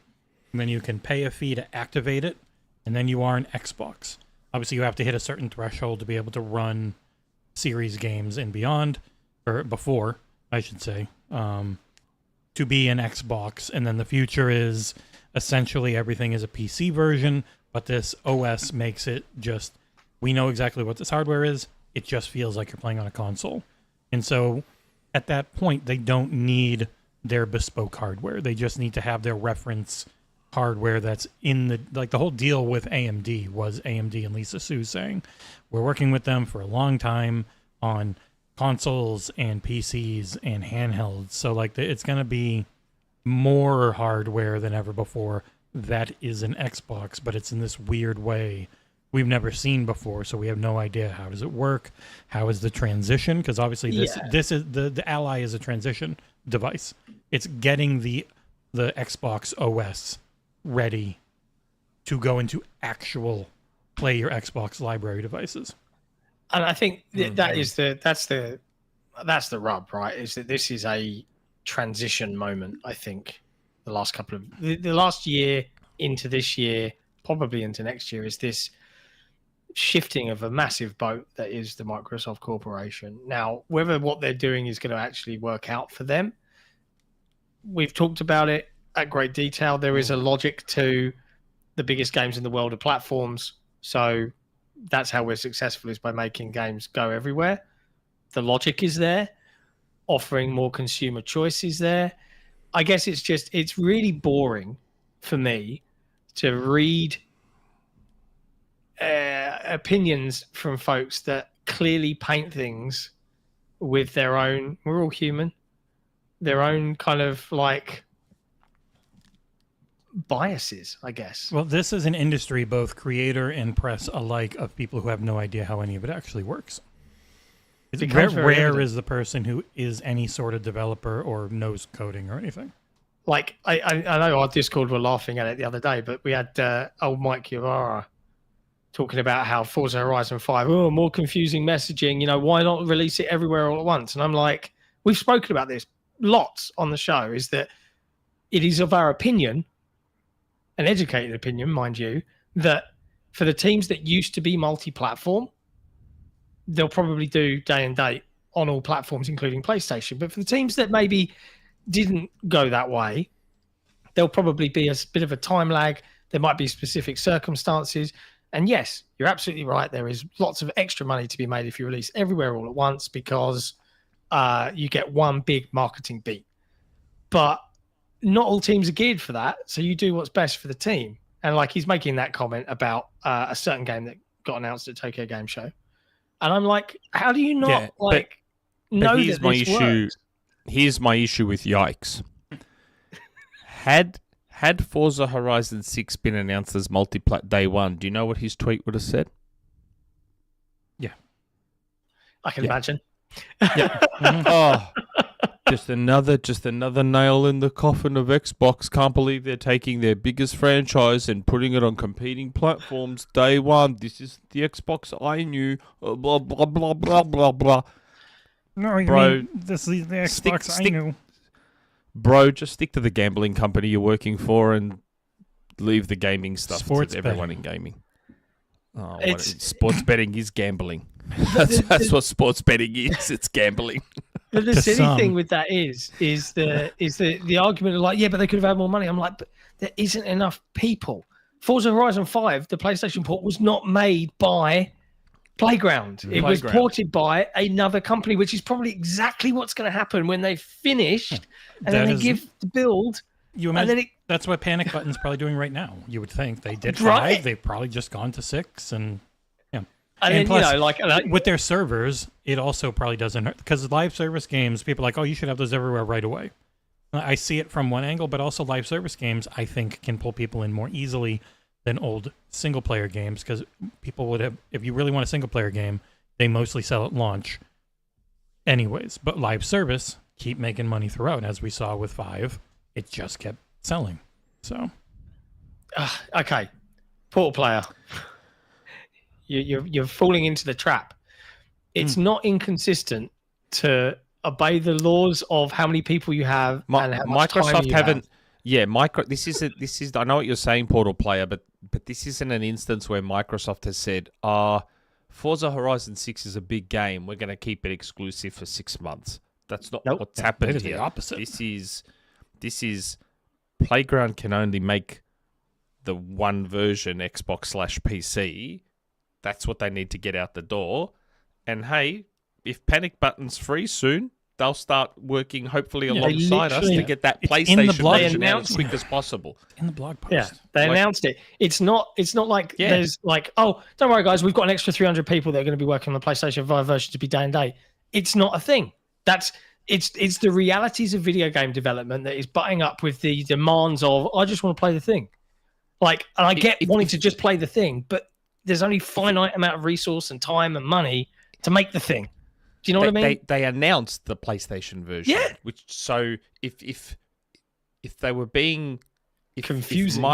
And then you can pay a fee to activate it, and then you are an Xbox. Obviously, you have to hit a certain threshold to be able to run series games and beyond, or before, I should say, to be an Xbox. And then the future is essentially everything is a PC version, but this OS makes it just, we know exactly what this hardware is. It just feels like you're playing on a console. And so at that point, they don't need their bespoke hardware. They just need to have their reference hardware that's in the, like the whole deal with AMD was AMD and Lisa Su saying, we're working with them for a long time on consoles and PCs and handhelds. So like it's going to be more hardware than ever before that is an Xbox, but it's in this weird way we've never seen before, so we have no idea how does it work, how is the transition, because obviously this is the Ally is a transition device. It's getting the Xbox OS ready to go into actual play your Xbox library devices. And I think that's the rub, right? Is that this is a transition moment. I think the last year into this year, probably into next year, is this shifting of a massive boat that is the Microsoft Corporation. Now, whether what they're doing is going to actually work out for them, we've talked about it at great detail. There is a logic to the biggest games in the world of platforms. So that's how we're successful, is by making games go everywhere. The logic is there. Offering more consumer choice is there. I guess it's really boring for me to read opinions from folks that clearly paint things with their own, we're all human, their own kind of like biases, I guess. Well, this is an industry, both creator and press alike, of people who have no idea how any of it actually works. It's rare is the person who is any sort of developer or knows coding or anything. Like, I know our Discord were laughing at it the other day, but we had old Mike Yavara talking about how Forza Horizon 5, more confusing messaging, why not release it everywhere all at once? And I'm like, we've spoken about this lots on the show, is that it is of our opinion, an educated opinion, mind you, that for the teams that used to be multi-platform, they'll probably do day and date on all platforms, including PlayStation. But for the teams that maybe didn't go that way, there'll probably be a bit of a time lag. There might be specific circumstances. And yes, you're absolutely right. There is lots of extra money to be made if you release everywhere all at once, because you get one big marketing beat. But not all teams are geared for that. So you do what's best for the team. And like, he's making that comment about a certain game that got announced at Tokyo Game Show. And I'm like, how do you not know that this works? Here's my issue with Yikes. Had Forza Horizon 6 been announced as multiplat day one, do you know what his tweet would have said? Yeah. I can imagine. Yeah. Oh, just another nail in the coffin of Xbox. Can't believe they're taking their biggest franchise and putting it on competing platforms day one. This is the Xbox I knew. Blah, blah, blah, blah, blah, blah. No, you mean this is the Xbox I knew. Bro, just stick to the gambling company you're working for and leave the gaming stuff to everyone in gaming. Oh, sports betting is gambling. That's what sports betting is. It's gambling. But the silly thing with that is the argument of like, yeah, but they could have had more money. I'm like, but there isn't enough people. Forza Horizon 5, the PlayStation port, was not made by Playground. It was ported by another company, which is probably exactly what's going to happen when they finished and then they give the build. You imagine that's what Panic Button's probably doing right now. You would think they did 5. They've probably just gone to 6, and and plus, with their servers, it also probably doesn't hurt, because live service games, people are like, oh, you should have those everywhere right away. I see it from one angle, but also live service games, I think, can pull people in more easily than old single-player games, because people would have, if you really want a single-player game, they mostly sell at launch anyways. But live service, keep making money throughout, as we saw with 5, it just kept selling. So, okay, Portal player, you're falling into the trap. It's not inconsistent to obey the laws of how many people you have and how much time Microsoft you haven't. have. Yeah, This is. I know what you're saying, Portal player, but this isn't an instance where Microsoft has said, Forza Horizon 6 is a big game. We're going to keep it exclusive for 6 months. That's not what's happened here. The opposite. This is Playground can only make the one version Xbox/PC. That's what they need to get out the door. And hey, if Panic Button's free soon, they'll start working hopefully alongside us to get that PlayStation version out as quick as possible. In the blog post. Yeah, they announced it. It's not like there's like, oh, don't worry guys, we've got an extra 300 people that are going to be working on the PlayStation 5 version to be day and day. It's not a thing. It's the realities of video game development that is butting up with the demands of, I just want to play the thing. Like, and I get wanting to just play the thing, but there's only finite amount of resource and time and money to make the thing. Do you know what I mean? They announced the PlayStation version. Yeah. Which so if they were being confusing,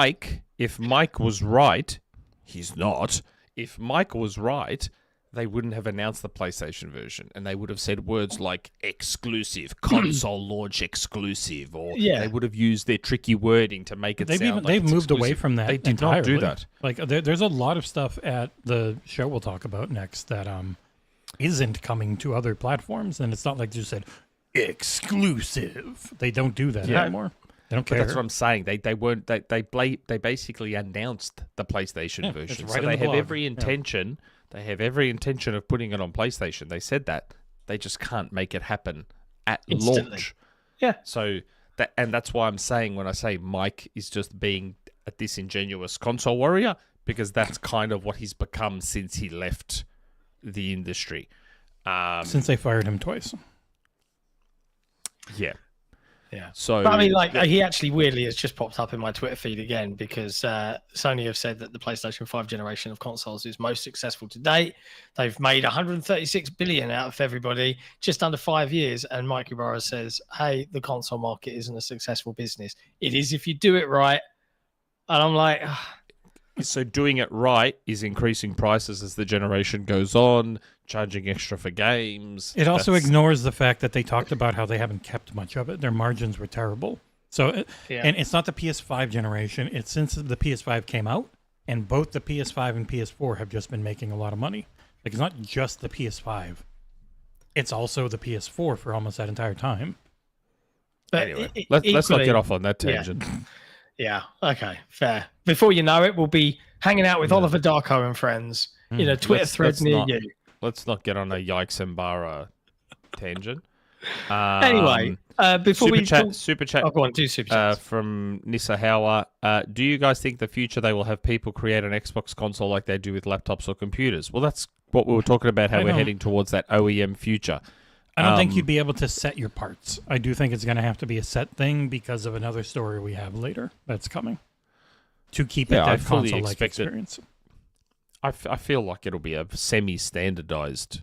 if Mike was right, he's not. If Mike was right, they wouldn't have announced the PlayStation version, and they would have said words like exclusive, console launch exclusive, or they would have used their tricky wording to make it sound like they've it's moved exclusive. away from that. They did entirely. not do that. Like there's a lot of stuff at the show we'll talk about next that isn't coming to other platforms, and it's not like you said exclusive. They don't do that anymore. They don't care. But that's what I'm saying. They weren't. They basically announced the PlayStation version, right so in they the have blog. every intention. They have every intention of putting it on PlayStation. They said that. They just can't make it happen at instantly. launch. Yeah. So that's why I'm saying when I say Mike is just being a disingenuous console warrior, because that's kind of what he's become since he left the industry. Since they fired him twice. Yeah. Yeah. So, but I mean, he actually weirdly has just popped up in my Twitter feed again because Sony have said that the PlayStation 5 generation of consoles is most successful to date. They've made 136 billion out of everybody, just under 5 years. And Mike Ibarra says, hey, the console market isn't a successful business. It is if you do it right. And I'm like... So doing it right is increasing prices as the generation goes on, charging extra for games. It also ignores the fact that they talked about how they haven't kept much of it. Their margins were terrible. So, and it's not the PS5 generation. It's since the PS5 came out, and both the PS5 and PS4 have just been making a lot of money. Like, it's not just the PS5. It's also the PS4 for almost that entire time. But anyway, let's not get off on that tangent. Yeah, okay, fair. Before you know it, we'll be hanging out with Oliver Darko and friends in a Twitter thread near you. Let's not get on a Yikes and Barra tangent. Anyway, before Super chat. Oh, go on, do super chat. From Nissa Hauer. Do you guys think the future they will have people create an Xbox console like they do with laptops or computers? Well, that's what we were talking about, how we're heading towards that OEM future. I don't think you'd be able to set your parts. I do think it's going to have to be a set thing because of another story we have later that's coming to keep it that console-like experience. I feel like it'll be a semi-standardized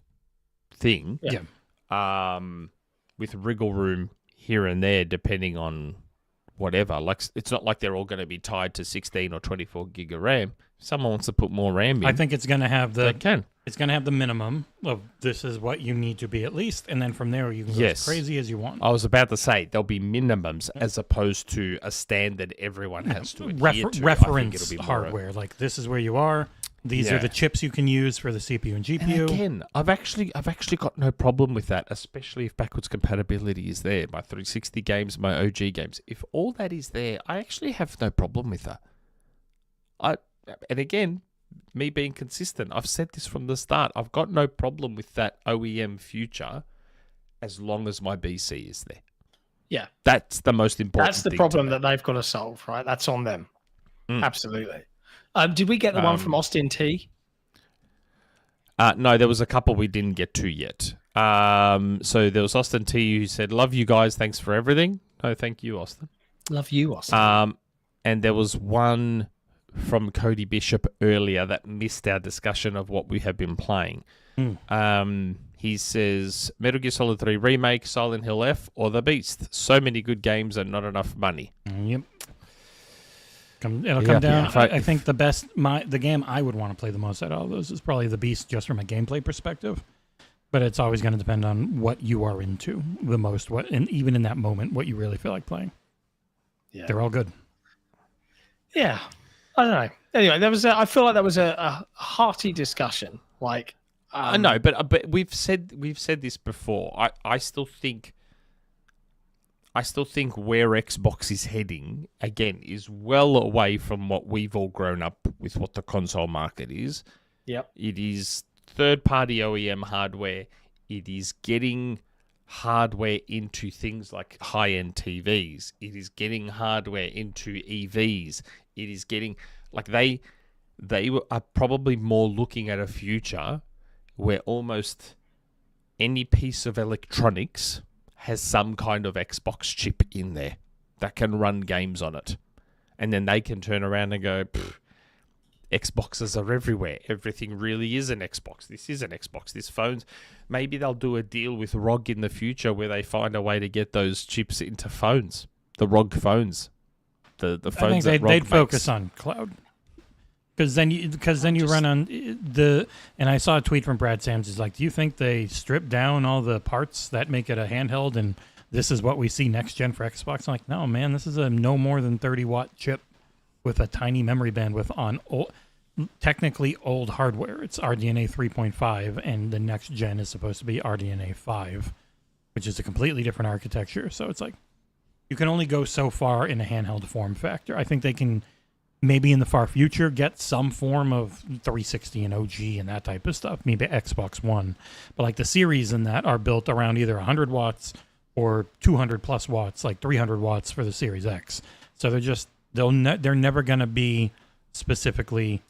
thing. Yeah. With wriggle room here and there depending on whatever. Like, it's not like they're all going to be tied to 16 or 24 gig of RAM. If someone wants to put more RAM in, I think it's going to have they can. It's going to have the minimum of this is what you need to be at least, and then from there you can go as crazy as you want. I was about to say there'll be minimums as opposed to a standard everyone has to adhere to. Reference hardware, like this is where you are. These are the chips you can use for the CPU and GPU. And again, I've actually got no problem with that, especially if backwards compatibility is there. My 360 games, my OG games. If all that is there, I actually have no problem with that. And again, me being consistent, I've said this from the start. I've got no problem with that OEM future as long as my BC is there. Yeah. That's the most important That's the thing problem that they've got to solve, right? That's on them. Absolutely. Did we get the one from Austin T? No, there was a couple we didn't get to yet. So there was Austin T who said, love you guys, thanks for everything. No, thank you, Austin. Love you, Austin. And there was one from Cody Bishop earlier that missed our discussion of what we have been playing. He He says Metal Gear Solid 3 Remake, Silent Hill F, or The Beast. So many good games and not enough money. Yep. It'll come down. I think the game I would want to play the most out of all those is probably The Beast, just from a gameplay perspective. But it's always going to depend on what you are into the most, and even in that moment, what you really feel like playing. Yeah, they're all good. Yeah, I don't know. Anyway, I feel like that was a hearty discussion. Like, I know, but we've said this before. I still think where Xbox is heading, again, is well away from what we've all grown up with, what the console market is. Yep. It is third-party OEM hardware. It is getting hardware into things like high-end TVs. It is getting hardware into EVs. It is getting... Like, they are probably more looking at a future where almost any piece of electronics has some kind of Xbox chip in there that can run games on it. And then they can turn around and go, Xboxes are everywhere. Everything really is an Xbox. This is an Xbox. This phone's... Maybe they'll do a deal with ROG in the future where they find a way to get those chips into phones. The ROG phones. The phones that ROG they'd makes. focus on cloud. Because then you run on the... And I saw a tweet from Brad Sams. He's like, do you think they strip down all the parts that make it a handheld and this is what we see next gen for Xbox? I'm like, no, man, this is a no more than 30-watt chip with a tiny memory bandwidth on technically old hardware. It's RDNA 3.5, and the next gen is supposed to be RDNA 5, which is a completely different architecture. So it's like, you can only go so far in a handheld form factor. I think they can... maybe in the far future get some form of 360 and OG and that type of stuff, maybe Xbox One. But like the series in that are built around either 100 watts or 200 plus watts, like 300 watts for the Series X. So they're never going to be specifically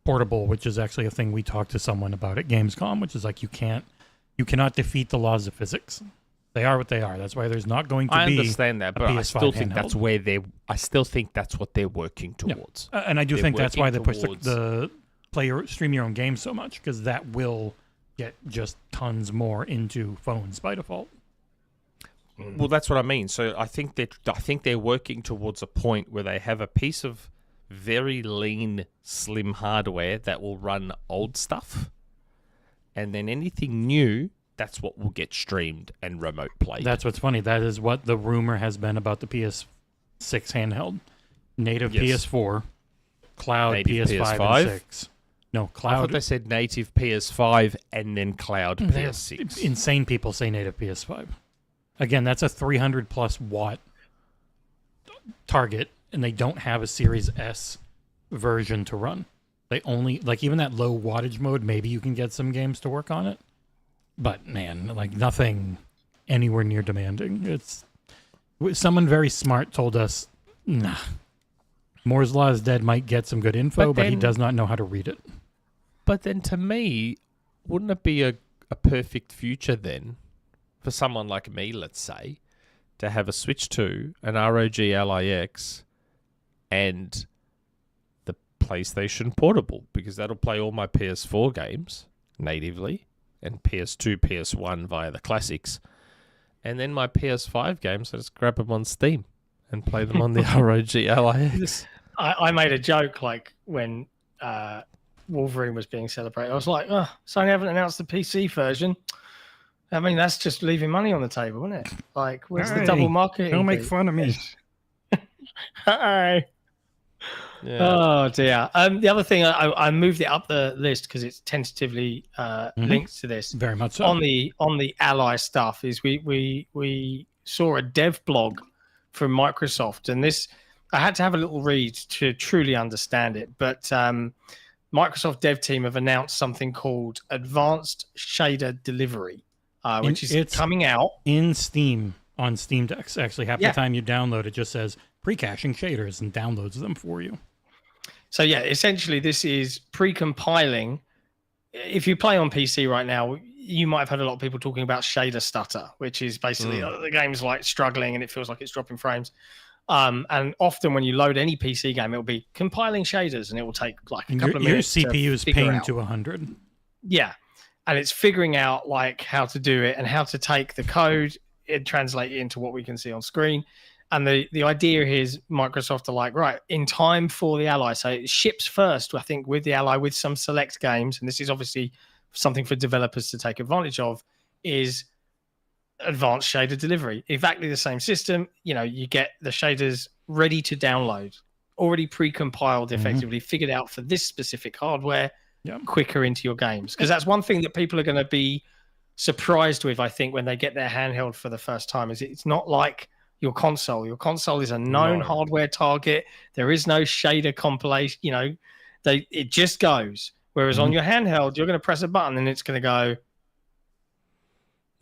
portable, which is actually a thing we talked to someone about at Gamescom, which is like you cannot defeat the laws of physics. They are what they are. That's why there's not going to be. I understand that, but I still think handheld. that's where they. I still think that's what they're working towards. Yeah. And I do think that's why they push the stream your own game so much, because that will get just tons more into phones by default. Well, that's what I mean. So I think they're working towards a point where they have a piece of very lean, slim hardware that will run old stuff, and then anything new. That's what will get streamed and remote played. That's what's funny. That is what the rumor has been about the PS6 handheld. Native PS4, cloud native PS5 and 6. No, cloud. I thought they said native PS5 and then cloud PS6. Insane people say native PS5. Again, that's a 300 plus watt target, and they don't have a Series S version to run. They only, like, even that low wattage mode, maybe you can get some games to work on it. But man, like nothing anywhere near demanding. It's someone very smart told us, nah, Moore's Law is dead might get some good info, but he does not know how to read it. But then to me, wouldn't it be a perfect future then for someone like me, let's say, to have a Switch 2, an ROG Ally X, and the PlayStation Portable, because that'll play all my PS4 games natively. And PS2, PS1 via the classics. And then my PS5 games, I just grab them on Steam and play them on the ROG Ally X. I made a joke, like, when Wolverine was being celebrated. I was like, Sony haven't announced the PC version. I mean, that's just leaving money on the table, isn't it? Like, where's the double marketing? Don't make fun of me. Hi. Yeah. Oh dear. The other thing, I moved it up the list because it's tentatively linked to this. Very much so. On the Ally stuff is we saw a dev blog from Microsoft, and this I had to have a little read to truly understand it. But Microsoft dev team have announced something called Advanced Shader Delivery, which is coming out in Steam on Steam Decks. Actually, half the time you download it just says pre-caching shaders and downloads them for you. So yeah, essentially this is pre-compiling. If you play on PC right now, you might have heard a lot of people talking about shader stutter, which is basically the game's like struggling and it feels like it's dropping frames. And often when you load any PC game, it'll be compiling shaders and it will take like a couple of minutes. Your CPU is pinged to 100. Yeah. and it's figuring out like how to do it and how to take the code and translate it into what we can see on screen. And the idea here is Microsoft are like, right, in time for the Ally. So it ships first, I think, with the Ally with some select games. And this is obviously something for developers to take advantage of, is advanced shader delivery. Exactly the same system. You get the shaders ready to download, already pre-compiled, effectively figured out for this specific hardware, quicker into your games. Because that's one thing that people are going to be surprised with, I think, when they get their handheld for the first time, is it's not like your console. Your console is a known hardware target. There is no shader compilation. It just goes. Whereas on your handheld, you're going to press a button and it's going to go.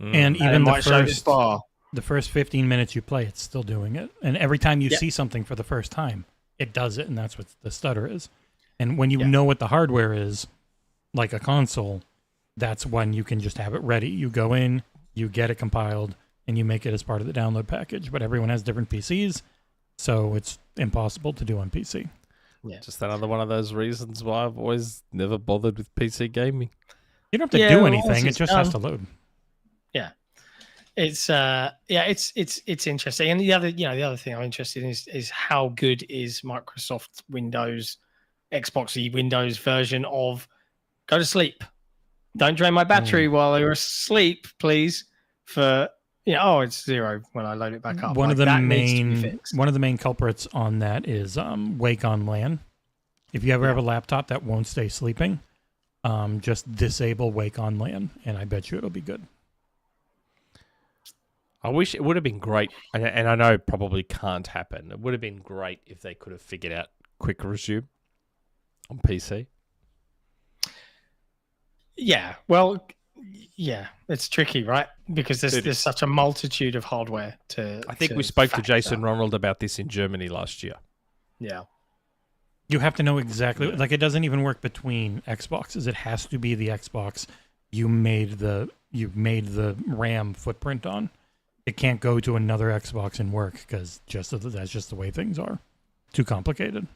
And even the first 15 minutes you play, it's still doing it. And every time you see something for the first time, it does it, and that's what the stutter is. And when you know what the hardware is, like a console, that's when you can just have it ready. You go in, you get it compiled, and you make it as part of the download package. But everyone has different PCs, so it's impossible to do on PC. Yeah. Just another one of those reasons why I've always never bothered with PC gaming. You don't have to do anything; it just has to load. Yeah, it's interesting. And the other thing I'm interested in is how good is Microsoft Windows, Xbox Windows version of go to sleep. Don't drain my battery while you're asleep, please. It's 0 when I load it back up. One of the main culprits on that is Wake on LAN. If you ever have a laptop that won't stay sleeping, just disable Wake on LAN, and I bet you it'll be good. I wish it would have been great, and I know it probably can't happen. It would have been great if they could have figured out quick resume on PC. Yeah, well, it's tricky, right? Because there's such a multitude of hardware to. I think we spoke to Jason Ronald about this in Germany last year. Yeah, you have to know exactly. Like, it doesn't even work between Xboxes. It has to be the Xbox you made the RAM footprint on. It can't go to another Xbox and work because that's just the way things are. Too complicated.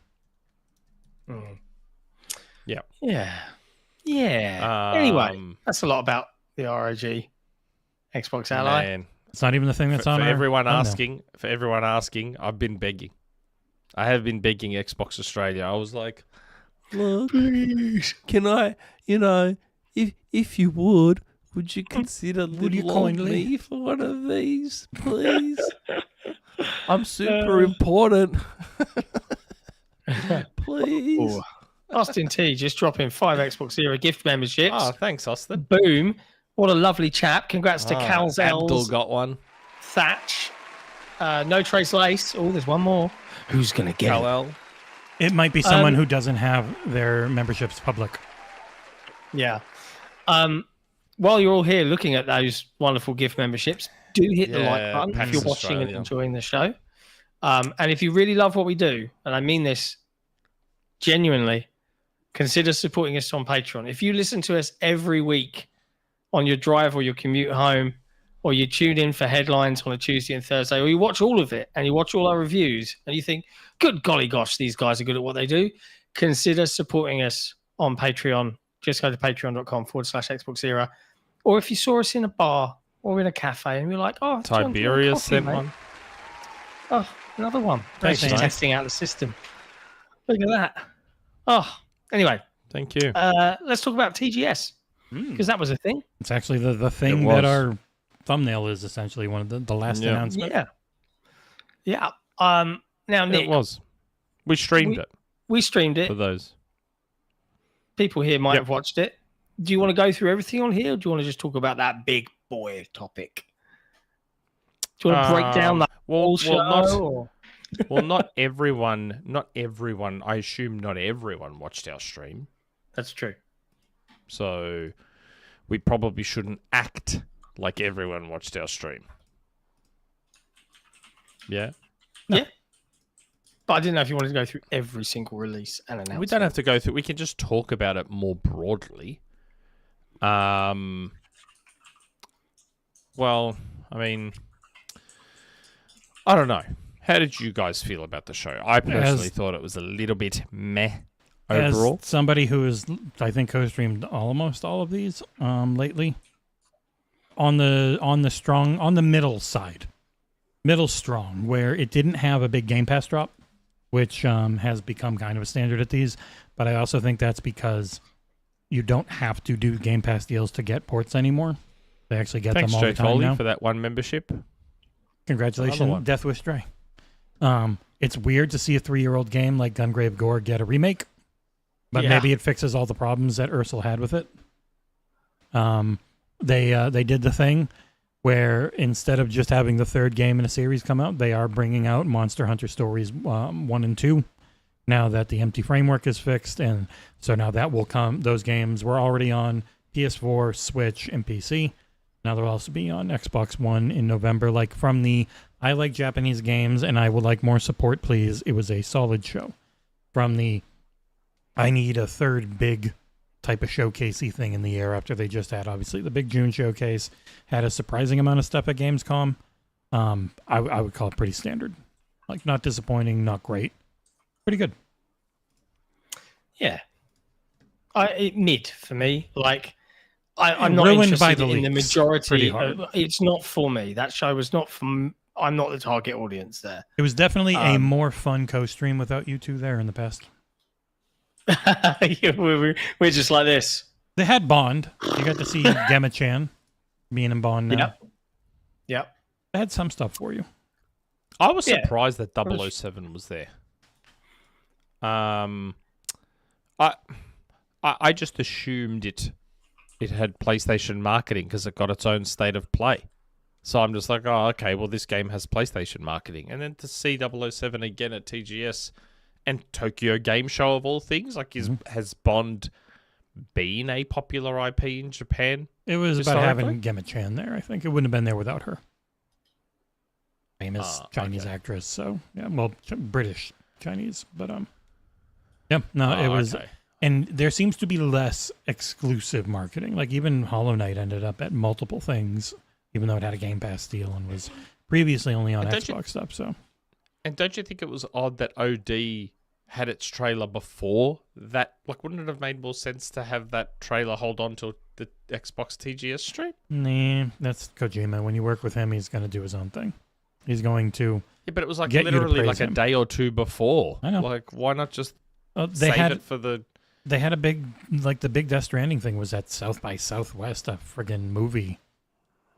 Yeah. Anyway, that's a lot about the ROG Xbox Ally. Man. It's not even the thing that's on for everyone asking. For everyone asking, I've been begging. I have been begging Xbox Australia. I was like, look, please, can I? If you would you consider little me for one of these, please? I'm super important. Please. Ooh. Austin T just dropping 5 XboxEra gift memberships. Oh, thanks, Austin. Boom. What a lovely chap. Congrats to Cal's Abdul got one. Thatch. No Trace Lace. Oh, there's one more. Who's going to get it? It might be someone who doesn't have their memberships public. Yeah. While you're all here looking at those wonderful gift memberships, do hit the like button if you're watching and enjoying the show. And if you really love what we do, and I mean this genuinely, consider supporting us on Patreon. If you listen to us every week on your drive or your commute home, or you tune in for headlines on a Tuesday and Thursday, or you watch all of it and you watch all our reviews and you think, good golly gosh, these guys are good at what they do, consider supporting us on Patreon. Just go to patreon.com/XboxEra. Or if you saw us in a bar or in a cafe and you're like, oh, Tiberius sent one. Oh, another one. Thanks, testing out the system. Look at that. Oh, anyway. Thank you. Let's talk about TGS, because that was a thing. It's actually the thing that our thumbnail is essentially one of the last announcements. Yeah. Now, Nick. It was. We streamed it. We streamed it. For those. People here might have watched it. Do you want to go through everything on here, or do you want to just talk about that big boy topic? Do you want to break down the whole show? Not everyone. I assume not everyone watched our stream. That's true. So we probably shouldn't act like everyone watched our stream. Yeah? Yeah. But I didn't know if you wanted to go through every single release and announcement. We don't have to go through. We can just talk about it more broadly. Well, I mean, I don't know. How did you guys feel about the show? I personally thought it was a little bit meh. overall. As somebody who is, I think, co-streamed almost all of these lately, on the middle side, middle strong, where it didn't have a big Game Pass drop, which has become kind of a standard at these. But I also think that's because you don't have to do Game Pass deals to get ports anymore. They actually get them all the time now. For that one membership. Congratulations, Death Wish Stray. It's weird to see a 3-year-old game like Gungrave Gore get a remake, but maybe it fixes all the problems that Ursula had with it. They did the thing where instead of just having the third game in a series come out, they are bringing out Monster Hunter Stories 1 and 2 now that the empty framework is fixed, and so now that will come. Those games were already on PS4, Switch, and PC. Now they'll also be on Xbox One in November. Like, from the I like Japanese games and I would like more support, please, it was a solid show. From the I need a third big type of showcasey thing in the air after they just had, obviously, the big June showcase, had a surprising amount of stuff at Gamescom. I would call it pretty standard. Like, not disappointing, not great. Pretty good. Yeah. Mid for me. Like, I'm not ruined interested by the in the leaks. majority. It's not for me. That show was not from. I'm not the target audience there. It was definitely a more fun co-stream without you two there in the past. We're just like this. They had Bond. You got to see Gemma-chan being in Bond now. Yep. They had some stuff for you. I was surprised that 007 was there. I just assumed it had PlayStation marketing because it got its own state of play. So I'm just like, oh, okay, well, this game has PlayStation marketing. And then to see 007 again at TGS and Tokyo Game Show of all things, like, has Bond been a popular IP in Japan? It was about having Gemma-chan there, I think. It wouldn't have been there without her. Famous Chinese actress, so, yeah, well, British Chinese, but, it was... Okay. And there seems to be less exclusive marketing. Like, even Hollow Knight ended up at multiple things, even though it had a Game Pass deal and was previously only on Xbox stuff. So, and don't you think it was odd that OD had its trailer before that? Like, wouldn't it have made more sense to have that trailer hold on to the Xbox TGS stream? Nah, that's Kojima. When you work with him, he's going to do his own thing. He's going to. Yeah, but it was like literally like a day or two before. I know. Like, why not just save it for the? They had a big, like, the big Death Stranding thing was at South by Southwest, a friggin' movie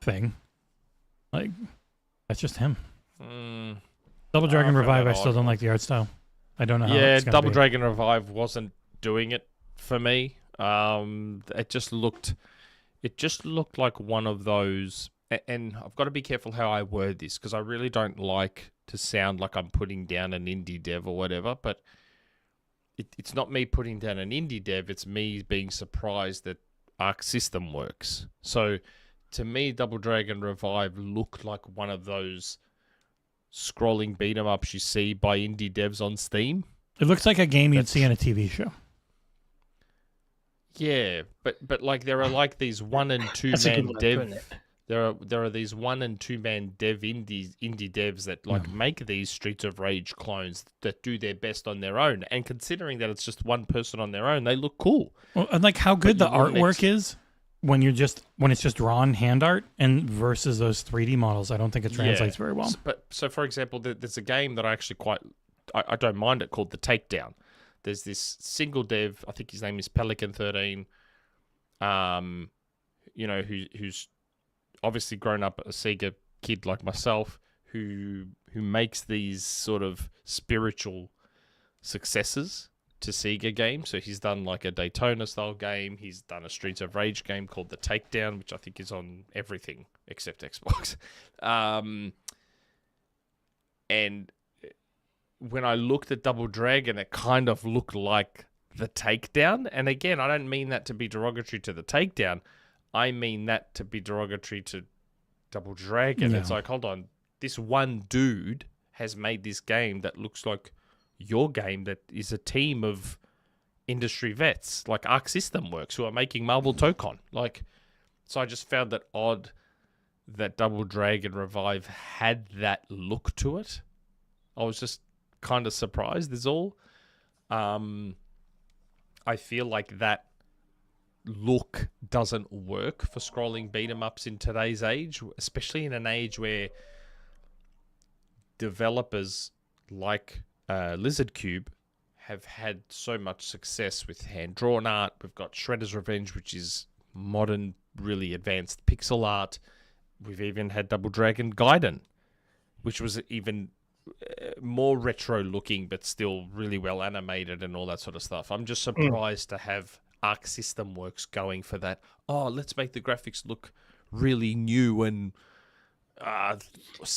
thing. Like, that's just him. Double Dragon Revive, I still don't like the art style. I don't know how it's Double Dragon Revive wasn't doing it for me. It just looked like one of those, and I've got to be careful how I word this, because I really don't like to sound like I'm putting down an indie dev or whatever, but it's not me putting down an indie dev, it's me being surprised that Arc System works. So, to me, Double Dragon Revive looked like one of those scrolling beat-em-ups you see by indie devs on Steam. It looks like a game you'd see on a TV show. Yeah, but like, there are like these 1 and 2 man dev. There are these 1 and 2 man dev indie devs that like make these Streets of Rage clones that do their best on their own. And considering that it's just one person on their own, they look cool. Well, and like how good the artwork is when it's just drawn hand art and versus those 3D models. I don't think it translates very well. So for example, there's a game that I actually I don't mind it, called The Takedown. There's this single dev, I think his name is Pelican13, who's obviously grown up a Sega kid like myself, who makes these sort of spiritual successors to Sega games. So he's done like a Daytona style game. He's done a Streets of Rage game called The Takedown, which I think is on everything except Xbox. And when I looked at Double Dragon, it kind of looked like The Takedown. And again, I don't mean that to be derogatory to The Takedown. I mean that to be derogatory to Double Dragon. Yeah. It's like, hold on, this one dude has made this game that looks like your game, that is a team of industry vets like Arc System Works, who are making Marvel Tokon. Like, so I just found that odd that Double Dragon Revive had that look to it. I was just kind of surprised, is all. I feel like that look doesn't work for scrolling beat 'em ups in today's age, especially in an age where developers like Lizard Cube have had so much success with hand-drawn art. We've got Shredder's Revenge, which is modern, really advanced pixel art. We've even had Double Dragon Gaiden, which was even more retro-looking, but still really well animated and all that sort of stuff. I'm just surprised to have Arc System Works going for that. Oh, let's make the graphics look really new and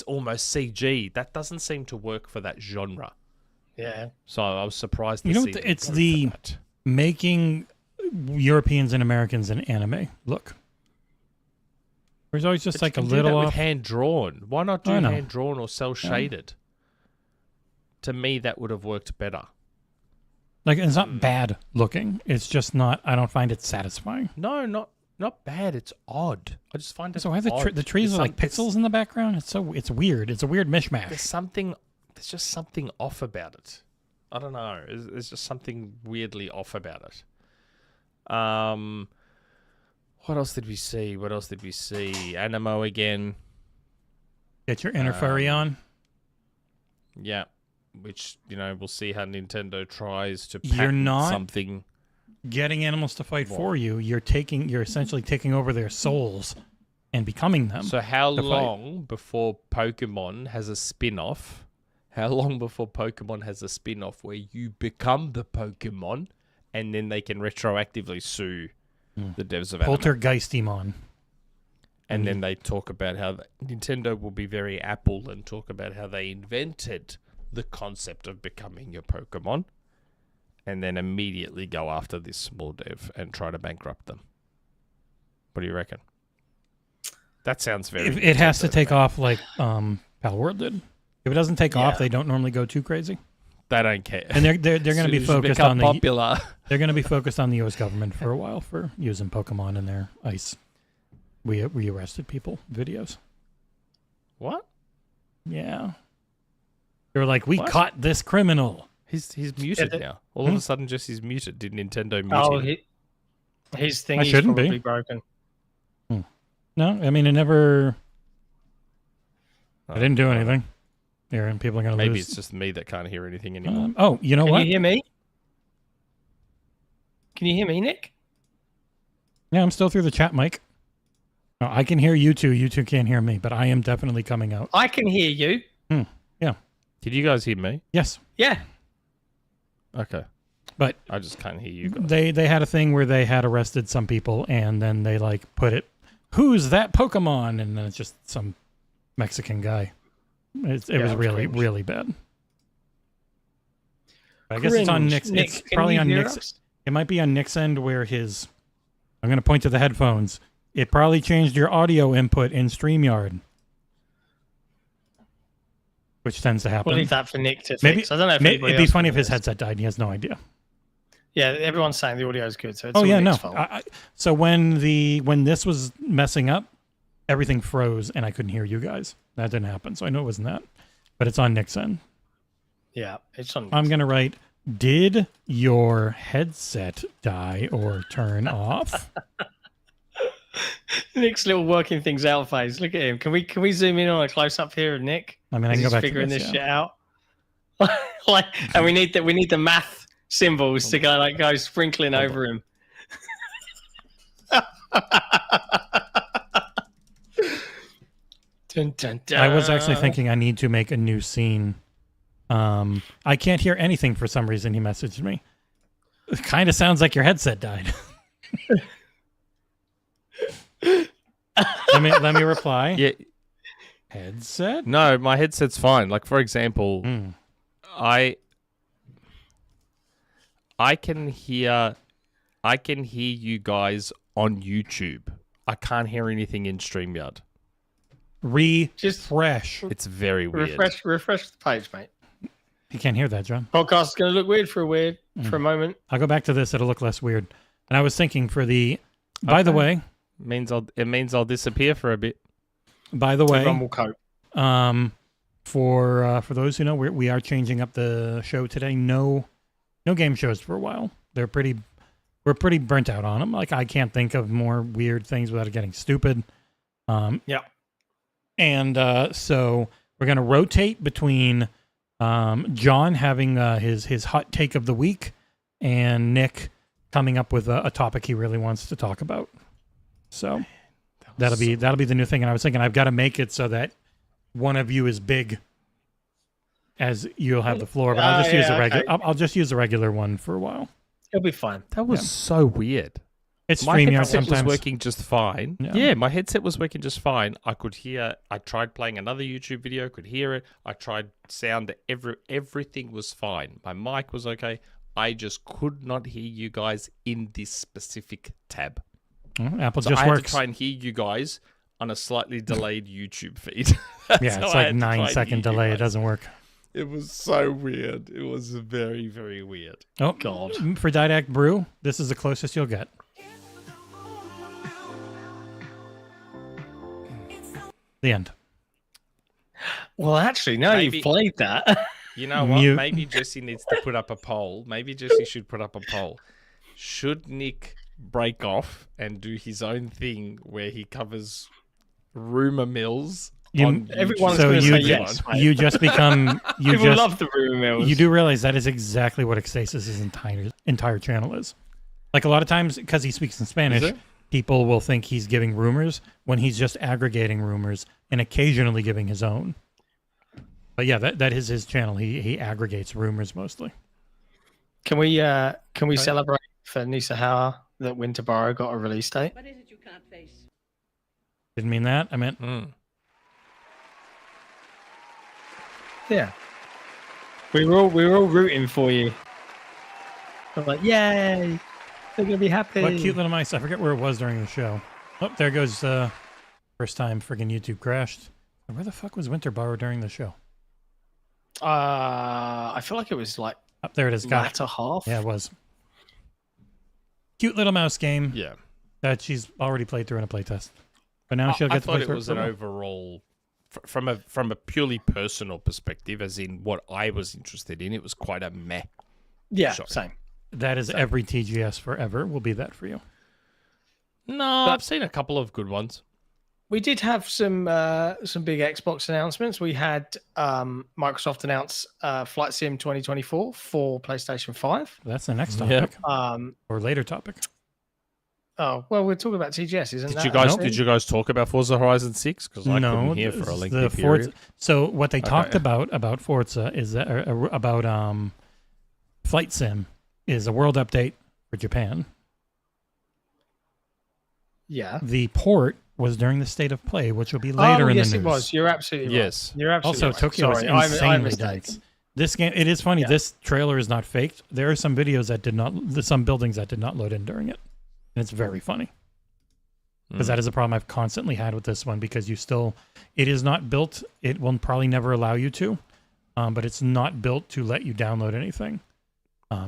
almost CG. That doesn't seem to work for that genre. Yeah. So I was surprised to You know see what? them It's go the for that. making Europeans and Americans in anime look. There's always just But like you a can do little that with off. hand-drawn. Why not do I know. hand-drawn or cel-shaded? To me, that would have worked better. Like, it's not bad looking. It's just not. I don't find it satisfying. No, not bad. It's odd. I just find it So why the odd. the trees It's are like pixels in the background? It's weird. It's a weird mishmash. There's just something off about it. I don't know. There's just something weirdly off about it. What else did we see? Animo again. Get your inner furry on. Yeah. Which, we'll see how Nintendo tries to You're patent not something. getting animals to fight for you. You're essentially taking over their souls and becoming them. So how to fight. long before Pokemon has a spin-off? How long before Pokemon has a spin-off where you become the Pokemon and then they can retroactively sue the devs of Animo? Poltergeistimon. And then they talk about how Nintendo will be very Apple and talk about how they invented the concept of becoming your Pokemon and then immediately go after this small dev and try to bankrupt them. What do you reckon? That sounds very... It has to take off like Palworld did. If it doesn't take off, they don't normally go too crazy. They don't care. And they're going to be focused on popular. They're going to be focused on the U.S. government for a while for using Pokemon in their ICE. We arrested people videos. What? Yeah. They were like, we caught this criminal. He's muted now. All of a sudden, just he's muted. Did Nintendo mute him? His thing I is shouldn't probably be. broken. No, I mean, it never... I didn't do anything. There, and people are going to lose. Maybe it's just me that can't hear anything anymore. Oh, you know what? Can you hear me? Can you hear me, Nick? Yeah, I'm still through the chat mic. No, I can hear you two. You two can't hear me, but I am definitely coming out. I can hear you. Yeah. Did you guys hear me? Yes. Yeah. Okay. But I just can't hear you guys. they had a thing where they had arrested some people, and then they like put it, who's that Pokemon? And then it's just some Mexican guy. It was really, cringe. really bad. I guess it's on Nick's. Nick, It's can probably you on hear Nick's. us? It might be on Nick's end where his. I'm going to point to the headphones. It probably changed your audio input in StreamYard, which tends to happen. We'll leave that for Nick to Maybe fix. I don't know if it'd anybody be else funny if can his hear us. headset died. He has no idea. Yeah, everyone's saying the audio is good, so it's Oh all yeah, Nick's no. fault. So when this was messing up, everything froze and I couldn't hear you guys. That didn't happen, so I know it wasn't that. But it's on Nick's end. Yeah, it's on. I'm gonna write: did your headset die or turn off? Nick's little working things out phase. Look at him. Can we zoom in on a close up here of Nick? I mean, I can He's go back to figuring this, this yeah. shit out. And we need the math symbols to go sprinkling over him. Dun, dun, dun. I was actually thinking I need to make a new scene. I can't hear anything for some reason. He messaged me. It kind of sounds like your headset died. let me reply. Yeah. Headset? No, my headset's fine. Like, for example, I can hear you guys on YouTube. I can't hear anything in StreamYard. Refresh. It's very weird. Refresh the page, mate. You can't hear that, John. Podcast is going to look weird for a moment. I'll go back to this. It'll look less weird. And I was thinking for the... By the way... It means I'll disappear for a bit. By the way... Everyone will cope. For those who know, we are changing up the show today. No game shows for a while. They're pretty we're pretty burnt out on them. Like, I can't think of more weird things without it getting stupid. Yeah. And so we're going to rotate between John having his hot take of the week and Nick coming up with a topic he really wants to talk about. So that'll be the new thing. And I was thinking I've got to make it so that one of you is big, as you'll have the floor. But I'll just use a regular. Okay. I'll just use a regular one for a while. It'll be fine. That was so weird. It's my StreamYard headset sometimes. was working just fine. Yeah, my headset was working just fine. I could hear. I tried playing another YouTube video. Could hear it. I tried sound. Everything was fine. My mic was okay. I just could not hear you guys in this specific tab. Apple so just I works. had to try and hear you guys on a slightly delayed YouTube feed. Yeah, it's like 9-second delay. It doesn't work. It was so weird. It was very, very weird. Oh, God. For Didact Brew, this is the closest you'll get. The end. Well, actually, now you've played that. You know what? Maybe Jesse needs to put up a poll. Maybe Jesse should put up a poll. Should Nick break off and do his own thing where he covers rumor mills? Everyone's going to say yes. You just become. People love the rumor mills. You do realize that is exactly what Xasis' entire channel is. Like, a lot of times, because he speaks in Spanish, people will think he's giving rumors when he's just aggregating rumors and occasionally giving his own. But yeah, that is his channel. He aggregates rumors mostly. Can we celebrate for Nisa Hauer that Winterborough got a release date? What is it you can't face? Didn't mean that. I meant. Yeah. We were all rooting for you. I'm like, yay! They're gonna be happy. What cute little mice. I forget where it was during the show. Oh, there goes first time friggin' YouTube crashed. Where the fuck was Winterborough during the show? I feel like it was like up there. It is. Latter half. Yeah, it was. Cute little mouse game. Yeah. That she's already played through in a playtest. But now she'll get to play through. I thought it was an overall, from a purely personal perspective, as in what I was interested in, it was quite a meh. Yeah, shot. same. That is every TGS forever will be that for you. No, I've seen a couple of good ones. We did have some big Xbox announcements. We had Microsoft announce Flight Sim 2024 for PlayStation 5. That's the next topic. Or later topic. Oh, well, we're talking about TGS, isn't that? Did you guys talk about Forza Horizon 6? Because I couldn't hear for a lengthy period. So what they talked about Forza is that about Flight Sim is a world update for Japan. Yeah. The port was during the state of play, which will be later in the news. Yes, it was. You're absolutely right. Yes. You're absolutely also, right. Tokyo is insanely dense. This game, it is funny. Yeah. This trailer is not faked. There are some videos that some buildings that did not load in during it. And it's very funny. Because that is a problem I've constantly had with this one, because it is not built. It will probably never allow you to, but it's not built to let you download anything.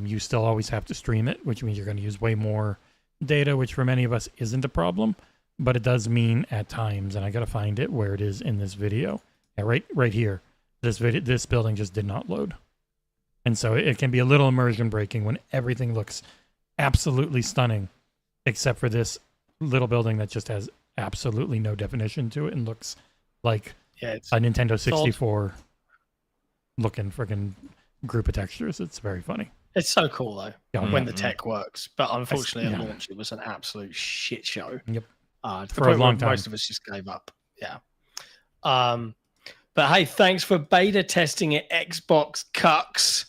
You still always have to stream it, which means you're going to use way more data, which for many of us isn't a problem, but it does mean at times, and I got to find it where it is in this video. Yeah, right here. This building just did not load. And so it can be a little immersion breaking when everything looks absolutely stunning, except for this little building that just has absolutely no definition to it and looks like a Nintendo 64 looking freaking group of textures. It's very funny. It's so cool though when the tech works, but unfortunately at launch it was an absolute shit show. Yep. For a long time, most of us just gave up. Yeah. But hey, thanks for beta testing it, Xbox cucks.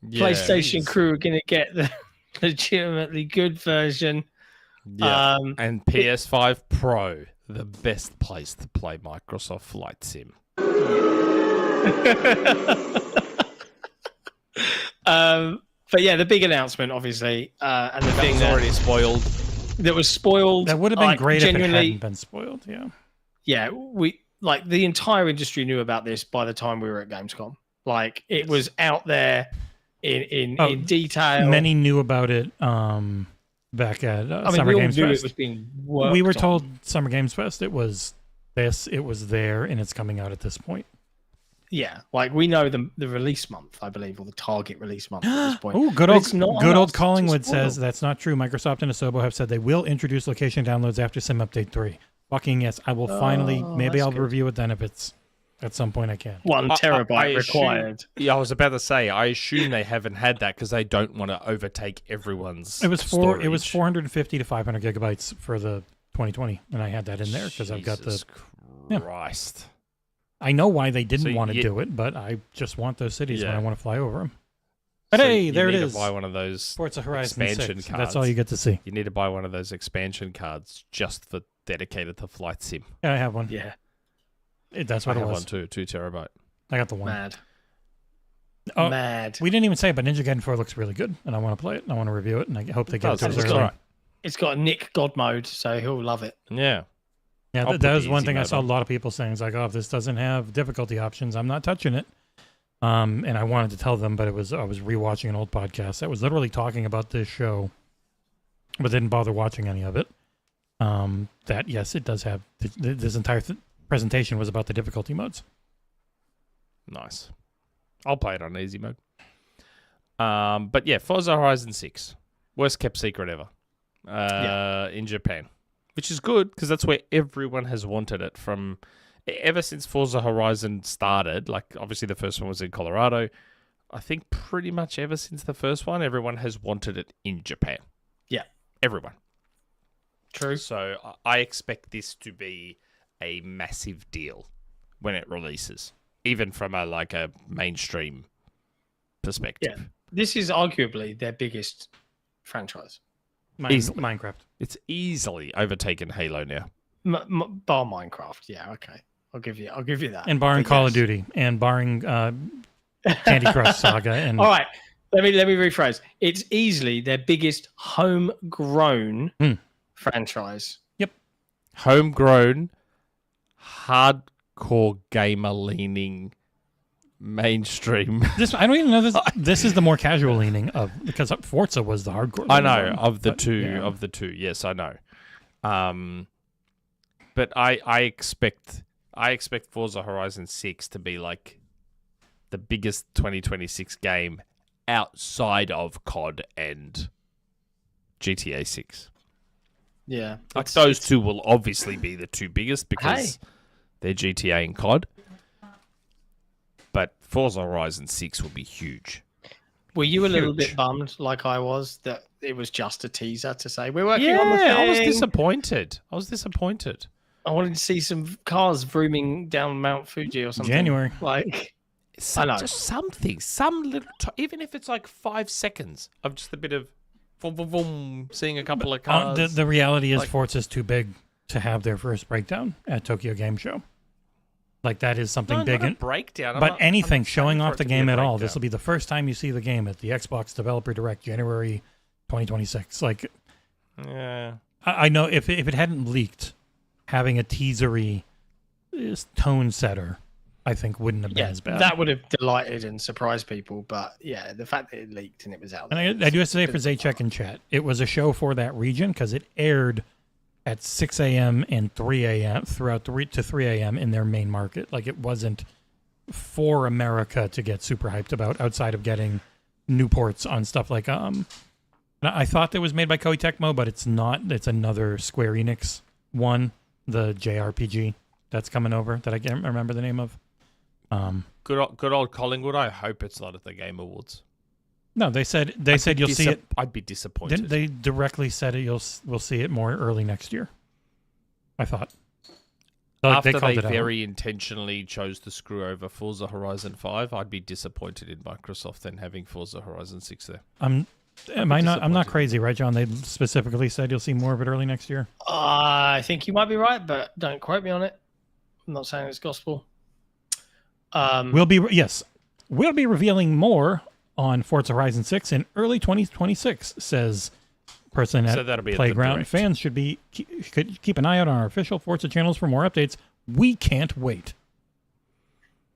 Yeah, PlayStation crew are gonna get the legitimately good version. Yeah. And PS5 Pro, the best place to play Microsoft Flight Sim. But yeah, the big announcement, obviously, and the thing that was already spoiled. That was spoiled. That would have been great if it hadn't been spoiled. Yeah. Yeah, the entire industry knew about this by the time we were at Gamescom. Like, it was out there in detail. Many knew about it back at Summer Games Fest. It was being worked we were told Summer Games Fest it was there, and it's coming out at this point. Yeah, like we know the release month, I believe, or the target release month at this point. Oh, But it's not good enough old to Collingwood spoil. says that's not true. Microsoft and Asobo have said they will introduce location downloads after Sim Update 3. Fucking yes, I will finally. Maybe that's I'll good. review it then if it's at some point I can. 1 terabyte I assume- required. Yeah, I was about to say. I assume they haven't had that because they don't want to overtake everyone's. It was storage. 450 to 500 gigabytes for the 2020, and I had that in there because I've got the. Jesus Yeah. Christ. I know why they didn't So want to you- do it, but I just want those cities when Yeah. I want to fly over them. But So hey, you there it need to is. buy one of those Forza Horizon expansion 6. cards. That's all you get to see. You need to buy one of those expansion cards just for dedicated to flight sim. Yeah, I have one. Yeah, That's I what it have was. one too, 2 terabyte. I got the one. mad. Oh, Mad. We didn't even say, but Ninja Gaiden 4 looks really good, and I want to play it, and I want to review it, and I hope they get it to us It's early. all right. It's got a Nick God mode, so he'll love it. Yeah. Yeah, I'll put that the was one easy thing I mode saw a on. lot of people saying. It's like, oh, if this doesn't have difficulty options, I'm not touching it. And I wanted to tell them, but I was rewatching an old podcast that was literally talking about this show, but didn't bother watching any of it. That yes, it does have this entire presentation was about the difficulty modes. Nice. I'll play it on easy mode. But yeah, Forza Horizon 6. Worst kept secret ever. In Japan. Which is good, because that's where everyone has wanted it from ever since Forza Horizon started. Like, obviously the first one was in Colorado. I think pretty much ever since the first one, everyone has wanted it in Japan. Yeah. Everyone. True. So I expect this to be a massive deal when it releases, even from a mainstream perspective. Yeah. This is arguably their biggest franchise. Easily. Minecraft. It's easily overtaken Halo now. Bar Minecraft. Yeah, okay. I'll give you that. And barring But Call yes. of Duty, and barring Candy Crush Saga, and All right. Let me rephrase. It's easily their biggest homegrown franchise. Homegrown, hardcore gamer leaning mainstream. I don't even know this. This is the more casual leaning of, because Forza was the hardcore. I leaning know one, of the but, two. yeah. Of the two, yes, I know. But I expect Forza Horizon 6 to be like the biggest 2026 game outside of COD and GTA 6. Yeah. Like those two will obviously be the two biggest because they're GTA and COD. But Forza Horizon 6 will be huge. Were you a little Huge. bit bummed, like I was, that it was just a teaser to say we're working on the thing? I was disappointed. I wanted to see some cars vrooming down Mount Fuji or something. January. Like, I know. Just something, some little, even if it's like 5 seconds of just a bit of boom, boom, boom, seeing a couple of cars. The reality is Like- Forza's too big to have their first breakdown at Tokyo Game Show. Like, that is something big. Not a breakdown. But anything showing off the game at all, this this will be the first time you see the game at the Xbox Developer Direct, January 2026. Like, Yeah. I know if it hadn't leaked, having a teasery tone setter, I think wouldn't have been yeah, as bad. that would have delighted and surprised people. But yeah, the fact that it leaked and it was out there. And I do have to say for Zaycheck in chat, it was a show for that region because it aired at 6 a.m. and 3 a.m. throughout 3 to 3 a.m. in their main market. Like, it wasn't for America to get super hyped about outside of getting new ports on stuff like I thought that was made by Koei Tecmo, but it's not. It's another Square Enix one, the JRPG that's coming over that I can't remember the name of. Good old Collingwood. I hope it's not at the Game Awards. No, they said you'll see it. I'd be disappointed. They directly said it. We'll see it more early next year. I thought. After called they it out. very intentionally chose to screw over Forza Horizon 5, I'd be disappointed in Microsoft then having Forza Horizon 6 there. I'm not disappointed. crazy, right, John? They specifically said you'll see more of it early next year. I think you might be right, but don't quote me on it. I'm not saying it's gospel. We'll be revealing more on Forza Horizon 6 in early 2026, says person at So that'll be at the Playground. Direct. Fans should keep an eye out on our official Forza channels for more updates. We can't wait.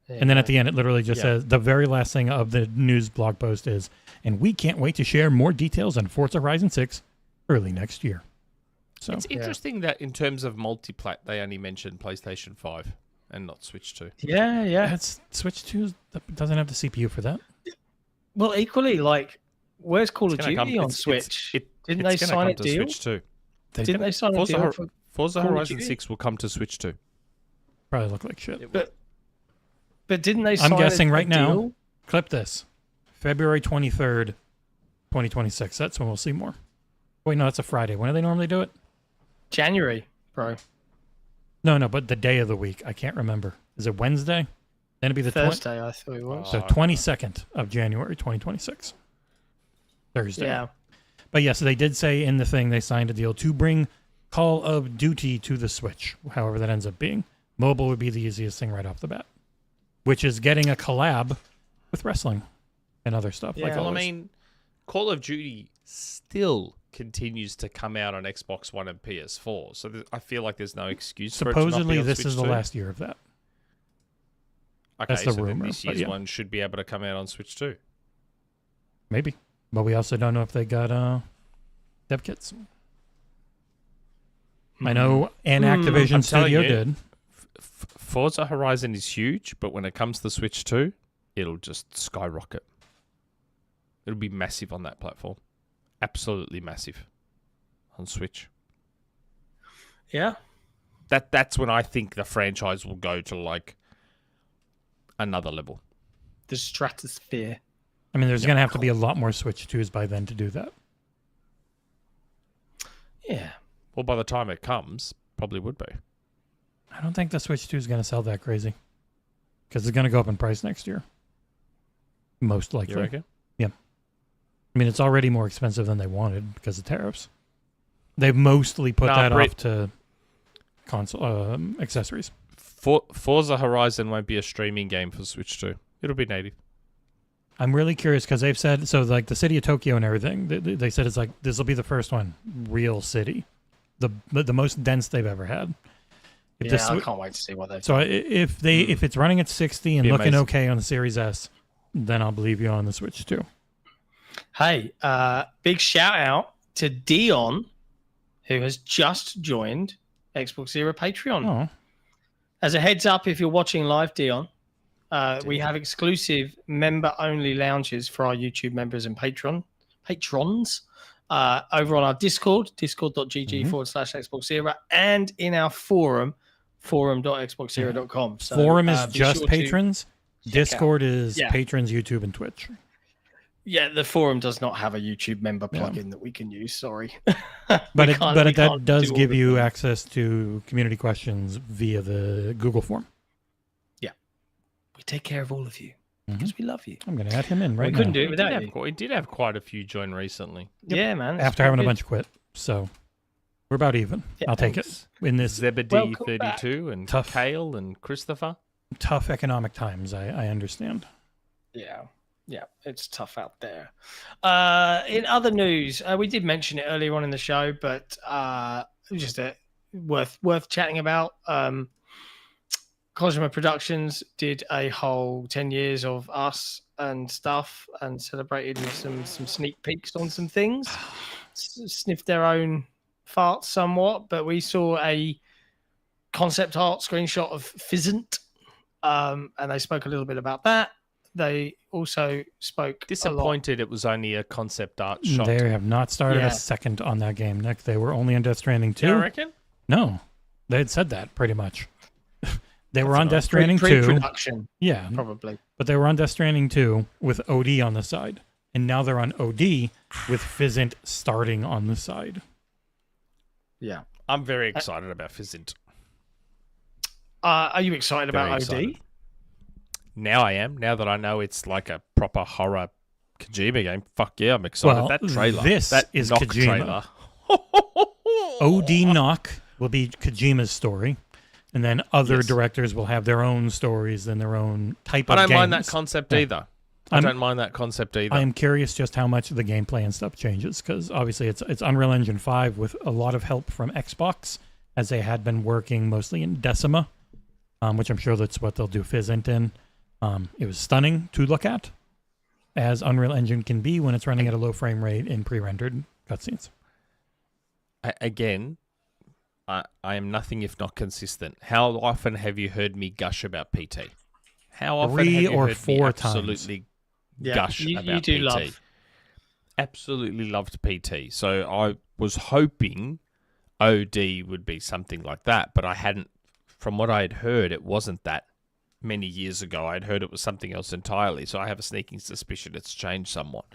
And then at the end, it literally just says, the very last thing of the news blog post is, and we can't wait to share more details on Forza Horizon 6 early next year. So It's interesting that in terms of multiplat, they only mentioned PlayStation 5. and not Switch 2. Yeah. It's Switch 2 doesn't have the CPU for that. Well, equally, like, where's Call of Duty on Switch? Didn't they sign a deal? Switch 2. Didn't they sign a deal for Forza Call of Horizon Duty? 6 will come to Switch 2. Probably look like shit. But didn't they sign I'm guessing a right now. deal? Clip this. February 23rd, 2026. That's when we'll see more. Wait, no, that's a Friday. When do they normally do it? January, bro. No, but the day of the week. I can't remember. Is it Wednesday? Then it'd be the Thursday, I thought it was. So 22nd of January, 2026. Thursday. Yeah. But yes, they did say in the thing they signed a deal to bring Call of Duty to the Switch, however that ends up being. Mobile would be the easiest thing right off the bat, which is getting a collab with wrestling and other stuff. Yeah. Like Well, I always. mean, Call of Duty still continues to come out on Xbox One and PS4, so I feel like there's no excuse for it to not be Supposedly on this Switch is the 2. last year of that. Okay, that's the so then rumor, this but year's yeah. one should be able to come out on Switch 2. Maybe. But we also don't know if they got dev kits. I know an Activision I'm telling studio you, did. Forza Horizon is huge, but when it comes to Switch 2, it'll just skyrocket. It'll be massive on that platform. Absolutely massive on Switch. Yeah. That's when I think the franchise will go to like another level. The stratosphere. I mean, there's going to have to be a lot more Switch 2s by then to do that. Yeah. Well, by the time it comes, probably would be. I don't think the Switch 2 is going to sell that crazy. Because it's going to go up in price next year. Most likely. You reckon? Yeah. I mean, it's already more expensive than they wanted because of tariffs. They've mostly put that off to console accessories. Forza Horizon won't be a streaming game for Switch 2. It'll be native. I'm really curious because they've said, so like the city of Tokyo and everything, they said it's like, this will be the first one, real city. The most dense they've ever had. I can't wait to see what they've So done. if it's running at 60 and Be looking amazing. okay on the Series S, then I'll believe you on the Switch too. Hey, big shout out to Dion, who has just joined XboxEra Patreon. Oh, As a heads up, if you're watching live, Dion, we have exclusive member-only lounges for our YouTube members and patrons over on our Discord, discord.gg/XboxEra, and in our forum, forum.xboxera.com. So, Forum is be just sure to patrons. check Discord is Yeah. patrons, YouTube, and Twitch. Yeah, the forum does not have a YouTube member plugin that we can use. Sorry, But We it can't does do all give the you things. access to community questions via the Google form. We take care of all of you because we love you. I'm going to add him in right We now. couldn't do it without you. We did have quite a few join recently. Yeah, man. it's After having a good. bunch quit. So we're about even. Yeah, I'll take thanks. it. In this Zebedee32 and Tough. Kale and Christopher. tough economic times, I understand. Yeah, it's tough out there. In other news, we did mention it earlier on in the show, but just worth chatting about. Kojima Productions did a whole 10 years of us and stuff and celebrated with some sneak peeks on some things. Sniffed their own farts somewhat, but we saw a concept art screenshot of PhysInt, and they spoke a little bit about that. They also spoke Disappointed it was only a concept art shot. They have not started Yeah. a second on that game, Nick. They were only on Death Stranding 2. You don't reckon? No. They had said that pretty much. They were That's on nice. Death Stranding 2. Pre-production, Yeah. probably. But they were on Death Stranding 2 with OD on the side. And now they're on OD with PhysInt starting on the side. Yeah. I'm very excited about PhysInt. Are you excited Very about excited. OD? Now I am. Now that I know it's like a proper horror Kojima game. Fuck yeah, I'm excited. Well, that trailer. this that is knock Kojima. trailer. OD Knock will be Kojima's story. And then other directors will have their own stories and their own type I of don't games. mind that concept either. I don't mind that concept either. I'm curious just how much the gameplay and stuff changes because obviously it's Unreal Engine 5 with a lot of help from Xbox as they had been working mostly in Decima, which I'm sure that's what they'll do PhysInt in. It was stunning to look at, as Unreal Engine can be when it's running at a low frame rate in pre-rendered cutscenes. Again, I am nothing if not consistent. How often have you heard me gush about PT? How often 3 have you or heard 4 me times. absolutely gush about you do PT? love. Absolutely loved PT. So I was hoping OD would be something like that, but I hadn't. From what I had heard, it wasn't that many years ago. I'd heard it was something else entirely. So I have a sneaking suspicion it's changed somewhat.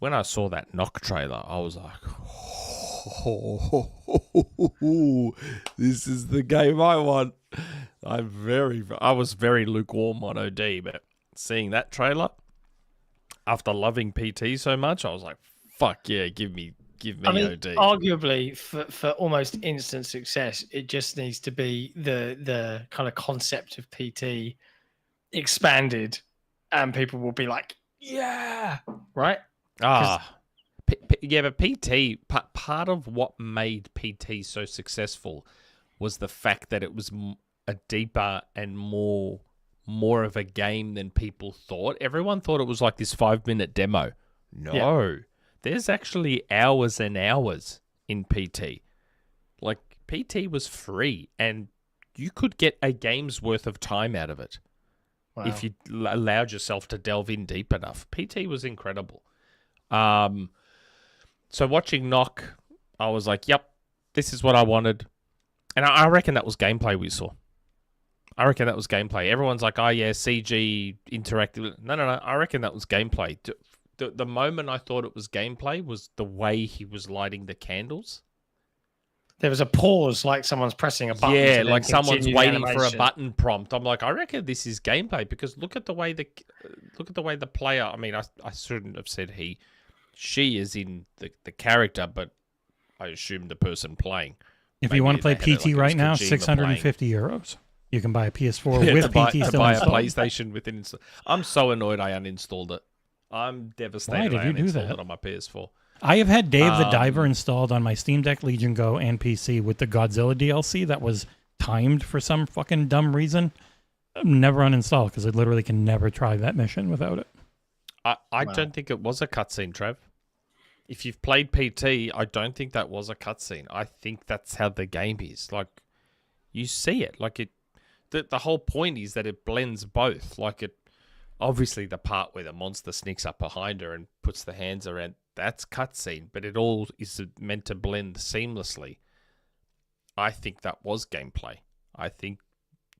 When I saw that Knock trailer, I was like, this is the game I want. I was very lukewarm on OD, but seeing that trailer, after loving PT so much, I was like, fuck yeah, give me OD. Arguably, for almost instant success, it just needs to be the kind of concept of PT expanded, and people will be like, yeah, right? Yeah, but PT, part of what made PT so successful was the fact that it was a deeper and more of a game than people thought. Everyone thought it was like this 5-minute demo. No, there's actually hours and hours in PT. Like, PT was free, and you could get a game's worth of time out of it if you allowed yourself to delve in deep enough. PT was incredible. So watching Knock, I was like, yep, this is what I wanted. And I reckon that was gameplay we saw. Everyone's like, oh yeah, CG, interactive. No. I reckon that was gameplay. The moment I thought it was gameplay was the way he was lighting the candles. There was a pause, like someone's pressing a button. Yeah, like someone's waiting for a button prompt. I'm like, I reckon this is gameplay because look at the way the player. I mean, I shouldn't have said he. She is in the character, but I assume the person playing. If you want to play PT right now, 650 euros. You can buy a PS4 with PT still buy installed. a PlayStation with it installed. I'm so annoyed I uninstalled it. I'm devastated. Why did you do that? It on my PS4. I have had Dave the Diver installed on my Steam Deck, Legion Go, and PC with the Godzilla DLC that was timed for some fucking dumb reason. Never uninstalled because I literally can never try that mission without it. I don't think it was a cutscene, Trev. If you've played PT, I don't think that was a cutscene. I think that's how the game is. Like, you see it. Like, it. The whole point is that it blends both. Like, it. Obviously, the part where the monster sneaks up behind her and puts the hands around, that's cutscene. But it all is meant to blend seamlessly. I think that was gameplay. I think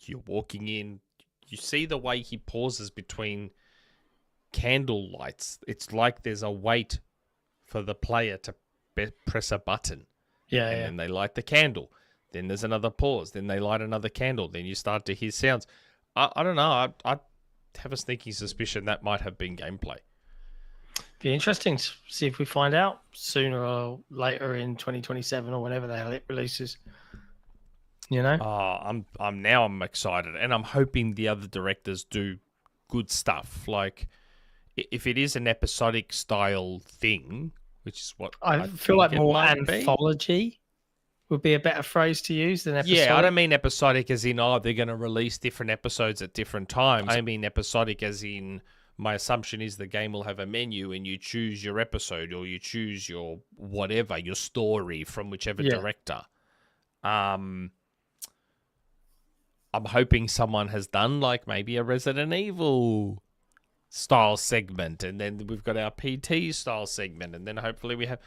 you're walking in. You see the way he pauses between candle lights. It's like there's a wait for the player to press a button. Yeah, and then they light the candle. Then there's another pause. Then they light another candle. Then you start to hear sounds. I don't know. I have a sneaky suspicion that might have been gameplay. Be interesting to see if we find out sooner or later in 2027 or whenever the hell it releases. You know? I'm excited, and I'm hoping the other directors do good stuff. Like, if it is an episodic style thing, which is what I feel like more anthology would be a better phrase to use than episodic. Yeah, I don't mean episodic as in, they're going to release different episodes at different times. I mean episodic as in, my assumption is the game will have a menu and you choose your episode or you choose your whatever, your story from whichever director. I'm hoping someone has done like maybe a Resident Evil style segment, and then we've got our PT style segment, and then hopefully we have...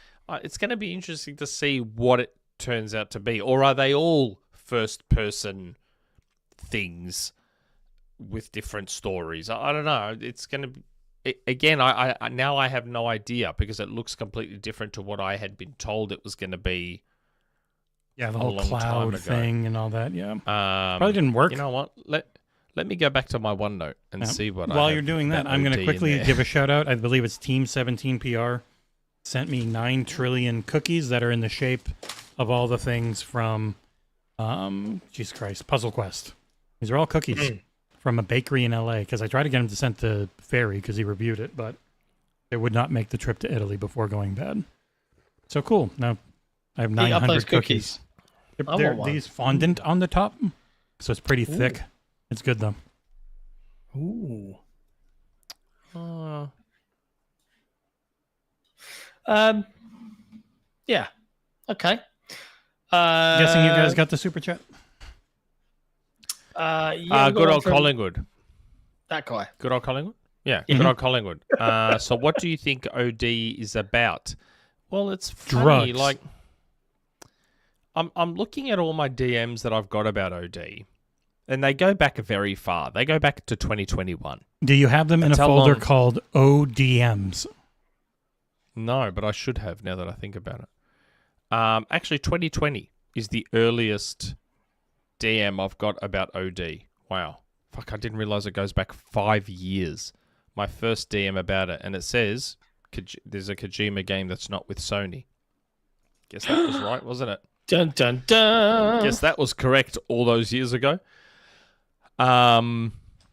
it's going to be interesting to see what it turns out to be. Or are they all first-person things with different stories? I don't know. It's going to be... Again, I now I have no idea because it looks completely different to what I had been told it was going to be. Yeah, the whole cloud thing and all that, yeah. Probably didn't work. You know what? Let me go back to my OneNote and see what While you're doing that, I'm going to quickly give a shout-out. I believe it's Team 17 PR sent me 9 trillion cookies that are in the shape of all the things from, Jesus Christ, Puzzle Quest. These are all cookies from a bakery in LA, because I tried to get him to send to Ferry because he reviewed it, but it would not make the trip to Italy before going bad. So cool. Now I have 900 cookies. They're these fondant on the top, so it's pretty thick. It's good though. Ooh. Yeah. Okay. Guessing you guys got the super chat. Yeah, good old Collingwood. That guy. Good old Collingwood? Yeah, good old Collingwood. So what do you think OD is about? Well, it's funny. Drugs. Like, I'm looking at all my DMs that I've got about OD, and they go back very far. They go back to 2021. Do you have them in a folder called ODMs? No, but I should have now that I think about it. Actually, 2020 is the earliest DM I've got about OD. Wow. Fuck, I didn't realize it goes back 5 years. My first DM about it, and it says there's a Kojima game that's not with Sony. Guess that was right, wasn't it? Dun dun dun. Guess that was correct all those years ago. I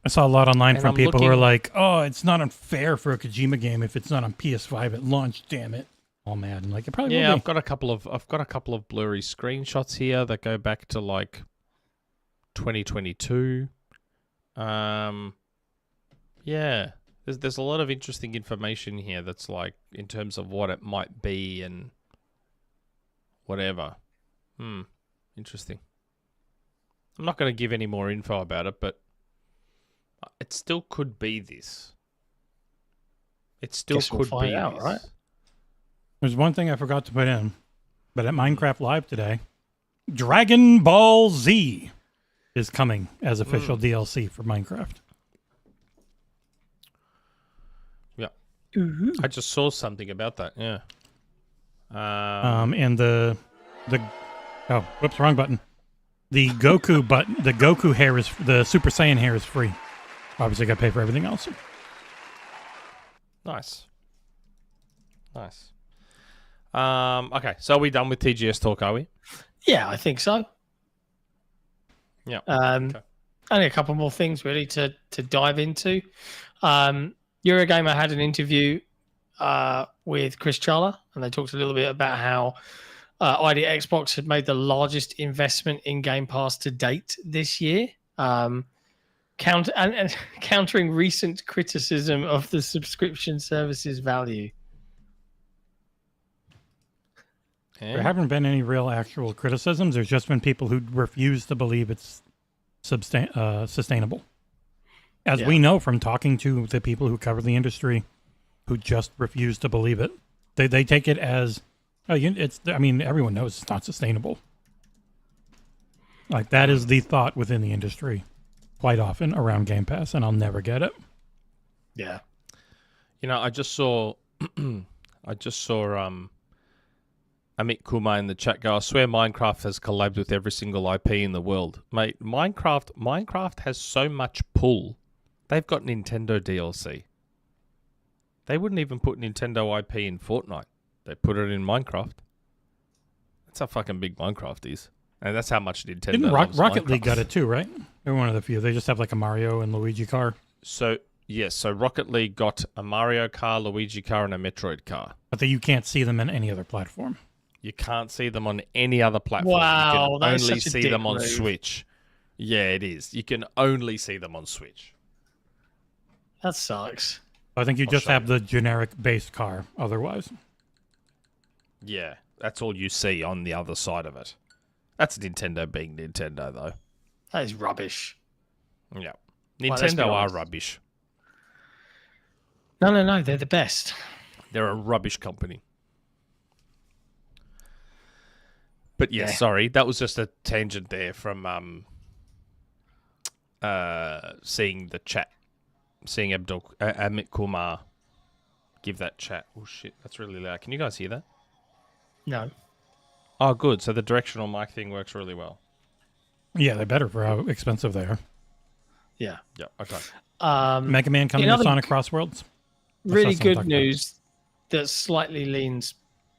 saw a lot online from people who are like, "Oh, it's not unfair for a Kojima game if it's not on PS5 at launch. Damn it!" All mad and like it probably will be. I've got a couple of blurry screenshots here that go back to like 2022. Yeah, there's a lot of interesting information here that's like in terms of what it might be and whatever. Interesting. I'm not going to give any more info about it, but it still could be this. It still could be out, right? There's one thing I forgot to put in, but at Minecraft Live today, Dragon Ball Z is coming as official DLC for Minecraft. Yeah. I just saw something about that, yeah. And the whoops, wrong button. The Goku button, the Goku hair is, the Super Saiyan hair is free. Obviously, got to pay for everything else. Nice. Okay, so are we done with TGS talk, are we? Yeah, I think so. Yeah. Okay. Only a couple more things really to dive into. Eurogamer had an interview with Chris Charla, and they talked a little bit about how ID Xbox had made the largest investment in Game Pass to date this year, countering recent criticism of the subscription service's value. There haven't been any real actual criticisms. There's just been people who refuse to believe it's sustainable. As we know from talking to the people who cover the industry, who just refuse to believe it. They take it as, everyone knows it's not sustainable. Like, that is the thought within the industry quite often around Game Pass, and I'll never get it. Yeah. I just saw Amit Kumar in the chat go, I swear Minecraft has collabed with every single IP in the world. Mate, Minecraft has so much pull. They've got Nintendo DLC. They wouldn't even put Nintendo IP in Fortnite. They put it in Minecraft. That's how fucking big Minecraft is. And that's how much Nintendo Didn't loves Rocket Minecraft. League got it too, right? They're one of the few. They just have like a Mario and Luigi car. So, yes. So Rocket League got a Mario car, Luigi car, and a Metroid car. But you can't see them on any other platform. You can't see them on any other platform. Wow, you can only see them on Switch. Yeah, it is. You can only see them on Switch. That sucks. I think you just have the generic base car otherwise. Yeah, that's all you see on the other side of it. That's Nintendo being Nintendo, though. That is rubbish. Yeah. Nintendo are rubbish. No, they're the best. They're a rubbish company. But yeah, sorry, that was just a tangent there from seeing the chat. Seeing Amit Kumar give that chat. Oh, shit, that's really loud. Can you guys hear that? No. Oh, good. So the directional mic thing works really well. Yeah, they're better for how expensive they are. Yeah. Yeah, okay. Mega Man coming to Sonic Crossworlds. Really good news that leans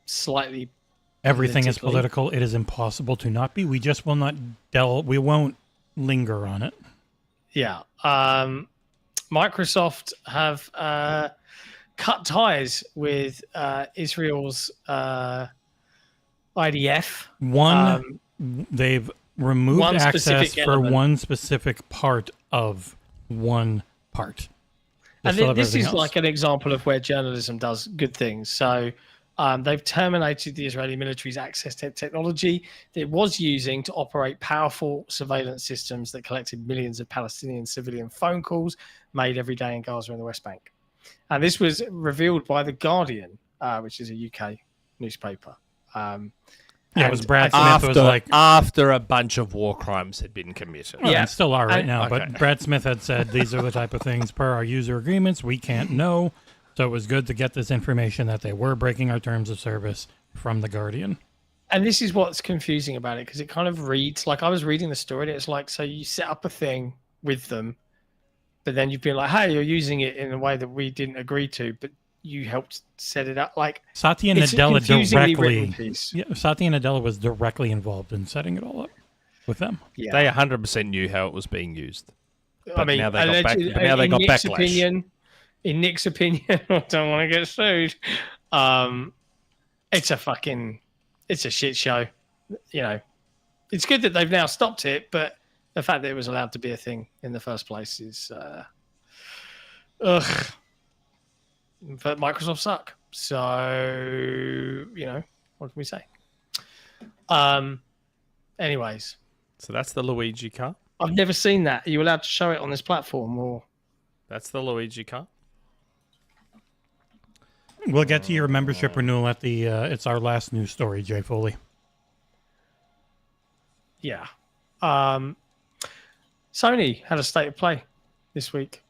slightly. Everything is political. It is impossible to not be. We just will not we won't linger on it. Yeah. Microsoft have cut ties with Israel's IDF. They've removed access for one specific part of one part. And this is like an example of where journalism does good things. So They've terminated the Israeli military's access to technology that it was using to operate powerful surveillance systems that collected millions of Palestinian civilian phone calls made every day in Gaza and the West Bank. And this was revealed by The Guardian, which is a UK newspaper. It was Brad Smith was like after a bunch of war crimes had been committed. Well, and still are right now. Okay. But Brad Smith had said these are the type of things per our user agreements we can't know. So it was good to get this information that they were breaking our terms of service from The Guardian. And this is what's confusing about it, because it kind of reads like I was reading the story. And it's like, so you set up a thing with them, but then you've been like, hey, you're using it in a way that we didn't agree to, but you helped set it up. Like Satya Nadella Satya Nadella was directly involved in setting it all up with them. Yeah. They 100% knew how it was being used. But I mean, now they got backlash. In Nick's opinion, I don't want to get sued. It's a shit show. You know, it's good that they've now stopped it, but the fact that it was allowed to be a thing in the first place is, ugh. But Microsoft suck. So, you know, what can we say? Anyways. So that's the Luigi car? I've never seen that. Are you allowed to show it on this platform? Or that's the Luigi car? We'll get to your membership renewal at the, it's our last news story, Jay Foley. Yeah. Sony had a state of play this week.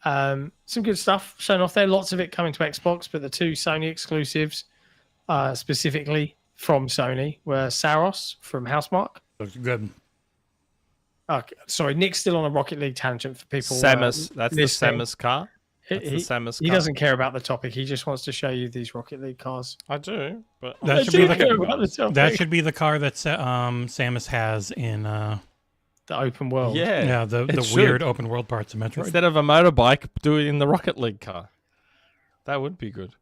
Some good stuff shown off there. Lots of it coming to Xbox, but the two Sony exclusives, specifically from Sony, were Saros from Housemarque. Looks good. Sorry, Nick's still on a Rocket League tangent for people. Samus, that's the Samus car. He doesn't care about the topic. He just wants to show you these Rocket League cars. I do, but that should be the car that Samus has in the open world. Yeah, the weird open world parts of Metroid. Instead of a motorbike, do it in the Rocket League car. That would be good.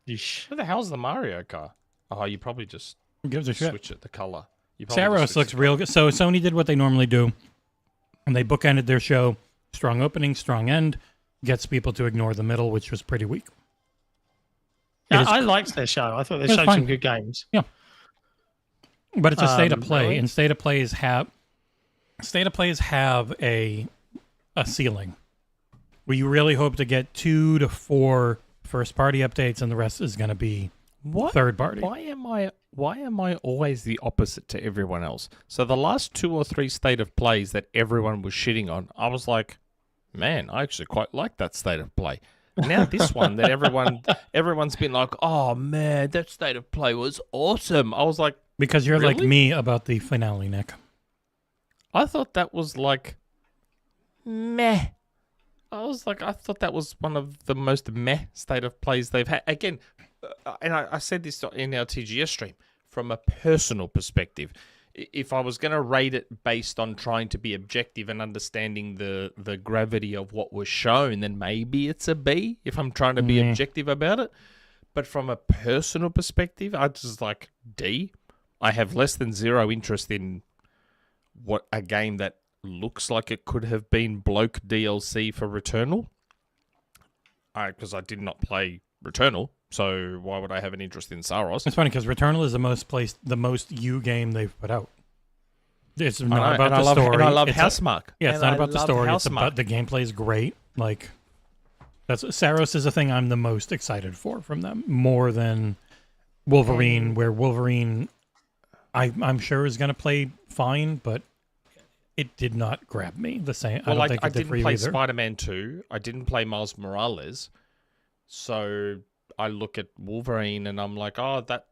Yeesh. What the hell's the Mario car? Oh, you probably just switch it the color. Saros looks real good. So Sony did what they normally do, and they bookended their show. Strong opening, strong end. Gets people to ignore the middle, which was pretty weak. Yeah, I liked their show. I thought they showed some good games. Yeah, but it's a state of play, really? And state of plays have a ceiling. We really hope to get 2 to 4 first party updates, and the rest is going to be third party. Why am I always the opposite to everyone else? So the last 2 or 3 state of plays that everyone was shitting on, I was like, man, I actually quite like that state of play. Now this one that everyone's been like, oh man, that state of play was awesome. I was like, because you're really? Like me about the finale, Nick. I thought that was like meh. I thought that was one of the most meh state of plays they've had. Again, and I said this in our TGS stream, from a personal perspective. If I was going to rate it based on trying to be objective and understanding the gravity of what was shown, then maybe it's a B if I'm trying to be objective about it. But from a personal perspective, I just like D. I have less than 0 interest in what a game that looks like it could have been bloke DLC for Returnal. Because I did not play Returnal. So why would I have an interest in Saros? It's funny because Returnal is the most you game they've put out. It's not about the story. And I love Housemarque. Yeah, it's not about the story. It's about the gameplay is great. Like Saros is the thing I'm the most excited for from them, more than Wolverine. Where Wolverine, I'm sure is going to play fine, but it did not grab me the same. Well, I don't think it did for you play either. Spider-Man 2. I didn't play Miles Morales, so I look at Wolverine and I'm like, oh, that.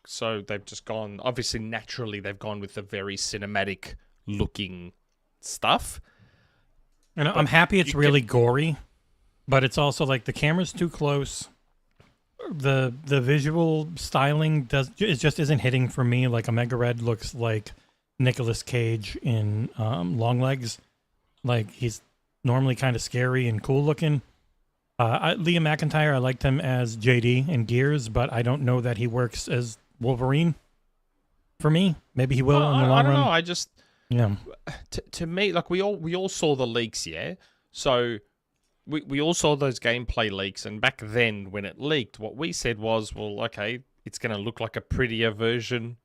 So they've just gone. Obviously, naturally, they've gone with the very cinematic looking stuff. And I'm happy it's really gory, but it's also like the camera's too close. The visual styling just isn't hitting for me. Like Omega Red looks like Nicolas Cage in Longlegs. Like he's normally kind of scary and cool looking. Liam McIntyre, I liked him as JD in Gears, but I don't know that he works as Wolverine for me. Maybe he will in the long run. I don't know. To me, like we all saw the leaks, yeah. So we all saw those gameplay leaks, and back then when it leaked, what we said was, well, okay, it's going to look like a prettier version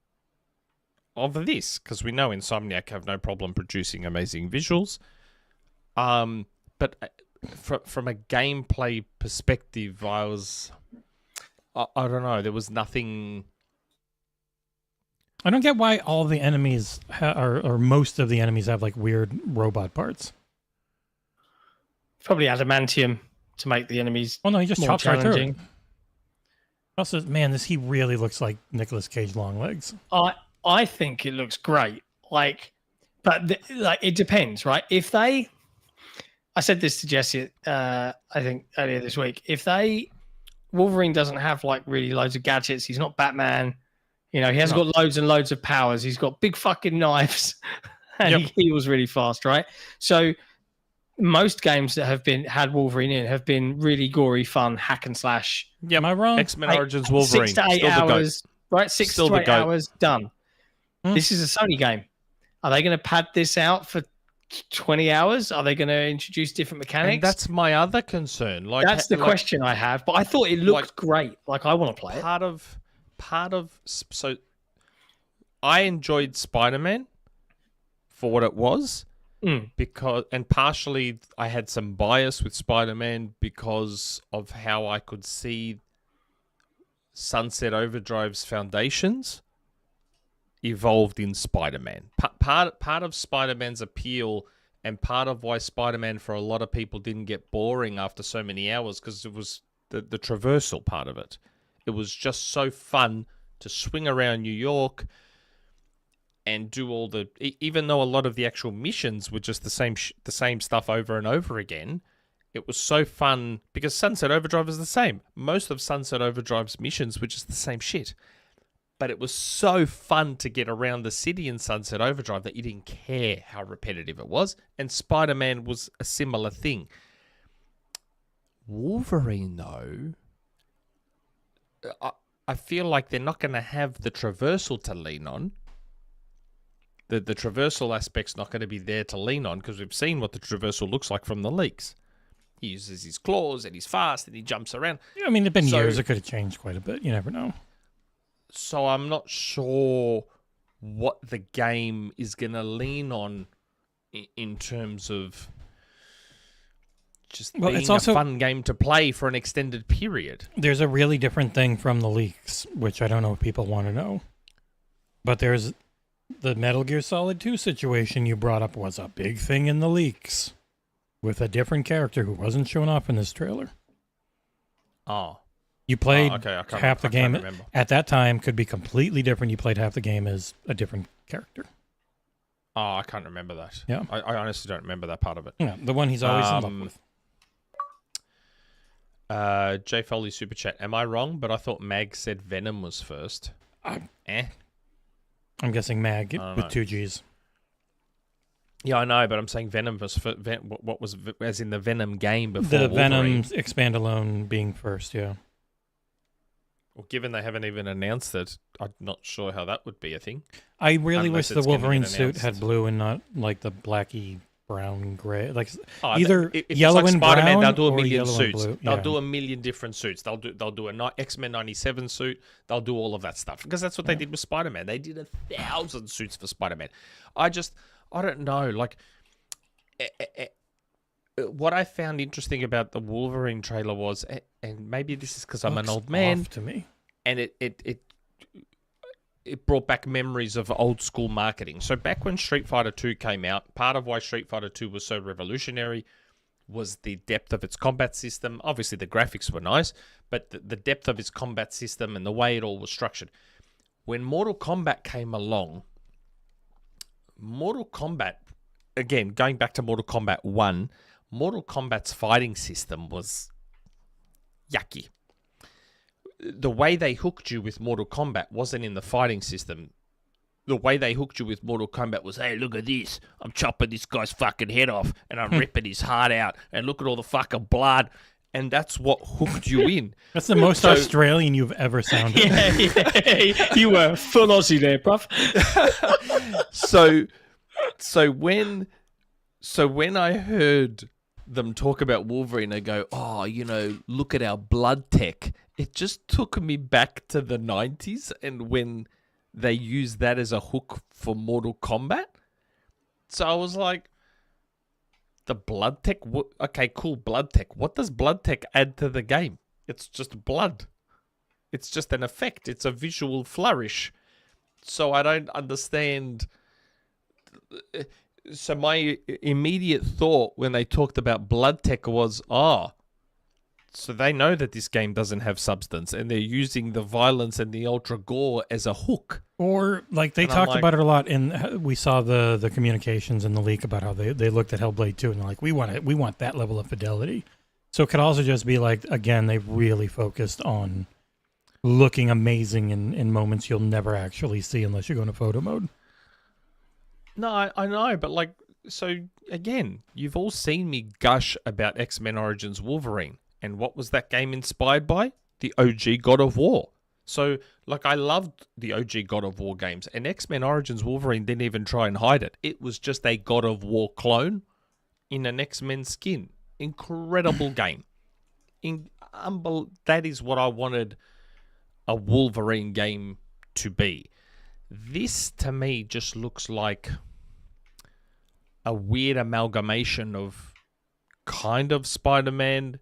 of this, because we know Insomniac have no problem producing amazing visuals. But from a gameplay perspective, I don't know, there was nothing. I don't get why all the enemies or most of the enemies have like weird robot parts. Probably adamantium to make the enemies. Oh no, he just more chops right through it. challenging. Also, man, he really looks like Nicolas Cage long legs. I think it looks great. Like, but it depends, right? If I said this to Jesse, I think earlier this week. Wolverine doesn't have like really loads of gadgets. He's not Batman. He hasn't got loads and loads of powers. He's got big fucking knives, and he heals really fast, right? So most games that have had Wolverine in have been really gory, fun, hack and slash. Yeah, am I wrong? X-Men Origins Wolverine. 6 to 8 hours, right? 6 to 8 hours, done. This is a Sony game. Are they going to pad this out for 20 hours? Are they going to introduce different mechanics? And that's my other concern. Like, that's the question I have. But I thought it looked great. Like, I want to play it. So I enjoyed Spider-Man for what it was. And partially I had some bias with Spider-Man because of how I could see Sunset Overdrive's foundations evolved in Spider-Man. Part of Spider-Man's appeal, and part of why Spider-Man for a lot of people didn't get boring after so many hours, because it was the traversal part of it. It was just so fun to swing around New York and do all the, even though a lot of the actual missions were just the same stuff over and over again, it was so fun because Sunset Overdrive is the same. Most of Sunset Overdrive's missions were just the same shit. But it was so fun to get around the city in Sunset Overdrive that you didn't care how repetitive it was. And Spider-Man was a similar thing. Wolverine, though, I feel like they're not going to have the traversal to lean on. The traversal aspect's not going to be there to lean on because we've seen what the traversal looks like from the leaks. He uses his claws and he's fast and he jumps around. Yeah, I mean, it's been years. It could have changed quite a bit. You never know. So I'm not sure what the game is going to lean on in terms of just being it's also a fun game to play for an extended period. There's a really different thing from the leaks, which I don't know if people want to know. But there's the Metal Gear Solid 2 situation you brought up was a big thing in the leaks with a different character who wasn't showing up in this trailer. Oh. You played half the game at that time could be completely different. You played half the game as a different character. Oh, I can't remember that. Yeah. I honestly don't remember that part of it. Yeah, the one he's always in love with. Jay Foley Super Chat. Am I wrong? But I thought Mag said Venom was first. I'm guessing Mag with 2 Gs. Yeah, I know, but I'm saying Venom was what was as in the Venom game before the Wolverine. Venom Expandalone being first, yeah. Well, given they haven't even announced it, I'm not sure how that would be a thing. I really wish the Wolverine suit had blue and not like the blacky brown gray. Like either yellow and Spider-Man, brown. They'll do a or million yellow suits. And blue. They'll Yeah. do a million different suits. They'll do a X-Men 97 suit. They'll do all of that stuff because that's what they did with Spider-Man. They did 1,000 suits for Spider-Man. I don't know. Like, what I found interesting about the Wolverine trailer was, and maybe this is because I'm an old man, to me, and it brought back memories of old school marketing. So back when Street Fighter 2 came out, part of why Street Fighter 2 was so revolutionary was the depth of its combat system. Obviously, the graphics were nice, but the depth of its combat system and the way it all was structured. When Mortal Kombat came along, Mortal Kombat, again, going back to Mortal Kombat 1, Mortal Kombat's fighting system was yucky. The way they hooked you with Mortal Kombat wasn't in the fighting system. The way they hooked you with Mortal Kombat was, hey, look at this. I'm chopping this guy's fucking head off and I'm ripping his heart out and look at all the fucking blood. And that's what hooked you in. That's the most Australian you've ever sounded. Yeah. You were full Aussie there, bruv. So when I heard them talk about Wolverine, they go, oh, look at our blood tech. It just took me back to the 90s and when they used that as a hook for Mortal Kombat. So I was like, the blood tech? Okay, cool, blood tech. What does blood tech add to the game? It's just blood. It's just an effect. It's a visual flourish. So I don't understand. So my immediate thought when they talked about blood tech was, so they know that this game doesn't have substance and they're using the violence and the ultra gore as a hook. Or like they talked about it a lot, and we saw the communications in the leak about how they looked at Hellblade 2 and they're like, we want that level of fidelity. So it could also just be like, again, they've really focused on looking amazing in moments you'll never actually see unless you go into photo mode. No, I know, but like, so again, you've all seen me gush about X-Men Origins Wolverine. And what was that game inspired by? The OG God of War. So, like, I loved the OG God of War games. And X-Men Origins Wolverine didn't even try and hide it. It was just a God of War clone in an X-Men skin. Incredible game. That is what I wanted a Wolverine game to be. This, to me, just looks like a weird amalgamation of kind of Spider-Man,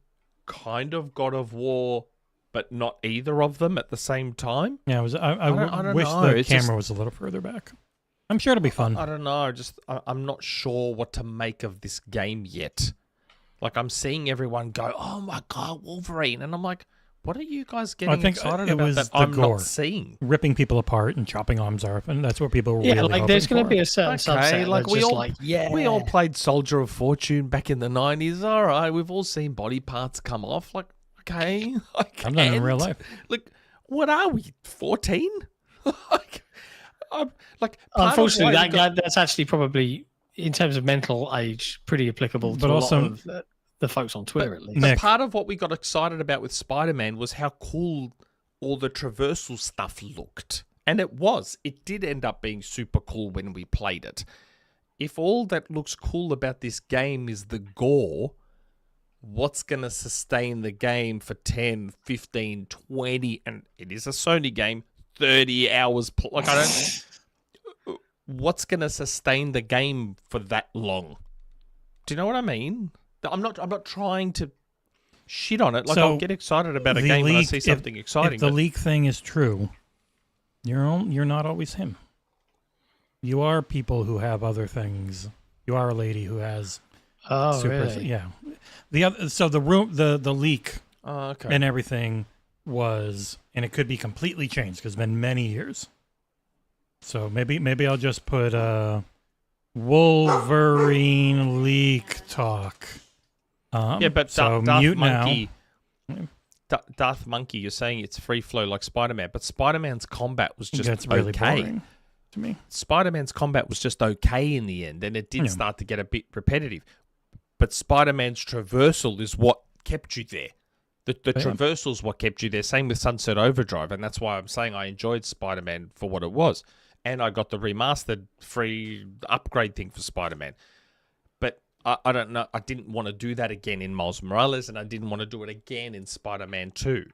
kind of God of War, but not either of them at the same time. Yeah, I wish the camera was a little further back. I'm sure it'll be fun. I don't know. I'm not sure what to make of this game yet. Like, I'm seeing everyone go, oh my God, Wolverine. And I'm like, what are you guys getting excited about that I'm not seeing? Ripping people apart and chopping arms off, and that's what people were really hoping for. There's going to be a certain subset. Like we all played Soldier of Fortune back in the 90s. All right, we've all seen body parts come off. Like, okay. I've done it in real life. Like, what are we, 14? Unfortunately, that's actually probably, in terms of mental age, pretty applicable to a lot of the folks on Twitter, at least. But part of what we got excited about with Spider-Man was how cool all the traversal stuff looked. And it was. It did end up being super cool when we played it. If all that looks cool about this game is the gore, what's going to sustain the game for 10, 15, 20, and it is a Sony game, 30 hours. What's going to sustain the game for that long? Do you know what I mean? I'm not trying to shit on it. Like, I'll get excited about a game when I see something exciting. If the leak thing is true, you're not always him. You are people who have other things. You are a lady who has. Oh, really? Yeah. The leak and everything was, and it could be completely changed because it's been many years. So maybe I'll just put Wolverine leak talk. But so Darth mute Monkey, now. Darth Monkey, you're saying it's free flow like Spider-Man, but Spider-Man's combat was just really okay boring to me. Spider-Man's combat was just okay in the end, and it did start to get a bit repetitive. But Spider-Man's traversal is what kept you there. The traversal is what kept you there. Same with Sunset Overdrive, and that's why I'm saying I enjoyed Spider-Man for what it was. And I got the remastered free upgrade thing for Spider-Man. But I don't know. I didn't want to do that again in Miles Morales, and I didn't want to do it again in Spider-Man 2.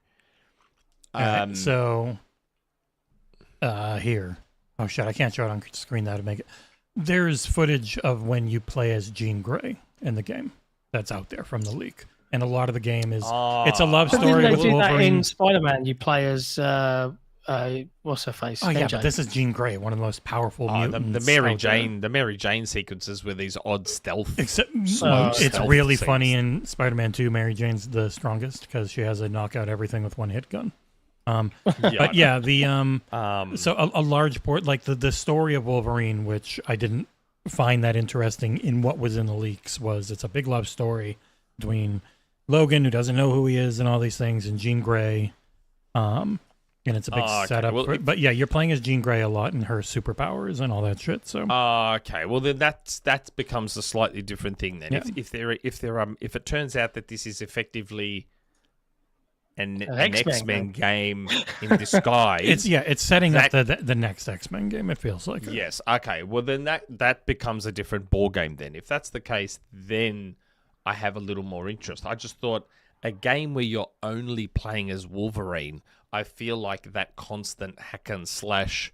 Here. Oh, shit. I can't show it on screen now to make it. There's footage of when you play as Jean Grey in the game that's out there from the leak. And a lot of the game is... it's a love story with Wolverine. Wolverine. In Spider-Man, you play as... what's her face? Oh, yeah, but this is Jean Grey, one of the most powerful mutants. The Mary Jane sequences with these odd stealth. It's really funny in Spider-Man 2. Mary Jane's the strongest because she has a knockout everything with one hit gun. But yeah, so a large port like the story of Wolverine, which I didn't find that interesting in what was in the leaks, was it's a big love story between Logan, who doesn't know who he is, and all these things, and Jean Grey. And it's a big setup. Well, but yeah, you're playing as Jean Grey a lot and her superpowers and all that shit. So okay, well then that becomes a slightly different thing then. Yeah. If it turns out that this is effectively an X-Men game in disguise, it's setting up the next X-Men game. It feels like yes. Okay, well then that becomes a different ball game then. If that's the case, then I have a little more interest. I just thought a game where you're only playing as Wolverine, I feel like that constant hack and slash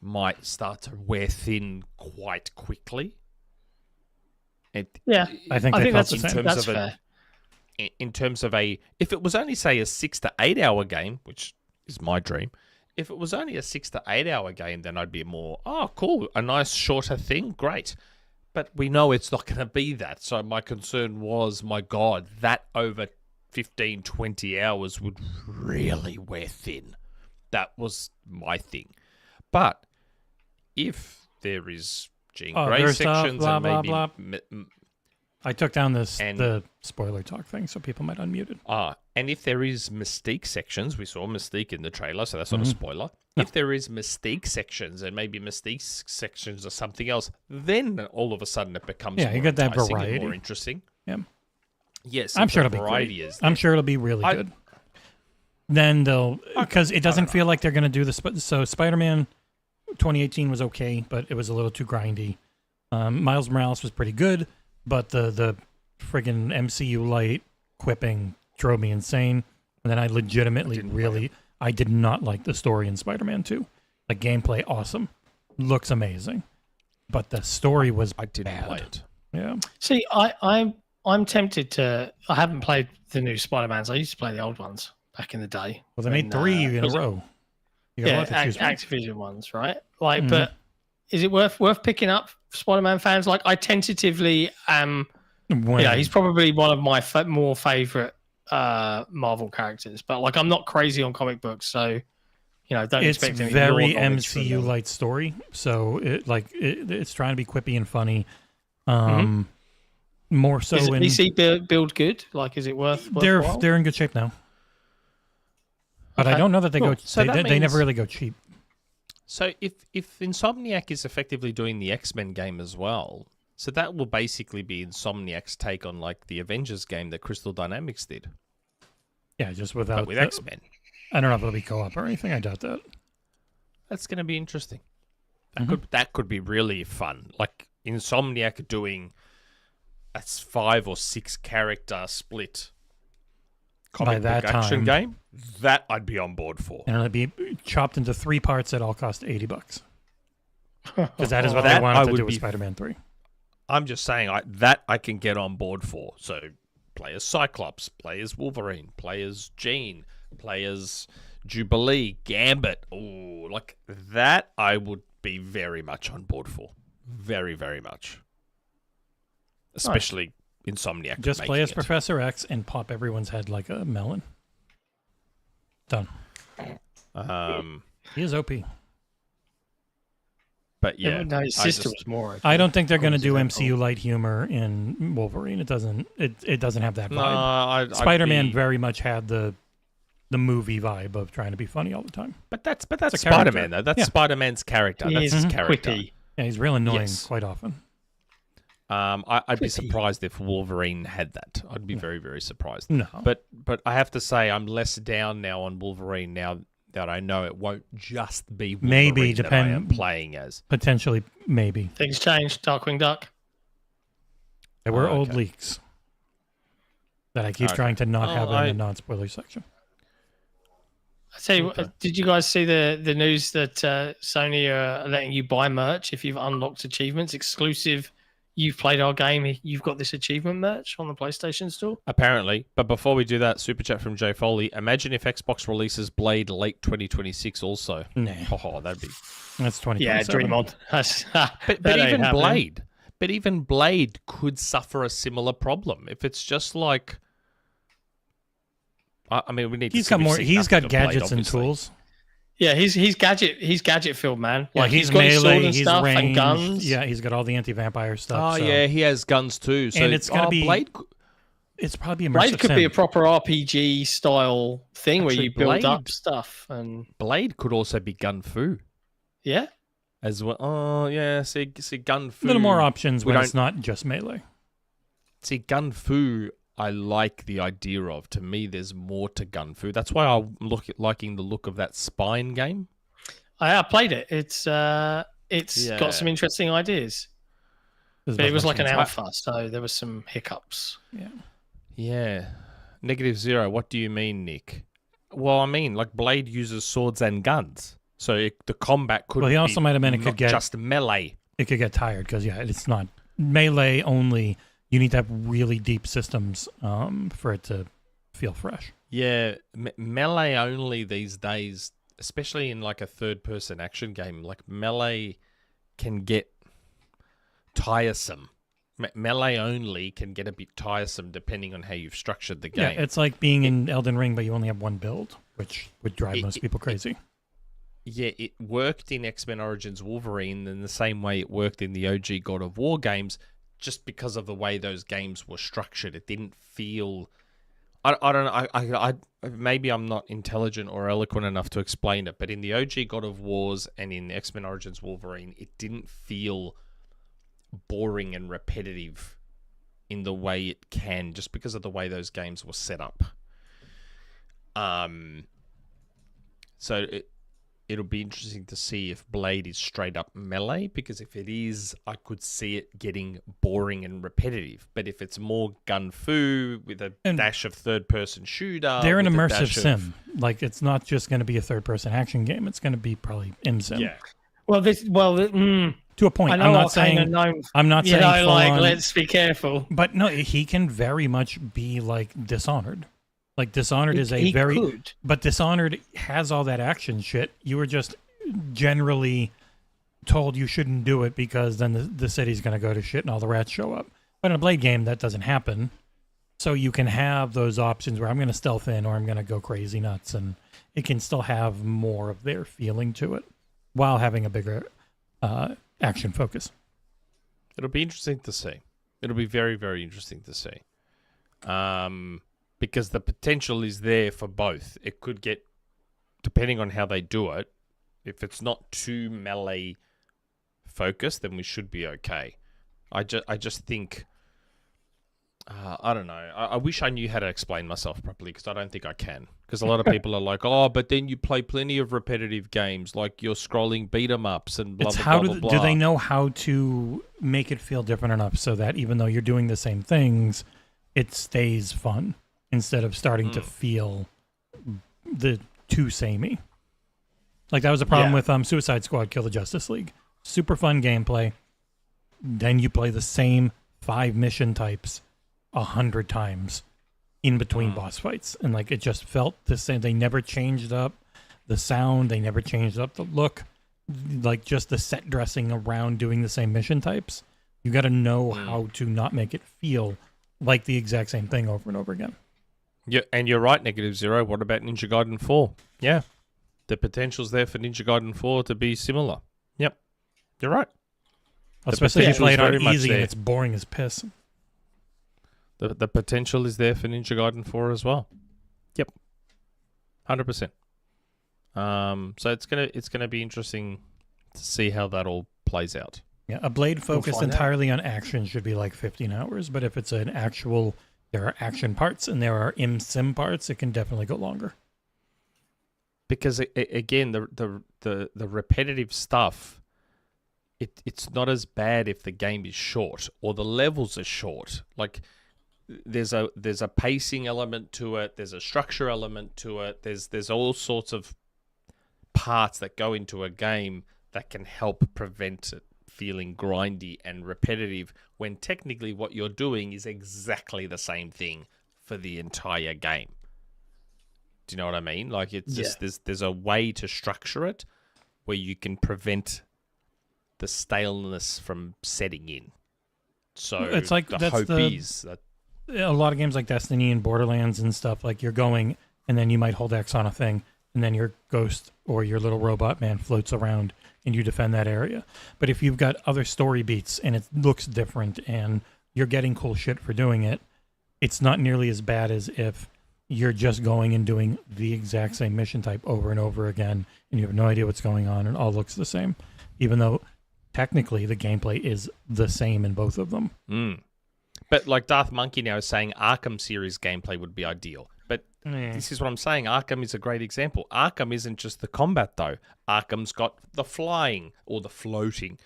might start to wear thin quite quickly. I think that's fair. In terms of if it was only, say, a 6 to 8 hour game, which is my dream, if it was only a 6 to 8 hour game, then I'd be more, cool, a nice shorter thing, great. But we know it's not going to be that. So my concern was, my God, that over 15, 20 hours would really wear thin. That was my thing. But if there is Jean Grey sections blah, and maybe... blah, blah. I took down the spoiler talk thing, so people might unmute it. And if there is Mystique sections, we saw Mystique in the trailer, so that's not a spoiler. No. If there is Mystique sections and maybe Mystique sections or something else, then all of a sudden it becomes more you get that enticing variety, and more interesting. Yeah. Yes, I'm sure it'll be great. I'm sure it'll be really good. Then they'll, because it doesn't feel like they're going to do this. So Spider-Man 2018 was okay, but it was a little too grindy. Miles Morales was pretty good, but the friggin' MCU light quipping drove me insane. And then I legitimately I did not like the story in Spider-Man 2. Like, gameplay, awesome. Looks amazing. But the story was I didn't bad. play it. Yeah. See, I'm tempted to... I haven't played the new Spider-Mans. I used to play the old ones back in the day. Well, they made 3 in a row. Activision ones, right? Like, but is it worth picking up for Spider-Man fans? Like, I tentatively am... he's probably one of my more favourite Marvel characters, but like I'm not crazy on comic books, so don't expect anything. It's very MCU light story, so it's trying to be quippy and funny. More so is in DC build good? Like, is it worthwhile? They're in good shape now, but I don't know that they go. So they never really go cheap. So if Insomniac is effectively doing the X-Men game as well. So that will basically be Insomniac's take on like the Avengers game that Crystal Dynamics did. Yeah, just with X-Men. I don't know if it'll be co-op or anything. I doubt that. That's going to be interesting. That could be really fun. Like Insomniac doing a 5 or 6 character split comic book action game. That I'd be on board for. And it'll be chopped into 3 parts that all cost $80. Because that is what they wanted to do with Spider-Man 3. I'm just saying that I can get on board for. So play as Cyclops, play as Wolverine, play as Jean, play as Jubilee, Gambit. Oh, like that I would be very much on board for. Very, very much. Especially Insomniac. Just play as Professor X and pop everyone's head like a melon. Done. He is OP. But yeah, no, his sister was more. I don't think they're going to do MCU light humor in Wolverine. It doesn't have that vibe. No, Spider-Man very much had the movie vibe of trying to be funny all the time. But that's Spider-Man though. That's Spider-Man's character. That's his character. Quippy. Yeah, he's real annoying quite often. I'd be surprised if Wolverine had that. I'd be very, very surprised. No. But I have to say I'm less down now on Wolverine now that I know it won't just be Wolverine that I am playing as. Potentially, maybe. Things changed. Darkwing Duck. There were old leaks that I keep trying to not have in the non-spoiler section. I tell you what, did you guys see the news that Sony are letting you buy merch if you've unlocked achievements exclusive? You've played our game. You've got this achievement merch on the PlayStation Store. Apparently, but before we do that, super chat from Jay Foley. Imagine if Xbox releases Blade late 2026 also. Nah. Oh, that'd be. That's 2027. Yeah, dream on. But even Blade could suffer a similar problem if it's just like. I mean, we need. He's got more. He's got gadgets Blade, and tools. Yeah, he's gadget filled, man. Yeah, like he's got melee, his sword and he's stuff ranged, and guns. Yeah, he's got all the anti-vampire stuff. Oh yeah, he has guns too. So and it's gonna be Blade. It's probably immersive. Blade could be a proper RPG style thing where you build up stuff, and Blade could also be gun fu. Yeah. As well. Oh yeah, see gun fu. A little more options when it's not just melee. See gun fu. I like the idea of. To me, there's more to gun fu. That's why I'm liking the look of that Spine game. I played it. It's got some interesting ideas. But it was like an alpha, so there was some hiccups. Yeah. -0. What do you mean, Nick? Well, I mean, like Blade uses swords and guns, so the combat could. Well, he also might have meant it could get just melee. It could get tired because it's not melee only. You need to have really deep systems for it to feel fresh. Yeah, melee only these days, especially in like a third-person action game, like melee can get tiresome. Melee only can get a bit tiresome depending on how you've structured the game. Yeah, it's like being in Elden Ring, but you only have one build, which would drive most people crazy. It worked in X-Men Origins Wolverine in the same way it worked in the OG God of War games, just because of the way those games were structured. It didn't feel... I don't know. I maybe I'm not intelligent or eloquent enough to explain it, but in the OG God of Wars and in X-Men Origins Wolverine, it didn't feel boring and repetitive in the way it can, just because of the way those games were set up. So it'll be interesting to see if Blade is straight up melee, because if it is, I could see it getting boring and repetitive. But if it's more gun-fu with a dash of third-person shooter... They're an immersive sim. Like, it's not just going to be a third-person action game. It's going to be probably sim. Yeah. Well, to a point. I'm not saying like, let's be careful. But no, he can very much be like Dishonored. Like Dishonored but Dishonored has all that action shit. You were just generally told you shouldn't do it because then the city's going to go to shit and all the rats show up. But in a Blade game, that doesn't happen. So you can have those options where I'm going to stealth in or I'm going to go crazy nuts, and it can still have more of their feeling to it while having a bigger action focus. It'll be interesting to see. It'll be very, very interesting to see. Because the potential is there for both. It could get, depending on how they do it, if it's not too melee focused, then we should be okay. I just think, I don't know. I wish I knew how to explain myself properly, because I don't think I can. Because a lot of people are like, oh, but then you play plenty of repetitive games, like you're scrolling beat-em-ups and blah, blah, blah, blah. Do they know how to make it feel different enough so that even though you're doing the same things, it stays fun instead of starting to feel the too samey? Like, that was a problem with Suicide Squad Kill the Justice League. Super fun gameplay. Then you play the same 5 mission types 100 times in between boss fights, and like it just felt the same. They never changed up the sound, they never changed up the look, like just the set dressing around doing the same mission types. You got to know how to not make it feel like the exact same thing over and over again. Yeah, and you're right, -0. What about Ninja Gaiden 4? Yeah, the potential's there for Ninja Gaiden 4 to be similar. Yep, you're right. Especially if you play it on easy and it's boring as piss. The potential is there for Ninja Gaiden 4 as well. Yep, 100%. So it's gonna be interesting to see how that all plays out. Yeah, a Blade focused entirely on action should be like 15 hours, but if it's an actual, there are action parts and there are sim parts, it can definitely go longer. Because again, the repetitive stuff, it's not as bad if the game is short or the levels are short. Like, there's a pacing element to it, there's a structure element to it, there's all sorts of parts that go into a game that can help prevent it feeling grindy and repetitive, when technically what you're doing is exactly the same thing for the entire game. Do you know what I mean? Like, it's just there's a way to structure it where you can prevent the staleness from setting in. So it's like the hope is that a lot of games like Destiny and Borderlands and stuff, like you're going and then you might hold X on a thing and then your ghost or your little robot man floats around and you defend that area. But if you've got other story beats and it looks different and you're getting cool shit for doing it, it's not nearly as bad as if you're just going and doing the exact same mission type over and over again and you have no idea what's going on and it all looks the same, even though technically the gameplay is the same in both of them. But like Darth Monkey now is saying Arkham series gameplay would be ideal. But this is what I'm saying. Arkham is a great example. Arkham isn't just the combat, though. Arkham's got the flying or the floating.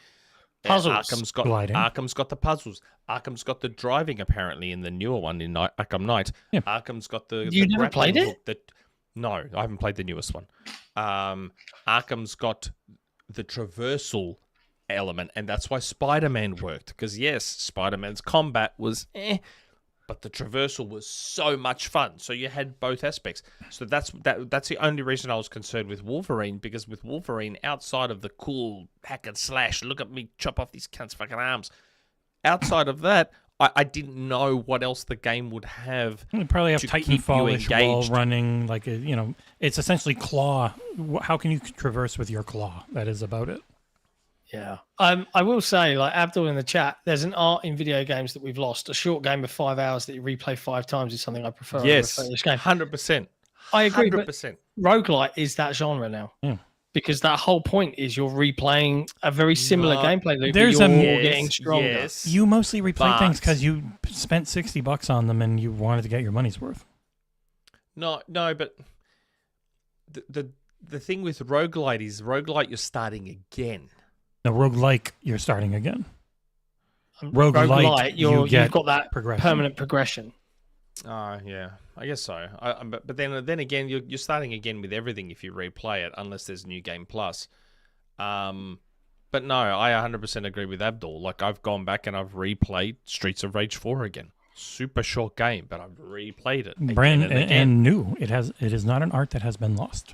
Puzzles. Arkham's got the puzzles. Arkham's got the driving apparently in the newer one in Arkham Knight. Yeah. Arkham's got the. You never played it? No, I haven't played the newest one. Arkham's got the traversal element, and that's why Spider-Man worked. Because yes, Spider-Man's combat was but the traversal was so much fun. So you had both aspects. So that's the only reason I was concerned with Wolverine, because with Wolverine, outside of the cool hack and slash, look at me chop off these cunts' fucking arms, outside of that, I didn't know what else the game would have. You probably have Titanfall-ish wall running, like it's essentially claw. How can you traverse with your claw? That is about it. Yeah. I will say, like Abdul in the chat, there's an art in video games that we've lost. A short game of 5 hours that you replay 5 times is something I prefer. Yes, over this game. 100%. I agree. 100%. Roguelite is that genre now. Yeah. Because that whole point is you're replaying a very similar gameplay loop. There's but you're getting stronger. Yes, you mostly replay things because you spent $60 on them and you wanted to get your money's worth. No, but the thing with roguelite is you're starting again. No, roguelike, you're starting again. Roguelite, you've got that permanent progression. Yeah, I guess so. But then again, you're starting again with everything if you replay it, unless there's New Game Plus. But no, I 100% agree with Abdul. Like, I've gone back and I've replayed Streets of Rage 4 again. Super short game, but I've replayed it. Brand and new. It is not an art that has been lost.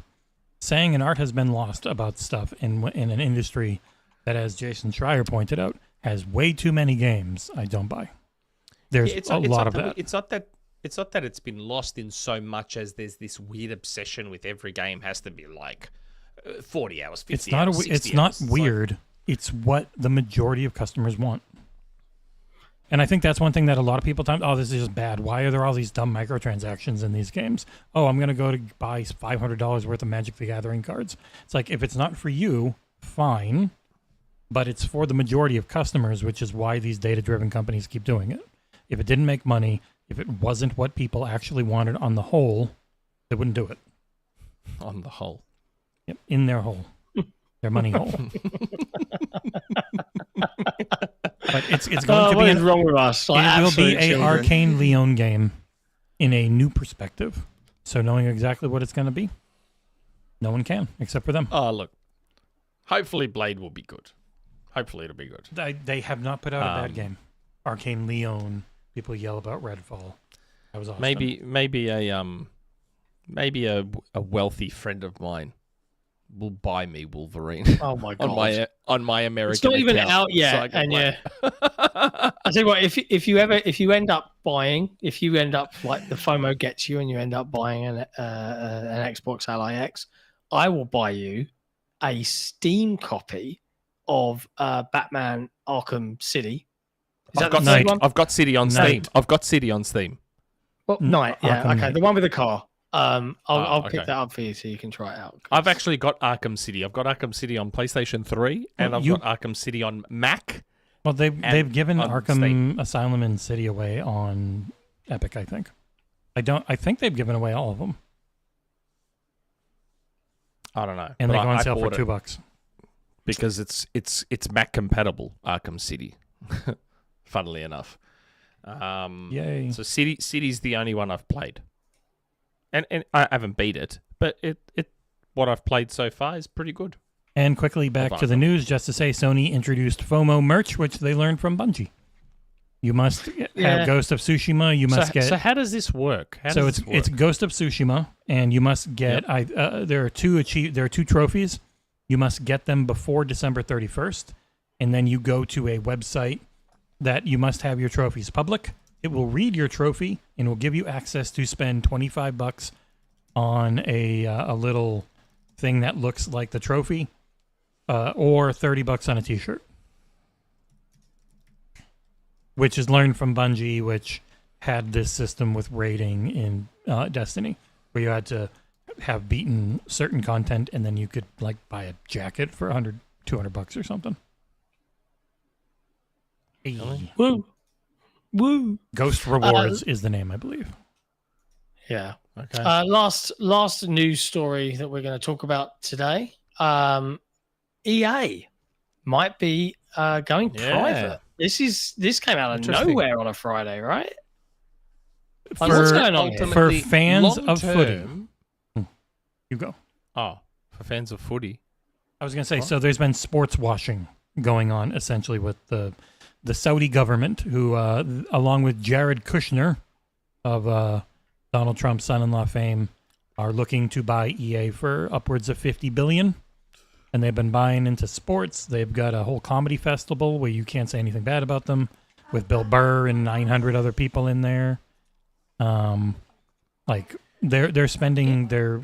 Saying an art has been lost about stuff in an industry that, as Jason Schreier pointed out, has way too many games, I don't buy. There's a lot of that. It's not that it's been lost in so much as there's this weird obsession with every game has to be like 40 hours, 50 hours, 60 It's not hours. weird. It's what the majority of customers want. And I think that's one thing that a lot of people think, oh, this is just bad. Why are there all these dumb microtransactions in these games? Oh, I'm going to go to buy $500 worth of Magic the Gathering cards. It's like, if it's not for you, fine. But it's for the majority of customers, which is why these data-driven companies keep doing it. If it didn't make money, if it wasn't what people actually wanted on the whole, they wouldn't do it. On the whole. Yep, in their hole. Their money hole. But it's going to be wrong with us. Like, it will be a Arcane Leon game in a new perspective. So knowing exactly what it's going to be, no one can except for them. Oh, look. Hopefully Blade will be good. Hopefully it'll be good. They have not put out a bad game. Arcane Leon. People yell about Redfall. That was awesome. Maybe a wealthy friend of mine will buy me Wolverine. Oh my god! on my American. It's not even account, out yet, and yeah. I tell you what, if you end up buying, like the FOMO gets you, and you end up buying an Xbox Ally X, I will buy you a Steam copy of Batman Arkham City. I've got City on Steam. I've got City on Steam. Well, Night, yeah, Arkham okay, Knight. The one with the car. I'll pick that up for you so you can try it out. I've actually got Arkham City. I've got Arkham City on PlayStation 3, and I've got Arkham City on Mac. Well, they've given Arkham Steam. Asylum and City away on Epic, I think. I think they've given away all of them. I don't know. And they go on sale for $2. Because it's Mac compatible, Arkham City. Funnily enough. Yay. So City's the only one I've played. And I haven't beat it, but it what I've played so far is pretty good. And quickly back to the news, just to say Sony introduced FOMO merch, which they learned from Bungie. You must have Ghost of Tsushima. You must get. So how does this work? It's Ghost of Tsushima, and you must get. There are two trophies. You must get them before December 31st, and then you go to a website that you must have your trophies public. It will read your trophy and will give you access to spend $25 on a little thing that looks like the trophy, or $30 on a T-shirt, which is learned from Bungie, which had this system with rating in Destiny, where you had to have beaten certain content, and then you could like buy a jacket for $100, $200 or something. Really? Woo! Ghost Rewards is the name, I believe. Yeah. Okay. Last news story that we're going to talk about today. EA might be going private. This came out of nowhere on a Friday, right? What's going on here? For fans of footy. You go. Oh, for fans of footy. I was going to say, so there's been sports washing going on, essentially, with the Saudi government, who, along with Jared Kushner of Donald Trump's son-in-law fame, are looking to buy EA for upwards of $50 billion. And they've been buying into sports. They've got a whole comedy festival where you can't say anything bad about them, with Bill Burr and 900 other people in there. Like they're spending their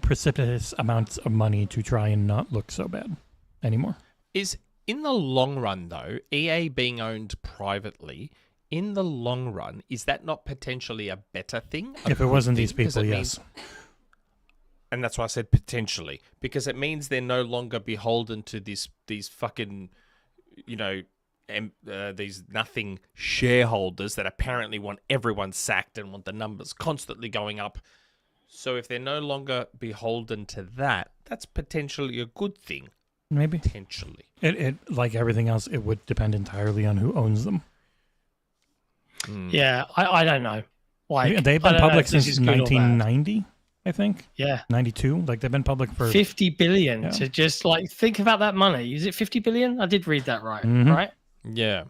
precipitous amounts of money to try and not look so bad anymore. Is in the long run, though, EA being owned privately, in the long run, is that not potentially a better thing? If it wasn't these people, yes. And that's why I said potentially, because it means they're no longer beholden to these fucking, these nothing shareholders that apparently want everyone sacked and want the numbers constantly going up. So if they're no longer beholden to that, that's potentially a good thing. Maybe. Potentially. It like everything else, it would depend entirely on who owns them. Yeah, I don't know. Like they've been public since 1990. I think. Yeah. 92. Like they've been public for 50 billion to just like think about that money. Is it 50 billion? I did read that right. Right? Yeah.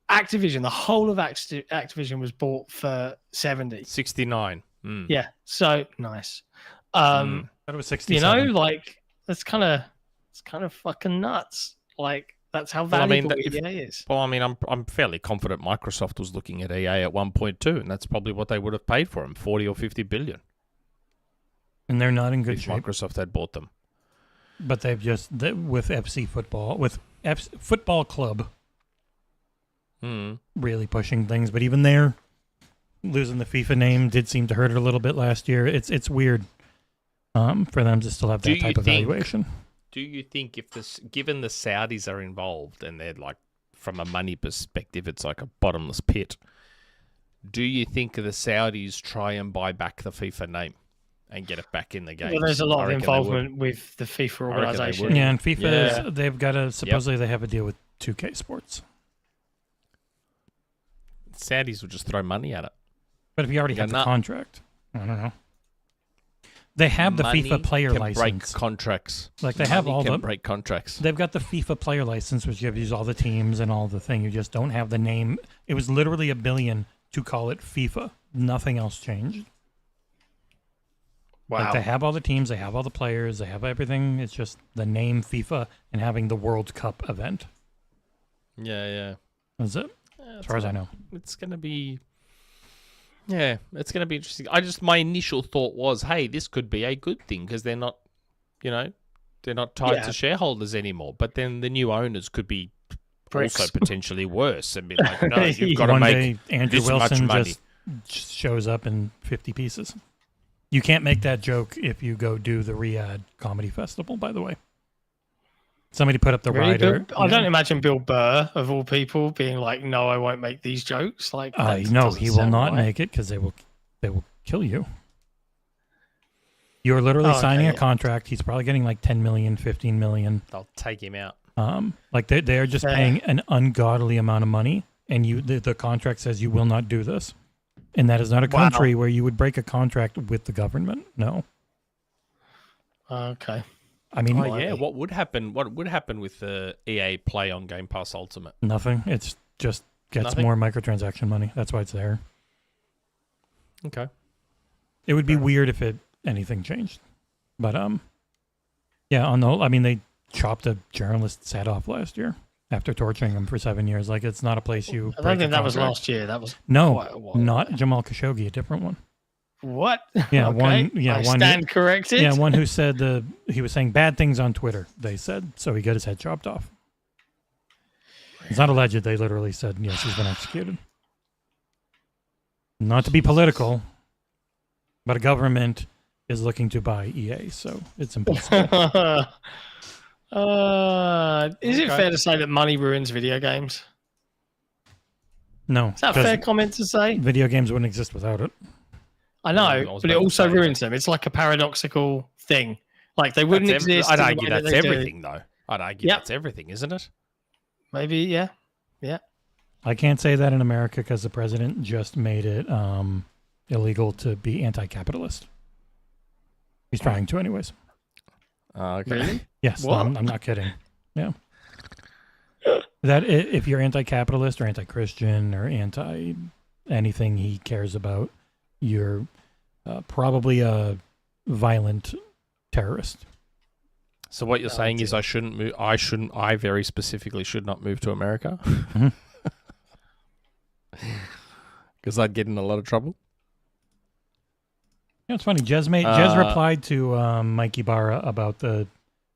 Activision, the whole of Activision was bought for 70. 69. Yeah. So nice. That was 67. Like it's kind of fucking nuts. Like that's how valuable EA is. Well, I mean, I'm fairly confident Microsoft was looking at EA at 1.2, and that's probably what they would have paid for them, 40 or 50 billion. And they're not in good shape. Microsoft had bought them. But they've just, with FC Football, with Football Club, really pushing things. But even there, losing the FIFA name did seem to hurt it a little bit last year. It's weird for them to still have that type of valuation. Do you think given the Saudis are involved and they're like, from a money perspective, it's like a bottomless pit, do you think the Saudis try and buy back the FIFA name and get it back in the game? Well, there's a lot of involvement with the FIFA organization. Yeah, and FIFA, they've got supposedly they have a deal with 2K Sports. Saudis will just throw money at it. But if you already have the contract, I don't know. They have the FIFA player license. Break contracts. Like they have all the break contracts. They've got the FIFA player license, which gives you all the teams and all the thing. You just don't have the name. It was literally $1 billion to call it FIFA. Nothing else changed. Wow. Like they have all the teams, they have all the players, they have everything. It's just the name FIFA and having the World Cup event. Yeah. That's it. Yeah, as far as I know. It's going to be... Yeah, it's going to be interesting. My initial thought was, hey, this could be a good thing because they're not, they're not tied to shareholders anymore. But then the new owners could be also potentially worse and be like, no, you've got to make Andrew this Wilson much money. Just shows up in 50 pieces. You can't make that joke if you go do the Riyadh Comedy Festival, by the way. Somebody put up the rider. I don't imagine Bill Burr, of all people, being like, no, I won't make these jokes. Like, no, he will not make it because they will kill you. You're literally signing a contract. He's probably getting like 10 million, 15 million. They'll take him out. Like they are just paying an ungodly amount of money, and the contract says you will not do this. And that is not a country where you would break a contract with the government. No. Okay. I mean, what would happen? What would happen with the EA Play on Game Pass Ultimate? Nothing. It's just gets more microtransaction money. That's why it's there. Okay. It would be weird if anything changed, but yeah. They chopped a journalist's head off last year after torturing him for 7 years. Like it's not a place you. I don't think that was last year. That was not Jamal Khashoggi, a different one. What? Yeah, okay. I stand corrected. Yeah, one who said he was saying bad things on Twitter. They said so he got his head chopped off. It's not alleged. They literally said yes, he's been executed. Not to be political, but a government is looking to buy EA, so it's impossible. Is it fair to say that money ruins video games? No. Is that a fair comment to say? Video games wouldn't exist without it. I know, but it also ruins them. It's like a paradoxical thing. Like they wouldn't exist. I'd argue that's everything, though. I'd argue that's everything, isn't it? Maybe, yeah. I can't say that in America because the president just made it illegal to be anti-capitalist. He's trying to, anyways. Okay. Really? Yes, no, What? I'm not kidding. Yeah. That if you're anti-capitalist or anti-Christian or anti anything he cares about, you're probably a violent terrorist. So what you're saying is I shouldn't move. I very specifically should not move to America because I'd get in a lot of trouble. Yeah, it's funny. Jez replied to Mikey Barra about the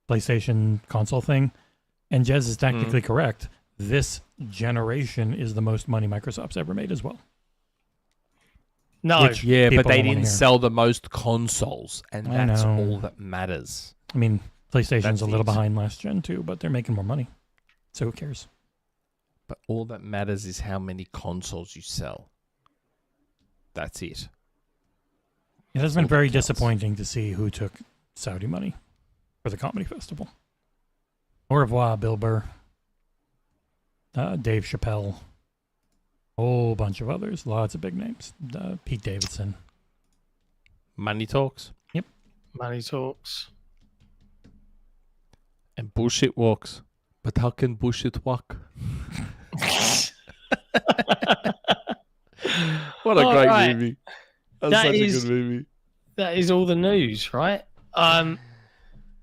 PlayStation console thing, and Jez is technically correct. This generation is the most money Microsoft's ever made as well. No. Which Yeah, but people they don't wanna didn't hear. sell the most consoles, and I that's know. all that matters. I mean, PlayStation's That's a little the- behind last gen too, but they're making more money. So who cares? But all that matters is how many consoles you sell. That's it. It has all been that very counts. disappointing to see who took Saudi money for the comedy festival. Au revoir, Bill Burr, Dave Chappelle, a whole bunch of others, lots of big names. Pete Davidson. Money talks Money talks. and bullshit walks. But how can bullshit walk? What a All great right. movie. That's That such is- a good movie. That is all the news, right?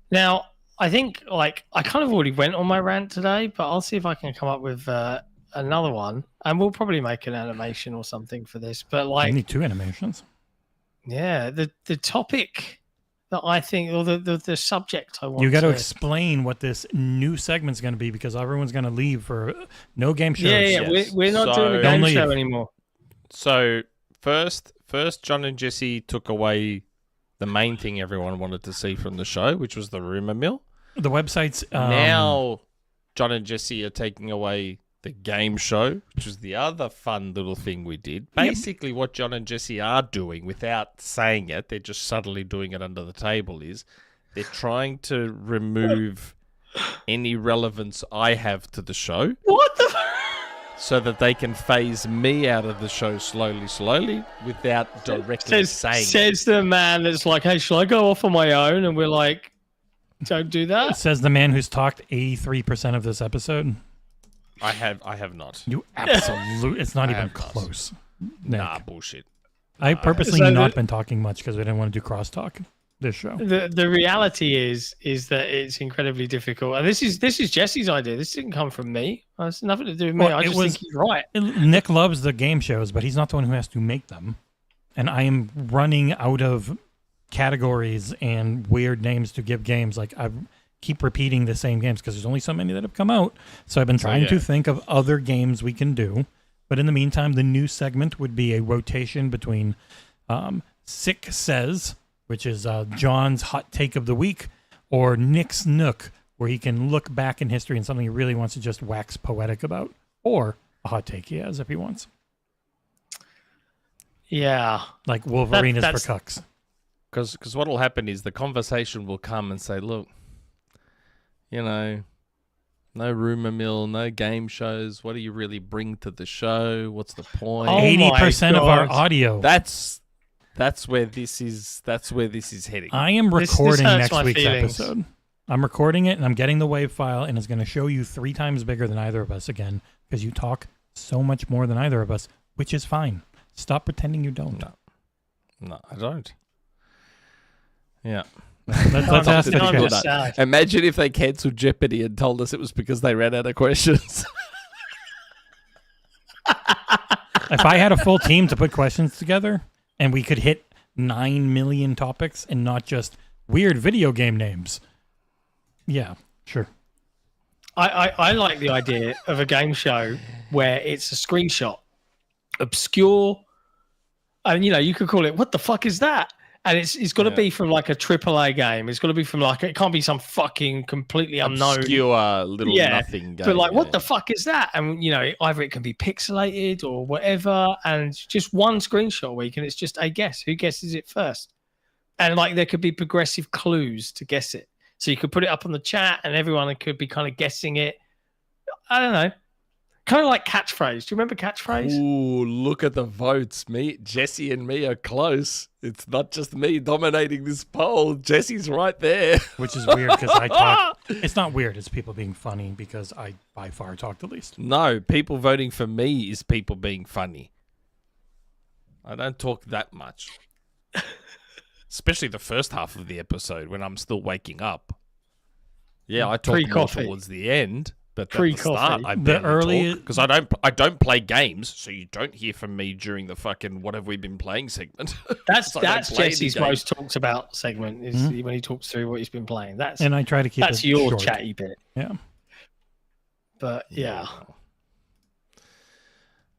Now, I think I kind of already went on my rant today, but I'll see if I can come up with another one, and we'll probably make an animation or something for this. But I need 2 animations. yeah, the topic that I think, or the subject I want. You got to to explain what this new segment's going to be because everyone's going to leave for no game shows. Yeah, Yes. we're not So- doing a Don't game show leave. anymore. So first, John and Jesse took away the main thing everyone wanted to see from the show, which was the rumor mill. The website's Now, John and Jesse are taking away the game show, which was the other fun little thing we did. Basically, what John and Jesse are doing, without saying it, they're just subtly doing it under the table, is they're trying to remove any relevance I have to the show What the? so that they can phase me out of the show slowly without directly saying it. Says the man that's like, hey, shall I go off on my own? And we're like, don't do that. says the man who's talked 83% of this episode. I have not. You absolute. It's not I even have not. close. Nick. Nah, bullshit. I purposely So not the- been talking much because we didn't want to do crosstalk this show. The reality is that it's incredibly difficult. And this is Jesse's idea. This didn't come from me. It's nothing to do with me. Well, I it just was- think he's right. Nick loves the game shows, but he's not the one who has to make them. And I am running out of categories and weird names to give games. Like I keep repeating the same games because there's only so many that have come out. So I've been trying to think of other games we can do. But in the meantime, the new segment would be a rotation between Sick Says, which is John's hot take of the week, or Nick's Nook, where he can look back in history and something he really wants to just wax poetic about, or a hot take he has if he wants. Yeah. Like Wolverine is that's- for cucks. Because what will happen is the conversation will come and say, look, you know, no rumor mill, no game shows. What do you really bring to the show? What's the point? Oh my 80% of our God. audio. That's where this is. That's where this is heading. I am This recording hurts next my week's feelings. episode. I'm recording it and I'm getting the WAV file and it's going to show you 3 times bigger than either of us again because you talk so much more than either of us, which is fine. Stop pretending you don't. No, I don't. Yeah. Let's ask the I'm chat. just sad. Imagine if they cancelled Jeopardy and told us it was because they ran out of questions. If I had a full team to put questions together and we could hit 9 million topics and not just weird video game names. Yeah, sure. I like the idea of a game show where it's a screenshot, obscure, and you could call it "What the fuck is that?" And it's got to be from like a AAA game. It's got to be from like it can't be some fucking completely unknown, Obscure little nothing game. But like, what the fuck is that? And either it can be pixelated or whatever, and just one screenshot week, and it's just a guess. Who guesses it first? And like, there could be progressive clues to guess it. So you could put it up on the chat, and everyone could be kind of guessing it. I don't know. Kind of like catchphrase. Do you remember catchphrase? Ooh, look at the votes. Jesse and me are close. It's not just me dominating this poll. Jesse's right there. Which is weird because I talk. It's not weird. It's people being funny because I by far talk the least. No, people voting for me is people being funny. I don't talk that much. Especially the first half of the episode when I'm still waking up. Yeah, I talk more towards the end. But at the start, I barely talk because I don't play games, so you don't hear from me during the fucking what have we been playing segment. That's Jesse's most talked about segment is when he talks through what he's been playing. And I try to keep that's your short. Chatty bit. Yeah. But yeah.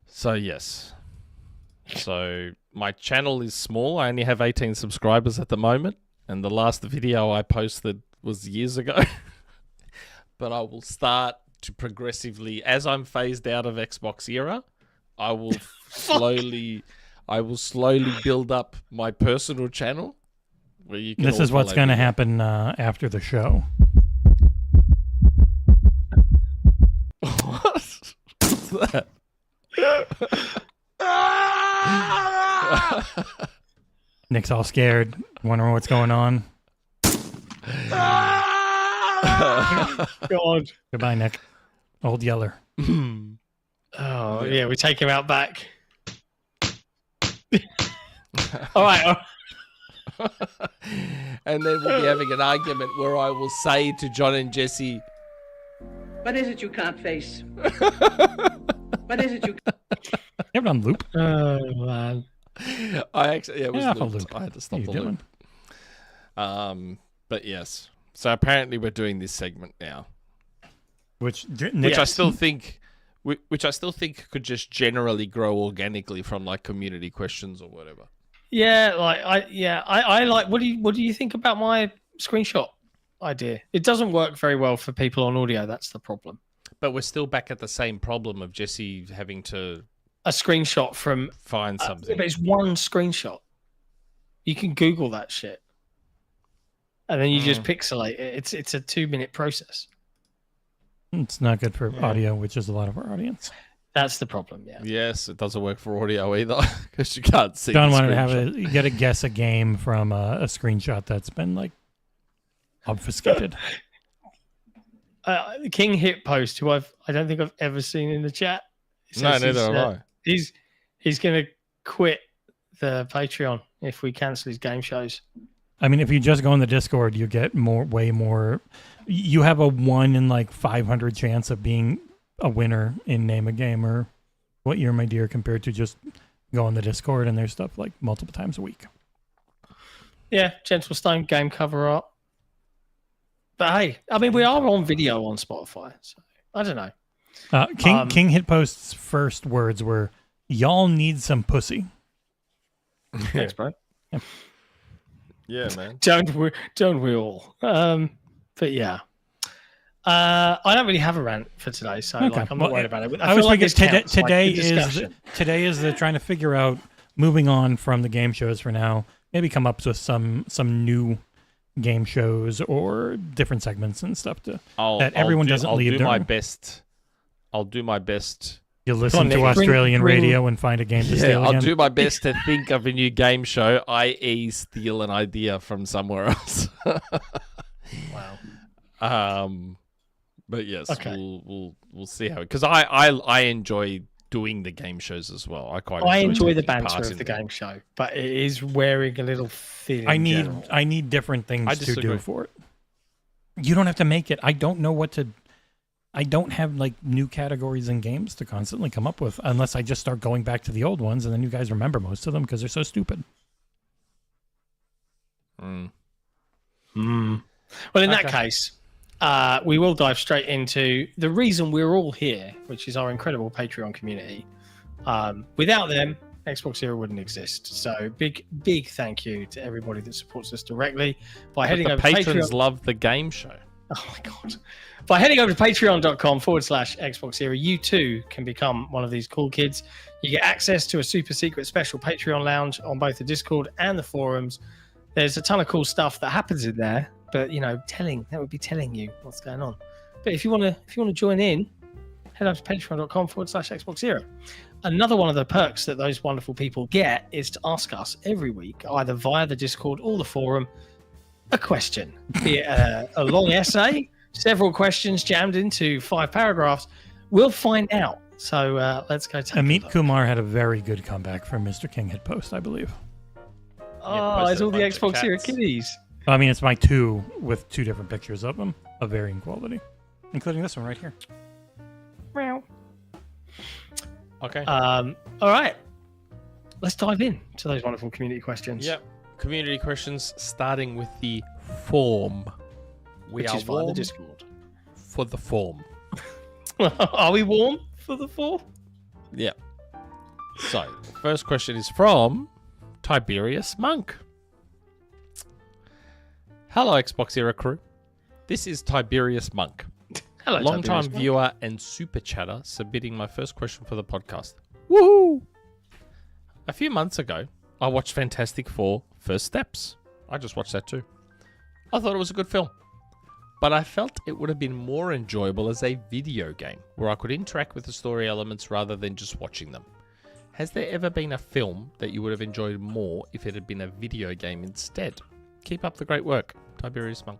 So yes. So my channel is small. I only have 18 subscribers at the moment, and the last video I posted was years ago. But I will start to progressively, as I'm phased out of XboxEra, I will slowly build up my personal channel. Where you can this is what's going to happen after the show. What's that? Nick's all scared, wondering what's going on. God. Goodbye, Nick. Old Yeller. Oh, yeah, we take him out back. All right. And then we'll be having an argument where I will say to John and Jesse, what is it you can't face? What is it you can't... You have it on loop? Oh, man. It was looped. I had to stop the loop. But yes. So apparently we're doing this segment now, which I still think could just generally grow organically from like community questions or whatever. Yeah, I like. What do you think about my screenshot idea? It doesn't work very well for people on audio. That's the problem. But we're still back at the same problem of Jesse having to a screenshot from find something. But it's one screenshot. You can Google that shit. And then you just pixelate it. It's a 2-minute process. It's not good for audio, which is a lot of our audience. That's the problem, yeah. Yes, it doesn't work for audio either because you can't see. John wanted to have you got to guess a game from a screenshot that's been like obfuscated. King Hit Post, who I don't think I've ever seen in the chat. No, neither have I. He's going to quit the Patreon if we cancel his game shows. I mean, if you just go in the Discord, you get way more. You have a 1 in like 500 chance of being a winner in Name a Game or What Year My Dear compared to just go on the Discord and there's stuff like multiple times a week. Yeah, Gentle Stone game cover art. But hey, I mean, we are on video on Spotify, so I don't know. King Hitpost's first words were, "Y'all need some pussy." Thanks, bro. Yeah. Yeah, man. Don't we all? But yeah. I don't really have a rant for today, so I'm not worried about it. I feel like today is the trying to figure out moving on from the game shows for now. Maybe come up with some new game shows or different segments and stuff that everyone doesn't leave. I'll do my best. You listen to Australian radio and find a game to steal again? I'll do my best to think of a new game show, i.e. steal an idea from somewhere else. Wow. But yes, we'll see how it... Because I enjoy doing the game shows as well. I enjoy the banter of the game show, but it is wearing a little thin. I need different things to do for it. You don't have to make it. I don't know what to... I don't have like new categories in games to constantly come up with unless I just start going back to the old ones and then you guys remember most of them because they're so stupid. Well, in that case, we will dive straight into the reason we're all here, which is our incredible Patreon community. Without them, XboxEra wouldn't exist. So big thank you to everybody that supports us directly by heading over to Patreon. Patrons love the game show. Oh my God. By heading over to patreon.com/XboxEra, you too can become one of these cool kids. You get access to a super secret special Patreon lounge on both the Discord and the forums. There's a ton of cool stuff that happens in there, but that would be telling you what's going on. But if you want to join in, head over to patreon.com/XboxEra. Another one of the perks that those wonderful people get is to ask us every week, either via the Discord or the forum, a question. Be it a long essay, several questions jammed into 5 paragraphs. We'll find out. So let's go take Amit a look. Kumar had a very good comeback from Mr. King hit post, I believe. Oh, it's all the Xbox Era kitties. I mean, it's my 2 with 2 different pictures of them of varying quality, including this one right here. Meow. Okay. All right. Let's dive in to those wonderful community questions. Yep. Community questions starting with the form. Which is via the Discord. For the form. Are we warm for the form? Yeah. So, first question is from TiberiusMonk. Hello, Xbox Era crew. This is TiberiusMonk. Hello, Long-time TiberiusMonk. viewer and super chatter submitting my first question for the podcast. Woohoo! A few months ago, I watched Fantastic Four First Steps. I just watched that too. I thought it was a good film. But I felt it would have been more enjoyable as a video game, where I could interact with the story elements rather than just watching them. Has there ever been a film that you would have enjoyed more if it had been a video game instead? Keep up the great work, TiberiusMonk.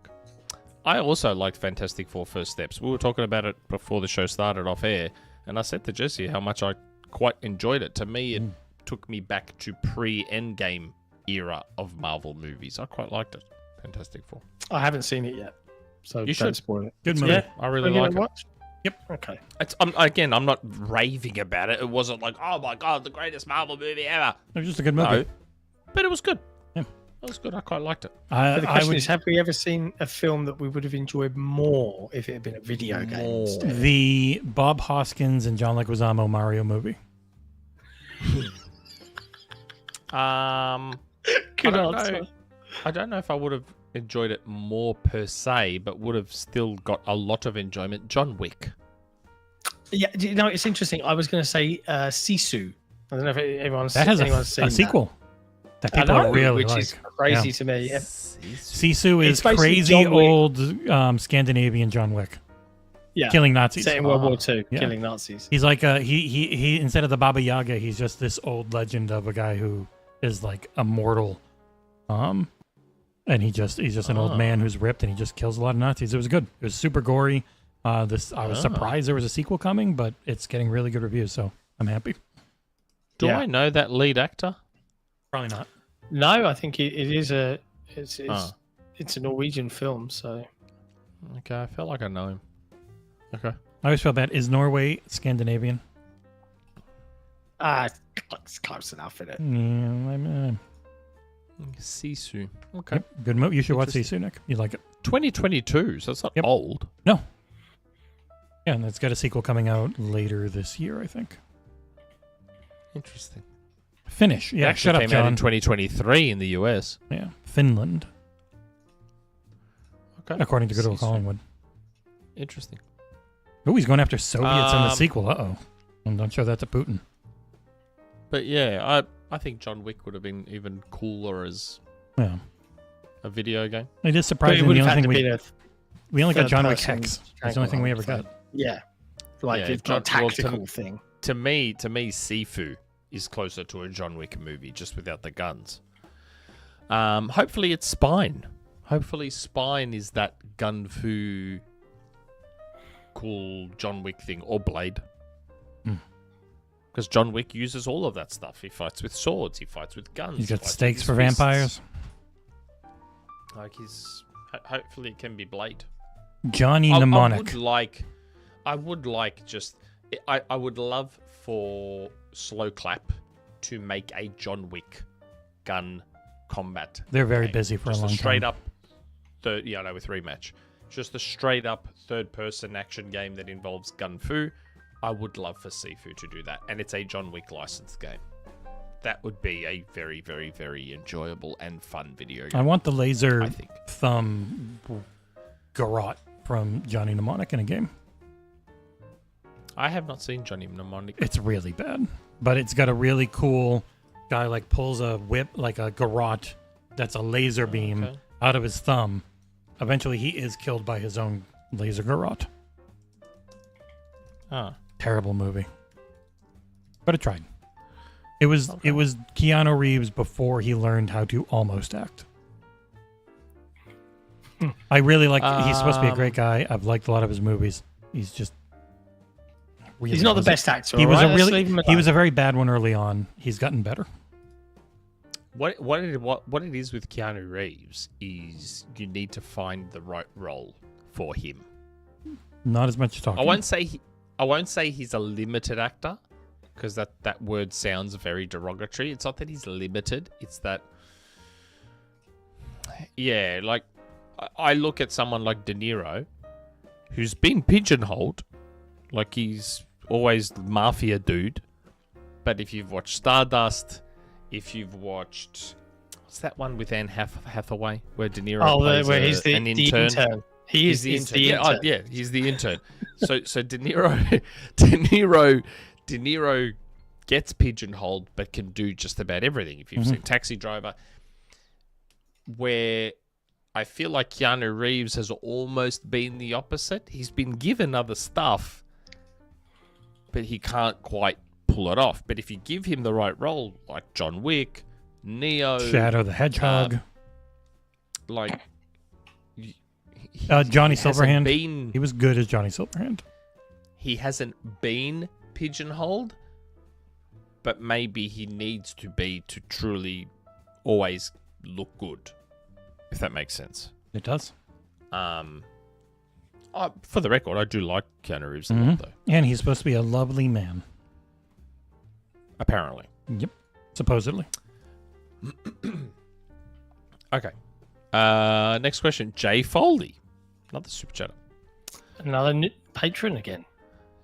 I also liked Fantastic Four First Steps. We were talking about it before the show started off air, and I said to Jesse how much I quite enjoyed it. To me, it took me back to pre-Endgame era of Marvel movies. I quite liked it. Fantastic Four. I haven't seen it yet, so You don't should. spoil it. Good movie. Yeah, I really we're like gonna it. watch? Yep. Okay. I'm not raving about it. It wasn't like, oh my god, the greatest Marvel movie ever. It was just a good movie. No, but it was good. Yeah. It was good. I quite liked it. But the I question would, is, have we ever seen a film that we would have enjoyed more if it had been a video game More. instead? the Bob Hoskins and John Leguizamo Mario movie. Good I don't answer. know. I don't know if I would have enjoyed it more per se, but would have still got a lot of enjoyment. John Wick. Yeah, you know, it's interesting. I was going to say Sisu. I don't know if anyone's That has anyone's seen a sequel that I people know, really which like. is crazy Yeah. to me. Yeah. Sisu It's is basically crazy John Wick. old Scandinavian John Wick, Yeah. killing Nazis. Set in World War II, Yeah. killing Nazis. He's like he instead of the Baba Yaga, he's just this old legend of a guy who is like immortal, and he's just an old man who's ripped and he just kills a lot of Nazis. It was good. It was super gory. I was surprised there was a sequel coming, but it's getting really good reviews, so I'm happy. Do Yeah. I know that lead actor? Probably not. No, I think it is it's a Norwegian film, so Okay, I felt like I know him. Okay. I always felt bad. Is Norway Scandinavian? it's close enough, isn't it? Yeah, Sisu. Okay. yep, good movie. You should watch Interesting. Sisu, Nick. You like it? 2022, so it's not Yep. old. No. Yeah, and it's got a sequel coming out later this year, I think. Interesting. Finnish. Yeah, It actually shut up, came out in John. 2023 in the US. Yeah, Finland, Okay. according to good old Sisu. Collingwood. Interesting. Oh, he's going after Soviets in the Um, sequel. Uh-oh. And don't show that to Putin. But yeah, I think John Wick would have been even cooler as Yeah. a video game. It is But it surprising. would The have only had thing to be we only got John Wick third-person Hex. That's the only thing we ever got. Yeah, like Yeah, it's not a John- well, tactical thing. To me, Sifu is closer to a John Wick movie, just without the guns. Hopefully it's Spine. Hopefully Spine is that gun fu cool John Wick thing, or Blade. Because John Wick uses all of that stuff. He fights with swords. He fights with guns. He's he got fights with stakes his for fists. vampires. Like hopefully it can be Blade. Johnny I Mnemonic. would love for Slow Clap to make a John Wick gun combat. They're very game. busy for Just a long straight time. up with rematch. Just a straight up third person action game that involves gun fu. I would love for Sifu to do that, and it's a John Wick licensed game. That would be a very, very, very enjoyable and fun video game. I want the laser I think. thumb garrote from Johnny Mnemonic in a game. I have not seen Johnny Mnemonic. It's really bad, but it's got a really cool guy like pulls a whip, like a garrote that's a laser beam okay. out of his thumb. Eventually, he is killed by his own laser garrote. Ah, Terrible movie. But it tried. It was Keanu Reeves before he learned how to almost act. I really like. He's supposed to be a great guy. I've liked a lot of his movies. He's just. Really he's not the best actor. He was right? he was a very bad one early on. He's gotten better. What it is with Keanu Reeves is you need to find the right role for him. Not as much talking. I won't say he's a limited actor, because that word sounds very derogatory. It's not that he's limited. It's that, yeah, like I look at someone like De Niro, who's been pigeonholed, like he's always the mafia dude. But if you've watched Stardust, if you've watched, what's that one with Anne Hathaway, where De Niro plays where he's an intern? The intern. He's the intern. Yeah, he's the intern. So De Niro gets pigeonholed, but can do just about everything. If you've seen Taxi Driver, where I feel like Keanu Reeves has almost been the opposite. He's been given other stuff, but he can't quite pull it off. But if you give him the right role, like John Wick, Neo, Shadow the Hedgehog, like Johnny Silverhand, he was good as Johnny Silverhand. He hasn't been pigeonholed, but maybe he needs to be to truly always look good, if that makes sense. It does. For the record, I do like Keanu Reeves a lot, though. And he's supposed to be a lovely man. Apparently. Yep. Supposedly. Okay. Next question. Jay Foley. Another super chatter. Another patron again.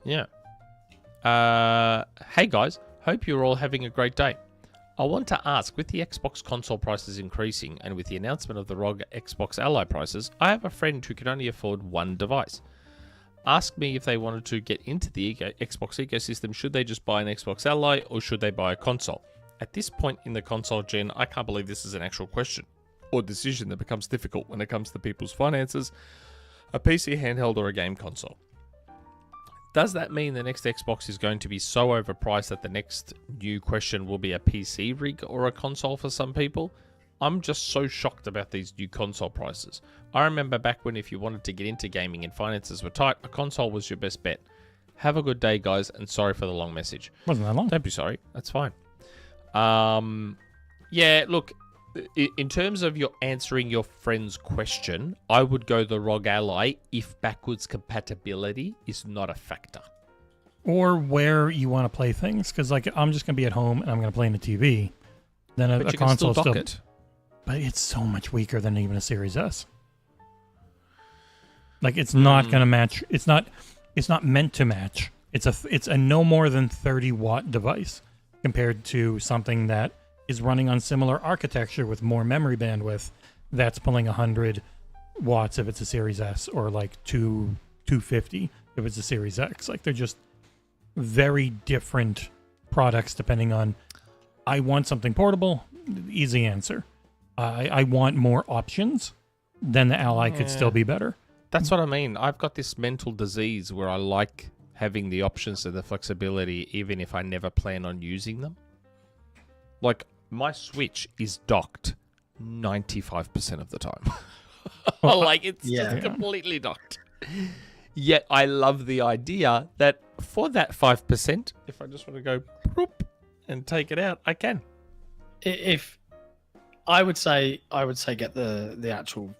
Yeah. Hey guys, hope you're all having a great day. I want to ask, with the Xbox console prices increasing and with the announcement of the ROG Xbox Ally prices, I have a friend who can only afford one device. Ask me if they wanted to get into the Xbox ecosystem, should they just buy an Xbox Ally or should they buy a console? At this point in the console gen, I can't believe this is an actual question or decision that becomes difficult when it comes to people's finances, a PC handheld or a game console. Does that mean the next Xbox is going to be so overpriced that the next new question will be a PC rig or a console for some people? I'm just so shocked about these new console prices. I remember back when if you wanted to get into gaming and finances were tight, a console was your best bet. Have a good day, guys, and sorry for the long message. Wasn't that long? Don't be sorry. That's fine. Yeah, look, in terms of your answering your friend's question, I would go the ROG Ally if backwards compatibility is not a factor. Or where you want to play things, because like I'm just going to be at home and I'm going to play on the TV. Then a console can still dock it. But it's so much weaker than even a Series S. Like it's not going to match. It's not meant to match. It's a no more than 30 watt device compared to something that is running on similar architecture with more memory bandwidth that's pulling 100 watts if it's a Series S or like 250 if it's a Series X. Like they're just very different products depending on, I want something portable, easy answer. I want more options, then the Ally could still be better. That's what I mean. I've got this mental disease where I like having the options and the flexibility even if I never plan on using them. Like, my Switch is docked 95% of the time. Like, it's just completely docked. Yet, I love the idea that for that 5%, if I just want to go whoop, and take it out, I can. If I would say get the actual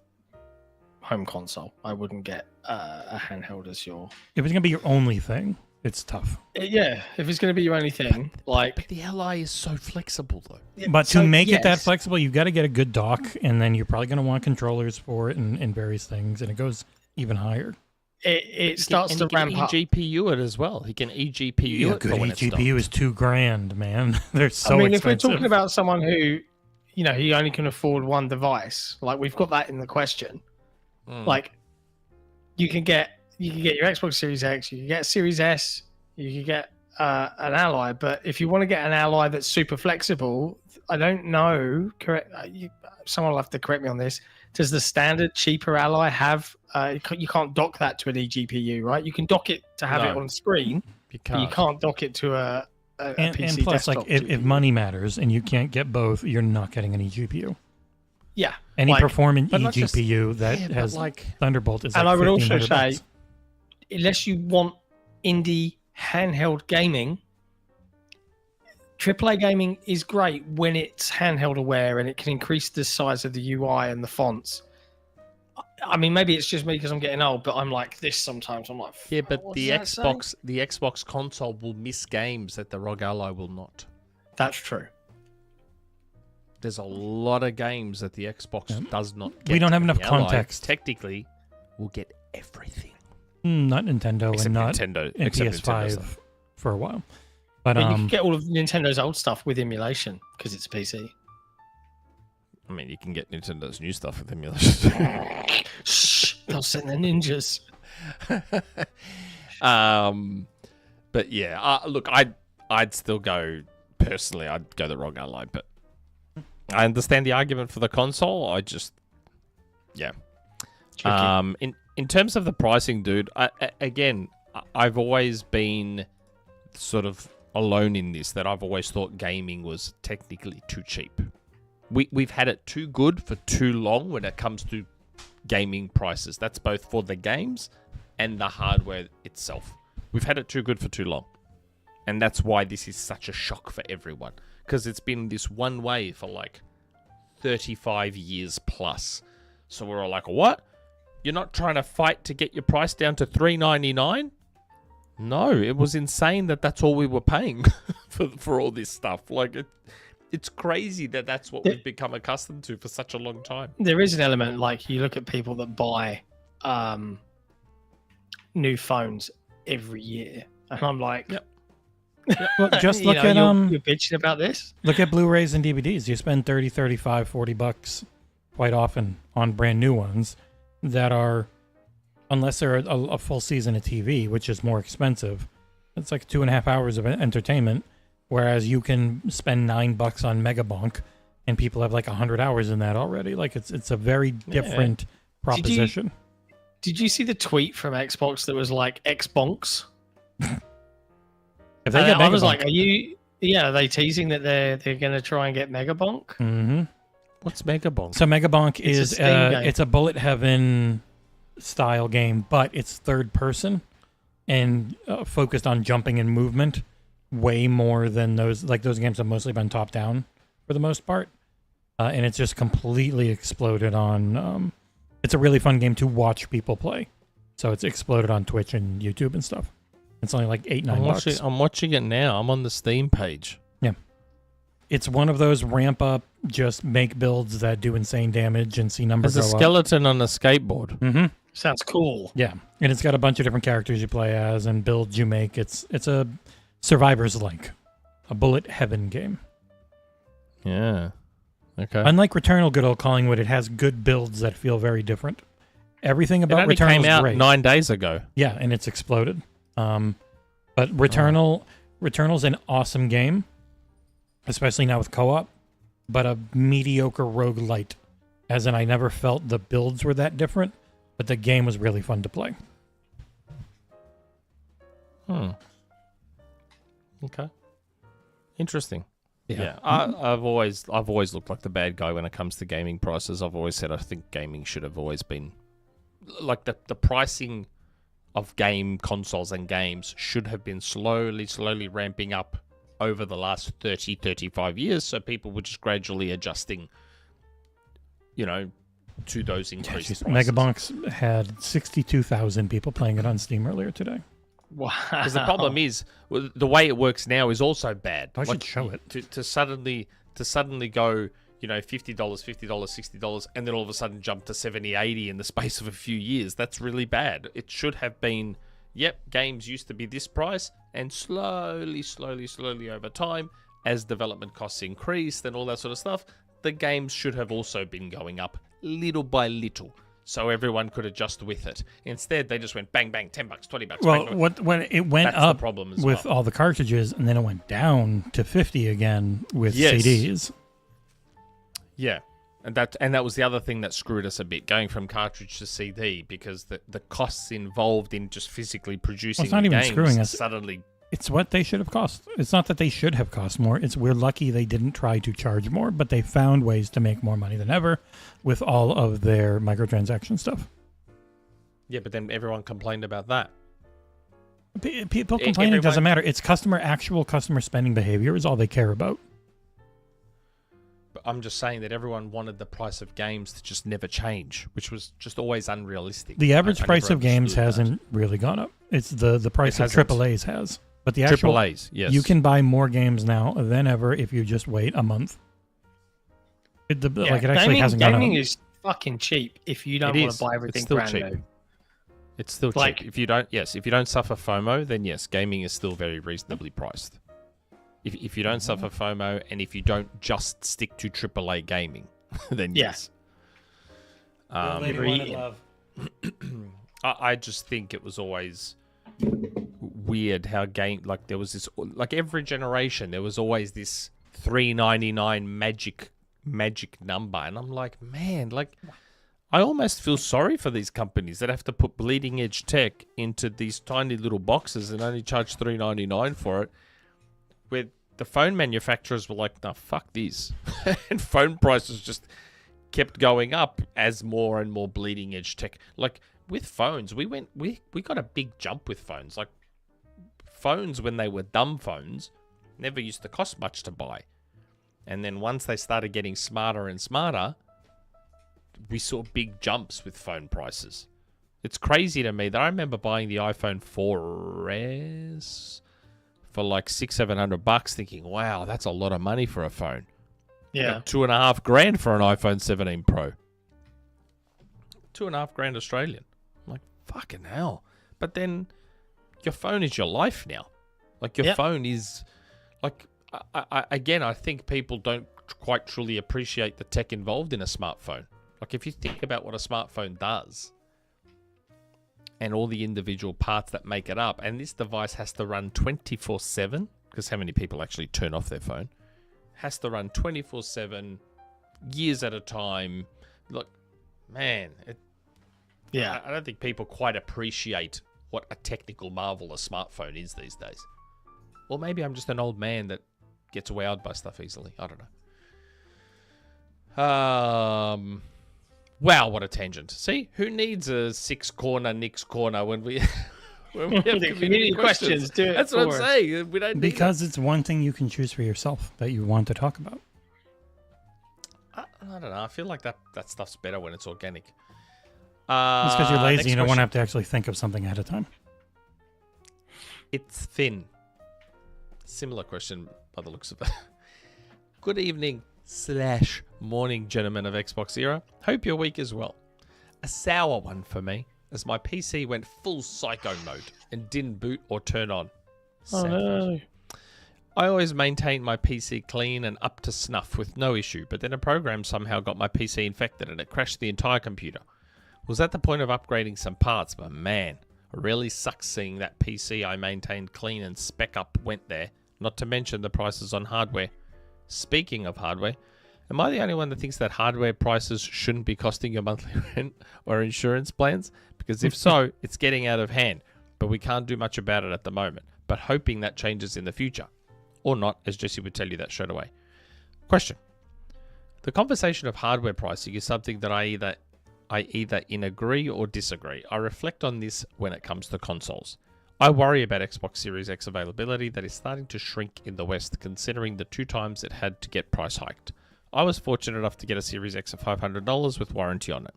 home console. I wouldn't get a handheld as your. If it's gonna be your only thing, it's tough. Yeah, if it's gonna be your only thing, but the Ally is so flexible though. But to make it that flexible, you got to get a good dock, and then you're probably gonna want controllers for it and various things, and it goes even higher. It starts to ramp up. He can eGPU it as well. He can eGPU it. Good eGPU is $2,000, man. They're so I mean, expensive. if we're talking about someone who, he only can afford one device, like we've got that in the question. Like, you can get your Xbox Series X, you can get a Series S, you can get an Ally. But if you want to get an Ally that's super flexible, I don't know. Someone will have to correct me on this. Does the standard cheaper Ally have? You can't dock that to an eGPU, right? You can dock it to have it on screen. You can't dock it to a PC and plus, desktop like, if money matters and you can't get both, you're not getting an eGPU. Yeah. Any like, performant eGPU that has Thunderbolt is and like I would also $1,500 say, unless you want indie handheld gaming, AAA gaming is great when it's handheld aware and it can increase the size of the UI and the fonts. I mean, maybe it's just me because I'm getting old, but I'm like this sometimes. I'm like, yeah, but the Xbox console will miss games that the ROG Ally will not. That's true. There's a lot of games that the Xbox does not get. We don't have enough The Ally, context. technically, we'll get everything. Not Nintendo Except and not Nintendo, and except PS5 Nintendo for a while. But I mean, you can get all of Nintendo's old stuff with emulation because it's a PC. I mean, you can get Nintendo's new stuff with emulation. Shh, they'll send the ninjas. But yeah, look, I'd still go personally. I'd go the ROG Ally, but I understand the argument for the console. I just, yeah. In terms of the pricing, dude, I've always been sort of alone in this, that I've always thought gaming was technically too cheap. We've had it too good for too long when it comes to gaming prices. That's both for the games and the hardware itself. We've had it too good for too long. And that's why this is such a shock for everyone. Because it's been this one way for like 35 years plus. So we're all like, what? You're not trying to fight to get your price down to $3.99? No, it was insane that that's all we were paying for all this stuff. Like, it's crazy that that's what we've become accustomed to for such a long time. There is an element, like, you look at people that buy new phones every year, and I'm like, Well, just look at you're bitching about this. Look at Blu-rays and DVDs. You spend $30, $35, $40 quite often on brand new ones that are, unless they're a full season of TV, which is more expensive, it's like 2.5 hours of entertainment. Whereas you can spend $9 on Megabonk, and people have like 100 hours in that already. Like it's a very different proposition. Did you see the tweet from Xbox that was like Xbonks? If they get I was Megabonk- like, are they teasing that they're going to try and get Megabonk? Mm-hmm. What's Megabonk? So Megabonk It's is it's a bullet heaven style game, but it's third person and focused on jumping and movement way more than those. Like, those games have mostly been top down for the most part, and it's just completely exploded on. It's a really fun game to watch people play, so it's exploded on Twitch and YouTube and stuff. It's only like $8-9. I'm watching it now. I'm on the Steam page. Yeah, it's one of those ramp up, just make builds that do insane damage and see numbers There's a go up. skeleton on a skateboard. Mm-hmm. Sounds cool. Yeah, and it's got a bunch of different characters you play as and builds you make. It's a Survivor's Link, a bullet heaven game. Yeah. Okay. Unlike Returnal, good old Collingwood, it has good builds that feel very different. Everything about it only Returnal came is out great. 9 days ago. Yeah, and it's exploded. But Returnal's an awesome game, especially now with co-op, but a mediocre roguelite. As in, I never felt the builds were that different, but the game was really fun to play. Okay. Interesting. Yeah. I've always looked like the bad guy when it comes to gaming prices. I've always said I think gaming should have always been like the pricing of game consoles and games should have been slowly ramping up over the last 30, 35 years, so people were just gradually adjusting, to those increased prices. Megabonks had 62,000 people playing it on Steam earlier today. Wow. Because the problem is, the way it works now is also bad. I should show it. To suddenly go, $50, $60, and then all of a sudden jump to 70, 80 in the space of a few years. That's really bad. It should have been, games used to be this price, and slowly over time, as development costs increased and all that sort of stuff, the games should have also been going up little by little, so everyone could adjust with it. Instead, they just went bang, bang, $10, $20. Well, bang, when it went that's up the problem as with all the cartridges, and then it went down to 50 again with CDs. Yeah, and that was the other thing that screwed us a bit, going from cartridge to CD, because the costs involved in just physically producing It's not the even games screwing us. suddenly It's what they should have cost. It's not that they should have cost more. It's we're lucky they didn't try to charge more, but they found ways to make more money than ever with all of their microtransaction stuff. Yeah, but then everyone complained about that. People complaining doesn't matter. It's actual customer spending behavior is all they care about. But I'm just saying that everyone wanted the price of games to just never change, which was just always unrealistic. The average price of games hasn't really gone up. It's the price of AAA's has. But the actual AAA's, yes. You can buy more games now than ever if you just wait a month. It actually hasn't gone up. Gaming is fucking cheap if you don't want to buy everything brand new. It's still cheap. If you don't suffer FOMO, then yes, gaming is still very reasonably priced. If you don't suffer FOMO and if you don't just stick to AAA gaming, then yes. I just think it was always weird how there was this, like every generation, there was always this $3.99 magic number, and I'm like, man, like I almost feel sorry for these companies that have to put bleeding edge tech into these tiny little boxes and only charge $3.99 for it, where the phone manufacturers were like, no, fuck this. And phone prices just kept going up as more and more bleeding edge tech. Like with phones, we got a big jump with phones. Like phones, when they were dumb phones, never used to cost much to buy. And then once they started getting smarter and smarter, we saw big jumps with phone prices. It's crazy to me that I remember buying the iPhone 4S for like $600-700, thinking, wow, that's a lot of money for a phone. Yeah. $2,500 for an iPhone 17 Pro. $2,500 Australian. I'm like, fucking hell. But then your phone is your life now. Like your phone is like, I think people don't quite truly appreciate the tech involved in a smartphone. Like if you think about what a smartphone does and all the individual parts that make it up, and this device has to run 24/7, because how many people actually turn off their phone? Has to run 24/7, years at a time. Look, man, I don't think people quite appreciate what a technical marvel a smartphone is these days. Or maybe I'm just an old man that gets wowed by stuff easily. I don't know. Wow, what a tangent. See, who needs a 6-corner Nick's Corner when we have community questions? Do it. That's what I'm saying. We don't need because it's one thing you can choose for yourself that you want to talk about. I don't know. I feel like that stuff's better when it's organic. It's because you're lazy. You don't want to have to actually think of something ahead of time. ItzFinn. Similar question by the looks of it. Good evening / morning, gentlemen of XboxEra. Hope your week is well. A sour one for me, as my PC went full psycho mode and didn't boot or turn on. No. I always maintain my PC clean and up to snuff with no issue, but then a program somehow got my PC infected and it crashed the entire computer. Was at the point of upgrading some parts, but man, it really sucks seeing that PC I maintained clean and spec up went there, not to mention the prices on hardware. Speaking of hardware, am I the only one that thinks that hardware prices shouldn't be costing your monthly rent or insurance plans? Because if so, it's getting out of hand, but we can't do much about it at the moment, but hoping that changes in the future. Or not, as Jesse would tell you that straight away. Question. The conversation of hardware pricing is something that I either in agree or disagree. I reflect on this when it comes to consoles. I worry about Xbox Series X availability that is starting to shrink in the West, considering the 2 times it had to get price hiked. I was fortunate enough to get a Series X of $500 with warranty on it.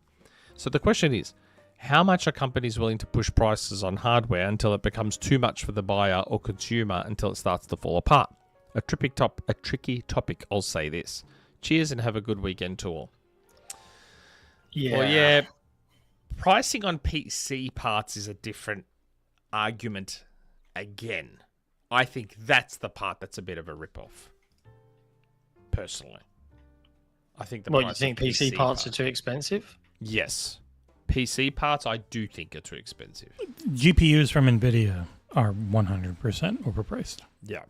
So the question is, how much are companies willing to push prices on hardware until it becomes too much for the buyer or consumer until it starts to fall apart? A tricky topic, I'll say this. Cheers and have a good weekend to all. Yeah. Well, yeah, pricing on PC parts is a different argument again. I think that's the part that's a bit of a rip-off. Personally. I think the What, you think PC parts are too expensive? Yes. PC parts I do think are too expensive. GPUs from NVIDIA are 100% overpriced. Yeah.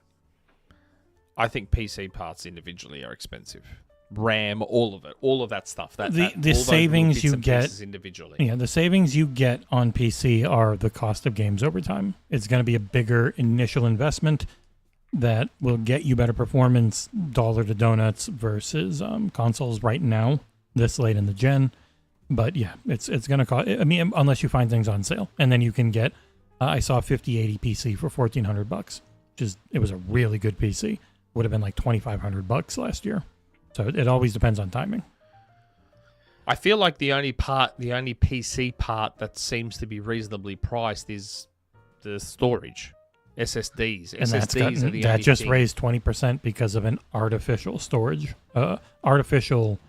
I think PC parts individually are expensive. RAM, all of it, all of that stuff. The all those savings bits you and get pieces individually. Yeah, the savings you get on PC are the cost of games over time. It's going to be a bigger initial investment that will get you better performance, dollar to donuts, versus consoles right now, this late in the gen. But yeah, it's going to cost. I mean, unless you find things on sale, and then you can get. I saw a 5080 PC for $1,400, it was a really good PC. Would have been like $2,500 last year. So it always depends on timing. I feel like the only PC part that seems to be reasonably priced is the storage, SSDs. And SSDs are the that only just thing. raised 20% because of an artificial storage, artificial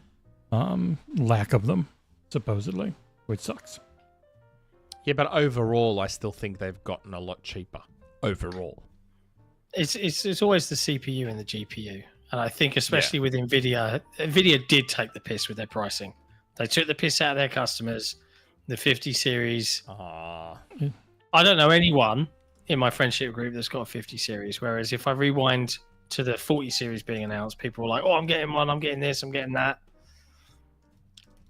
lack of them, supposedly, which sucks. Yeah, but overall, I still think they've gotten a lot cheaper. Overall, It's always the CPU and the GPU. And I think especially with Nvidia did take the piss with their pricing. They took the piss out of their customers. The 50 series. I don't know anyone in my friendship group that's got a 50 series. Whereas if I rewind to the 40 series being announced, people were like, "Oh, I'm getting one. I'm getting this. I'm getting that."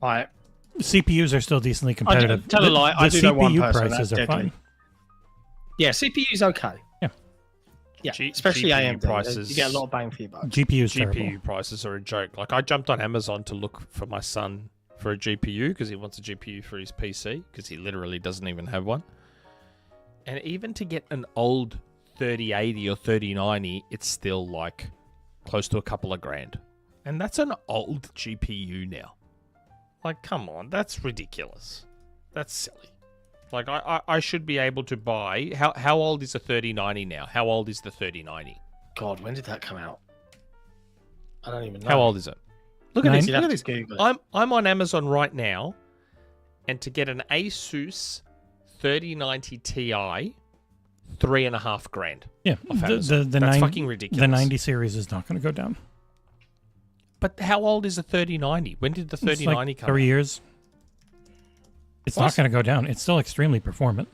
Like, CPUs are still decently competitive. Tell a lie. I do know one CPU person. prices That's are deadly. fine. Yeah, CPU's okay. Yeah, especially GPU AMD. prices. You get a lot of bang for your buck. GPU's GPU terrible. prices are a joke. Like, I jumped on Amazon to look for my son for a GPU because he wants a GPU for his PC because he literally doesn't even have one. And even to get an old 3080 or 3090, it's still like close to a couple of grand. And that's an old GPU now. Like, come on, that's ridiculous. That's silly. Like, I should be able to buy... How old is a 3090 now? How old is the 3090? God, when did that come out? I don't even know. How old is it? Look at this. You'd Look have at to this. Google it. I'm on Amazon right now, and to get an Asus 3090 Ti, $3.5 grand. Yeah, off Amazon. the That's 90 fucking ridiculous. The 90 series is not going to go down. But how old is a 3090? When did the 3090 it's like come 3 out? years. It's What? not going to go down. It's still extremely performant.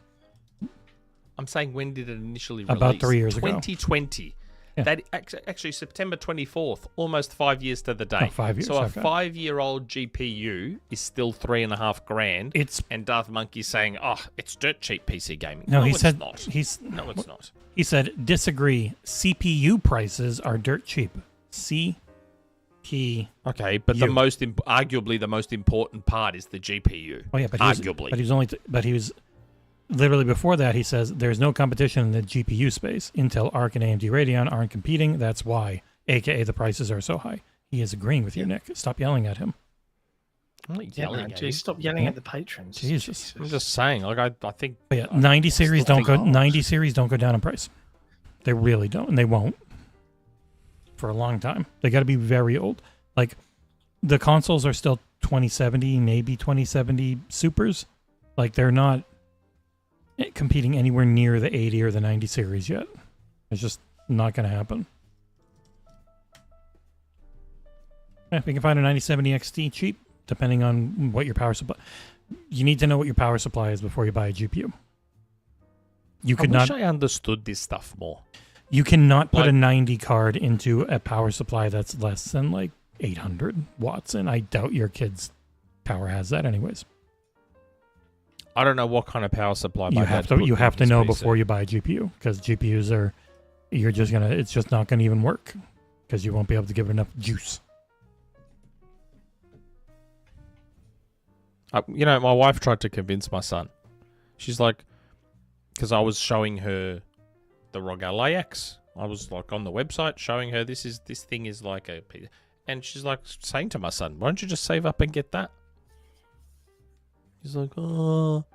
I'm saying when did it initially release? About 3 years ago. 2020. Yeah. That actually September 24th, almost 5 years to the day. Oh, 5 years, So a okay. 5-year-old GPU is still $3.5 grand. And Darth Monkey's saying, "Oh, it's dirt cheap PC gaming." No, he it's said not. No, it's not. He said disagree. CPU prices are dirt cheap. Okay, but arguably the most important part is the GPU. Oh yeah, but arguably. he was literally before that. He says there's no competition in the GPU space. Intel, Arc, and AMD Radeon aren't competing. That's why, aka the prices are so high. He is agreeing with you, Nick. Stop yelling at him. I'm not yelling at you. Stop yelling at the patrons. Jesus. I'm just saying, like I think. But yeah, 90 series don't go. 90 series don't go down in price. They really don't, and they won't for a long time. They got to be very old. Like the consoles are still 2070, maybe 2070 Supers. Like they're not competing anywhere near the 80 or the 90 series yet. It's just not going to happen. Yeah, we can find a 9070 XT cheap, depending on what your power supply. You need to know what your power supply is before you buy a GPU. I wish I understood this stuff more. You cannot put a 90 card into a power supply that's less than like 800 watts, and I doubt your kid's power has that anyways. I don't know what kind of power supply. You have to know before you buy a GPU, because GPUs are, it's just not gonna even work because you won't be able to give it enough juice. My wife tried to convince my son. She's like, because I was showing her the ROG Ally X. I was like on the website showing her this thing is like a, and she's like saying to my son, "Why don't you just save up and get that?" He's like, "Oh."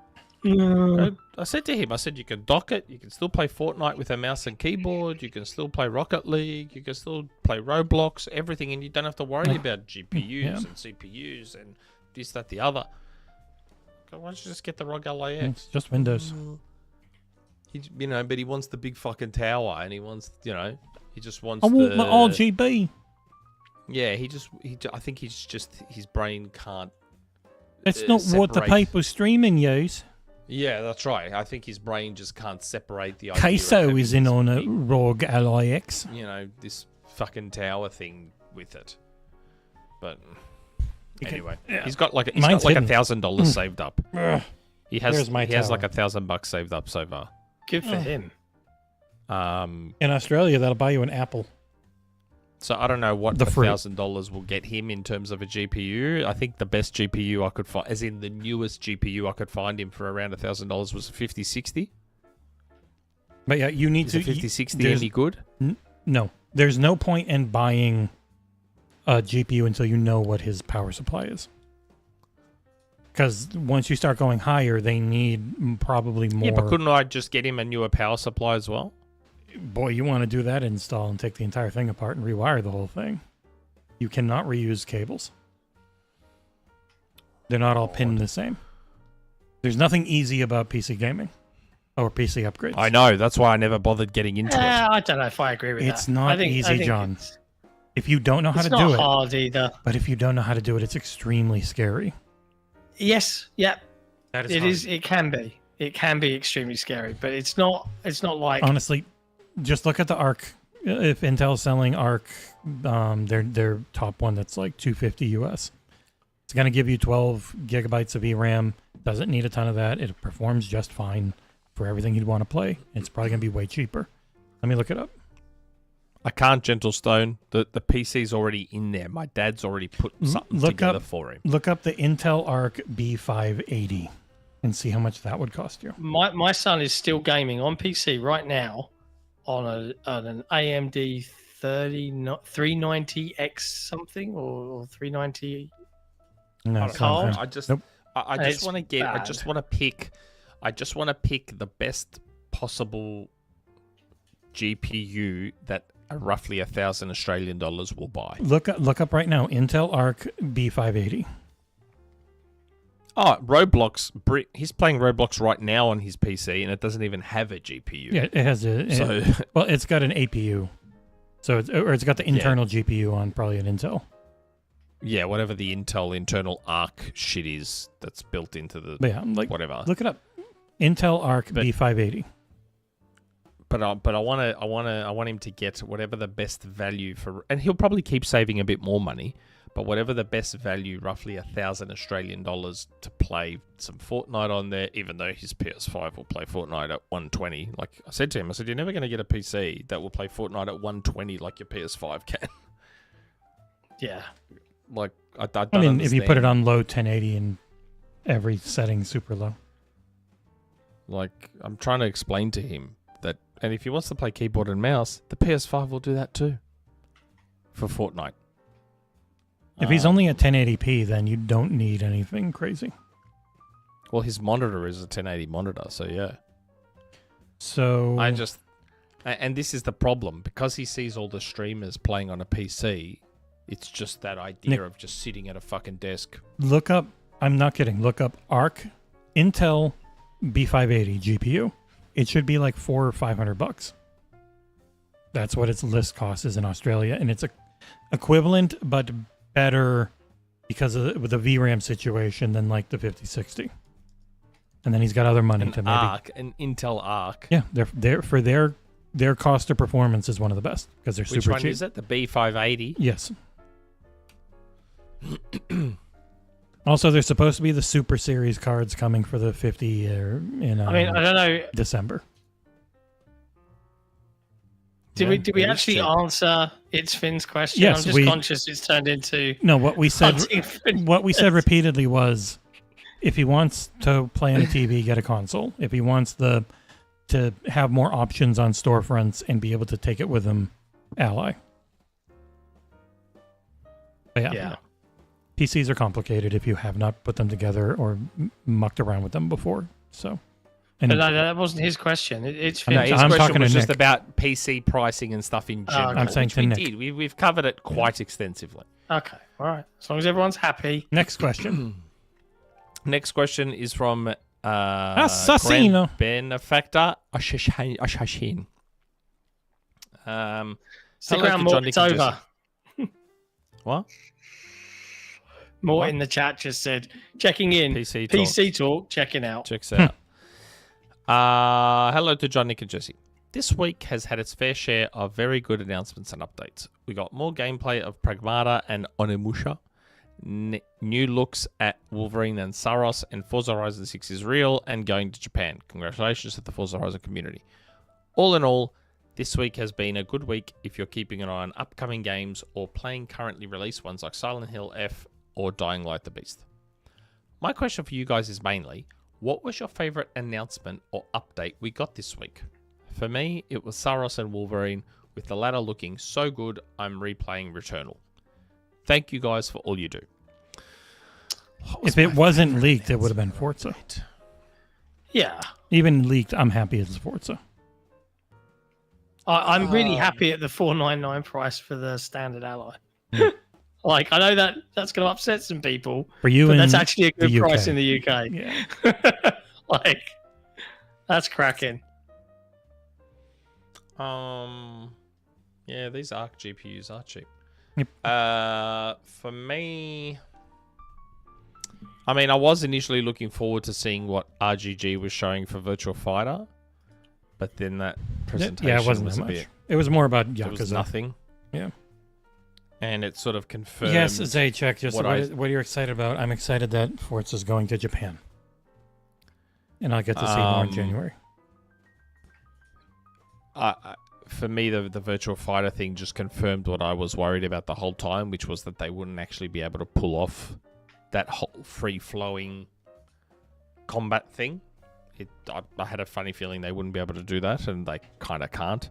I said to him, you can dock it. You can still play Fortnite with a mouse and keyboard. You can still play Rocket League. You can still play Roblox, everything, and you don't have to worry about GPUs and CPUs and this, that, the other. Why don't you just get the ROG Ally X? It's just Windows. But he wants the big fucking tower, and he wants, he just wants. I want my RGB. Yeah, I think his brain can't. It's not what the people streaming use. Yeah, that's right. I think his brain just can't separate the idea. Queso is in on a ROG Ally X. This fucking tower thing with it. But anyway, yeah. he's got like Mine's hidden. $1,000 saved up. He has my like tower. $1,000 saved up so far. Good for him. In Australia, that'll buy you an Apple. So I don't know what The fruit. $1,000 will get him in terms of a GPU. I think the best GPU I could find, as in the newest GPU I could find him for around $1,000 was a 5060. But yeah, you need Is to. a 5060 any good? No, there's no point in buying a GPU until you know what his power supply is. Because once you start going higher, they need probably more. Yeah, but couldn't I just get him a newer power supply as well? Boy, you want to do that install and take the entire thing apart and rewire the whole thing. You cannot reuse cables. They're not all pinned the same. There's nothing easy about PC gaming or PC upgrades. I know, that's why I never bothered getting into it. I don't know if I agree with that. It's not I easy, think John. It's If you don't know how to do not it, hard either. but if you don't know how to do it, it's extremely scary. Yes, yep. That It is. It can be. It can be extremely scary, but it's not. It's not like Honestly, just look at the ARC. If Intel's selling ARC, their top one that's like $250 US. It's going to give you 12 gigabytes of VRAM. Doesn't need a ton of that. It performs just fine for everything you'd want to play. It's probably going to be way cheaper. Let me look it up. I can't, Gentle Stone. The PC's already in there. My dad's already put something together for him. Look up the Intel Arc B580 and see how much that would cost you. my son is still gaming on PC right now on an AMD 390X something or 390. No, it's not fair. I just Nope. I And just it's want to get. I bad. just want to pick the best possible GPU that roughly $1,000 Australian dollars will buy. Look up right now. Intel Arc B580. Oh, Roblox. He's playing Roblox right now on his PC, and it doesn't even have a GPU. Yeah, it has well, it's got an APU, so it's got the internal GPU on probably an Intel. Yeah, whatever the Intel internal Arc shit is that's built into the But yeah, like whatever. look it up. Intel Arc B580. But I want him to get whatever the best value for, and he'll probably keep saving a bit more money. But whatever the best value, roughly $1,000 Australian dollars to play some Fortnite on there, even though his PS5 will play Fortnite at 120. Like I said to him, you're never going to get a PC that will play Fortnite at 120 like your PS5 can. Yeah. Like I don't I mean, understand. if you put it on low 1080 and every setting super low. Like I'm trying to explain to him that, and if he wants to play keyboard and mouse, the PS5 will do that too. For Fortnite. If he's only at 1080p, then you don't need anything crazy. Well, his monitor is a 1080 monitor, so yeah. So And this is the problem, because he sees all the streamers playing on a PC. It's just that idea Nick, of just sitting at a fucking desk. look up. I'm not kidding. Look up Arc Intel B580 GPU. It should be like $400 or $500. That's what its list cost is in Australia, and it's equivalent but better because of the VRAM situation than like the 5060. And then he's got other money to maybe An Intel Arc. Yeah, they're for their cost of performance is one of the best because they're Which super one cheap. is it? The B580? Yes. Also, there's supposed to be the Super Series cards coming for the 50 in I don't know. December. Did we actually answer ItzFinn's question? Yes, I'm just conscious it's turned into No, what we said hunting for- what we said repeatedly was if he wants to play on a TV, get a console. If he wants to have more options on storefronts and be able to take it with him, Ally. But yeah. PCs are complicated if you have not put them together or mucked around with them before. So, But no, that wasn't his question. It's No, his I'm question talking to was just Nick. about PC pricing and stuff in general. I'm saying which to we Nick. did. We've covered it quite extensively. Okay, all right. As long as everyone's happy. Next question. Next question is from Assassino. Grand Benefactor Ashashin. Stick hello around, to Mort. John, It's Nick, and over. Jesse. What? Mort in the chat just said, checking in. PC talk, checking out. Checks out. Hello to John, Nick, and Jesse. This week has had its fair share of very good announcements and updates. We got more gameplay of Pragmata and Onimusha. New looks at Wolverine and Saros, and Forza Horizon 6 is real and going to Japan. Congratulations to the Forza Horizon community. All in all, this week has been a good week if you're keeping an eye on upcoming games or playing currently released ones like Silent Hill F or Dying Light the Beast. My question for you guys is mainly, what was your favorite announcement or update we got this week? For me, it was Saros and Wolverine, with the latter looking so good, I'm replaying Returnal. Thank you guys for all you do. If it wasn't leaked, it would have been Forza. Yeah. Even leaked, I'm happy it's Forza. I'm really happy at the $4.99 price for the standard Ally. Like, I know that's going to upset some people, for you, but that's actually a good price in the UK. Yeah. Like, that's cracking. Yeah, these ARC GPUs are cheap. Yep. For me, I mean, I was initially looking forward to seeing what RGG was showing for Virtua Fighter, but then that presentation it wasn't was that a much. bit. It was more about Yakuza. It was nothing. Yeah. And it sort of confirmed. Yes, Zaychek, just what what you're excited about. I'm excited that Forza's going to Japan. And I'll get to see more in January. For me, the Virtua Fighter thing just confirmed what I was worried about the whole time, which was that they wouldn't actually be able to pull off that whole free-flowing combat thing. I had a funny feeling they wouldn't be able to do that, and they kind of can't.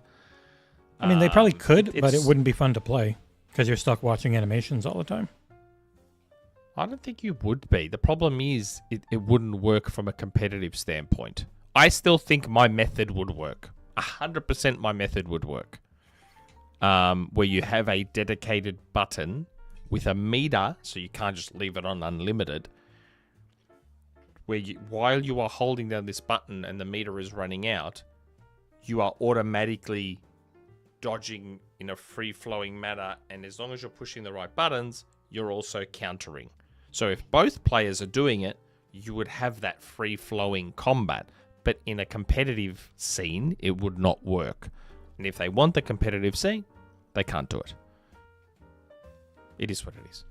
I mean, they probably could, but it wouldn't be fun to play because you're stuck watching animations all the time. I don't think you would be. The problem is it wouldn't work from a competitive standpoint. I still think my method would work. 100% my method would work. Where you have a dedicated button with a meter, so you can't just leave it on unlimited, where while you are holding down this button and the meter is running out, you are automatically dodging in a free-flowing manner, and as long as you're pushing the right buttons, you're also countering. So if both players are doing it, you would have that free-flowing combat. But in a competitive scene, it would not work. And if they want the competitive scene, they can't do it. It is what it is.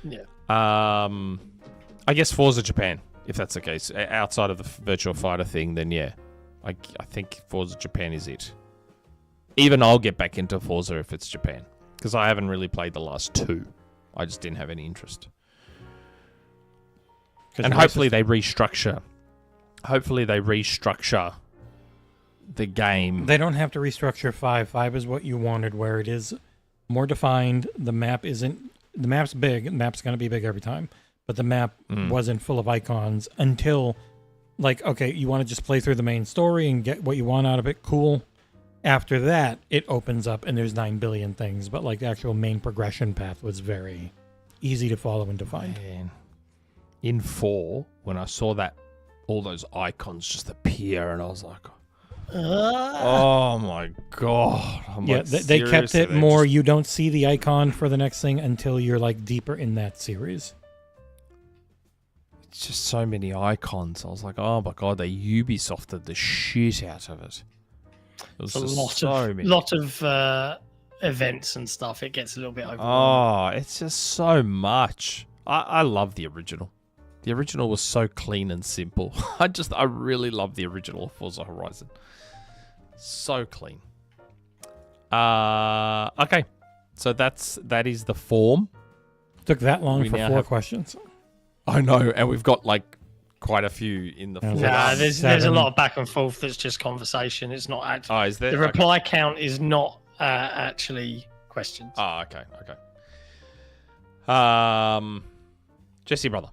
Yeah. I guess Forza Japan, if that's the case. Outside of the Virtua Fighter thing, then yeah. I think Forza Japan is it. Even I'll get back into Forza if it's Japan. Because I haven't really played the last two. I just didn't have any interest. And hopefully they restructure. Hopefully they restructure the game. They don't have to restructure 5. 5 is what you wanted, where it is more defined. The map's big. The map's going to be big every time. But the map wasn't full of icons until, like, okay, you want to just play through the main story and get what you want out of it, cool. After that, it opens up and there's 9 billion things. But, like, the actual main progression path was very easy to follow and define. Man. In 4, when I saw that, all those icons just appear, and I was like, oh my god. They kept it more, you don't see the icon for the next thing until you're like deeper in that series. It's just so many icons. I was like, oh my god, they Ubisofted the shit out of it. It was just a lot of events and stuff. It gets a little bit overwhelming. Oh, it's just so much. I love the original. The original was so clean and simple. I really love the original Forza Horizon. So clean. Okay. So that is the form. Took that long for 4 questions. I know, and we've got like quite a few in the form. Nah, there's a lot of back and forth that's just conversation. It's not actually. Oh, is there? The reply count is not actually questions. Oh, okay. Jesse, brother.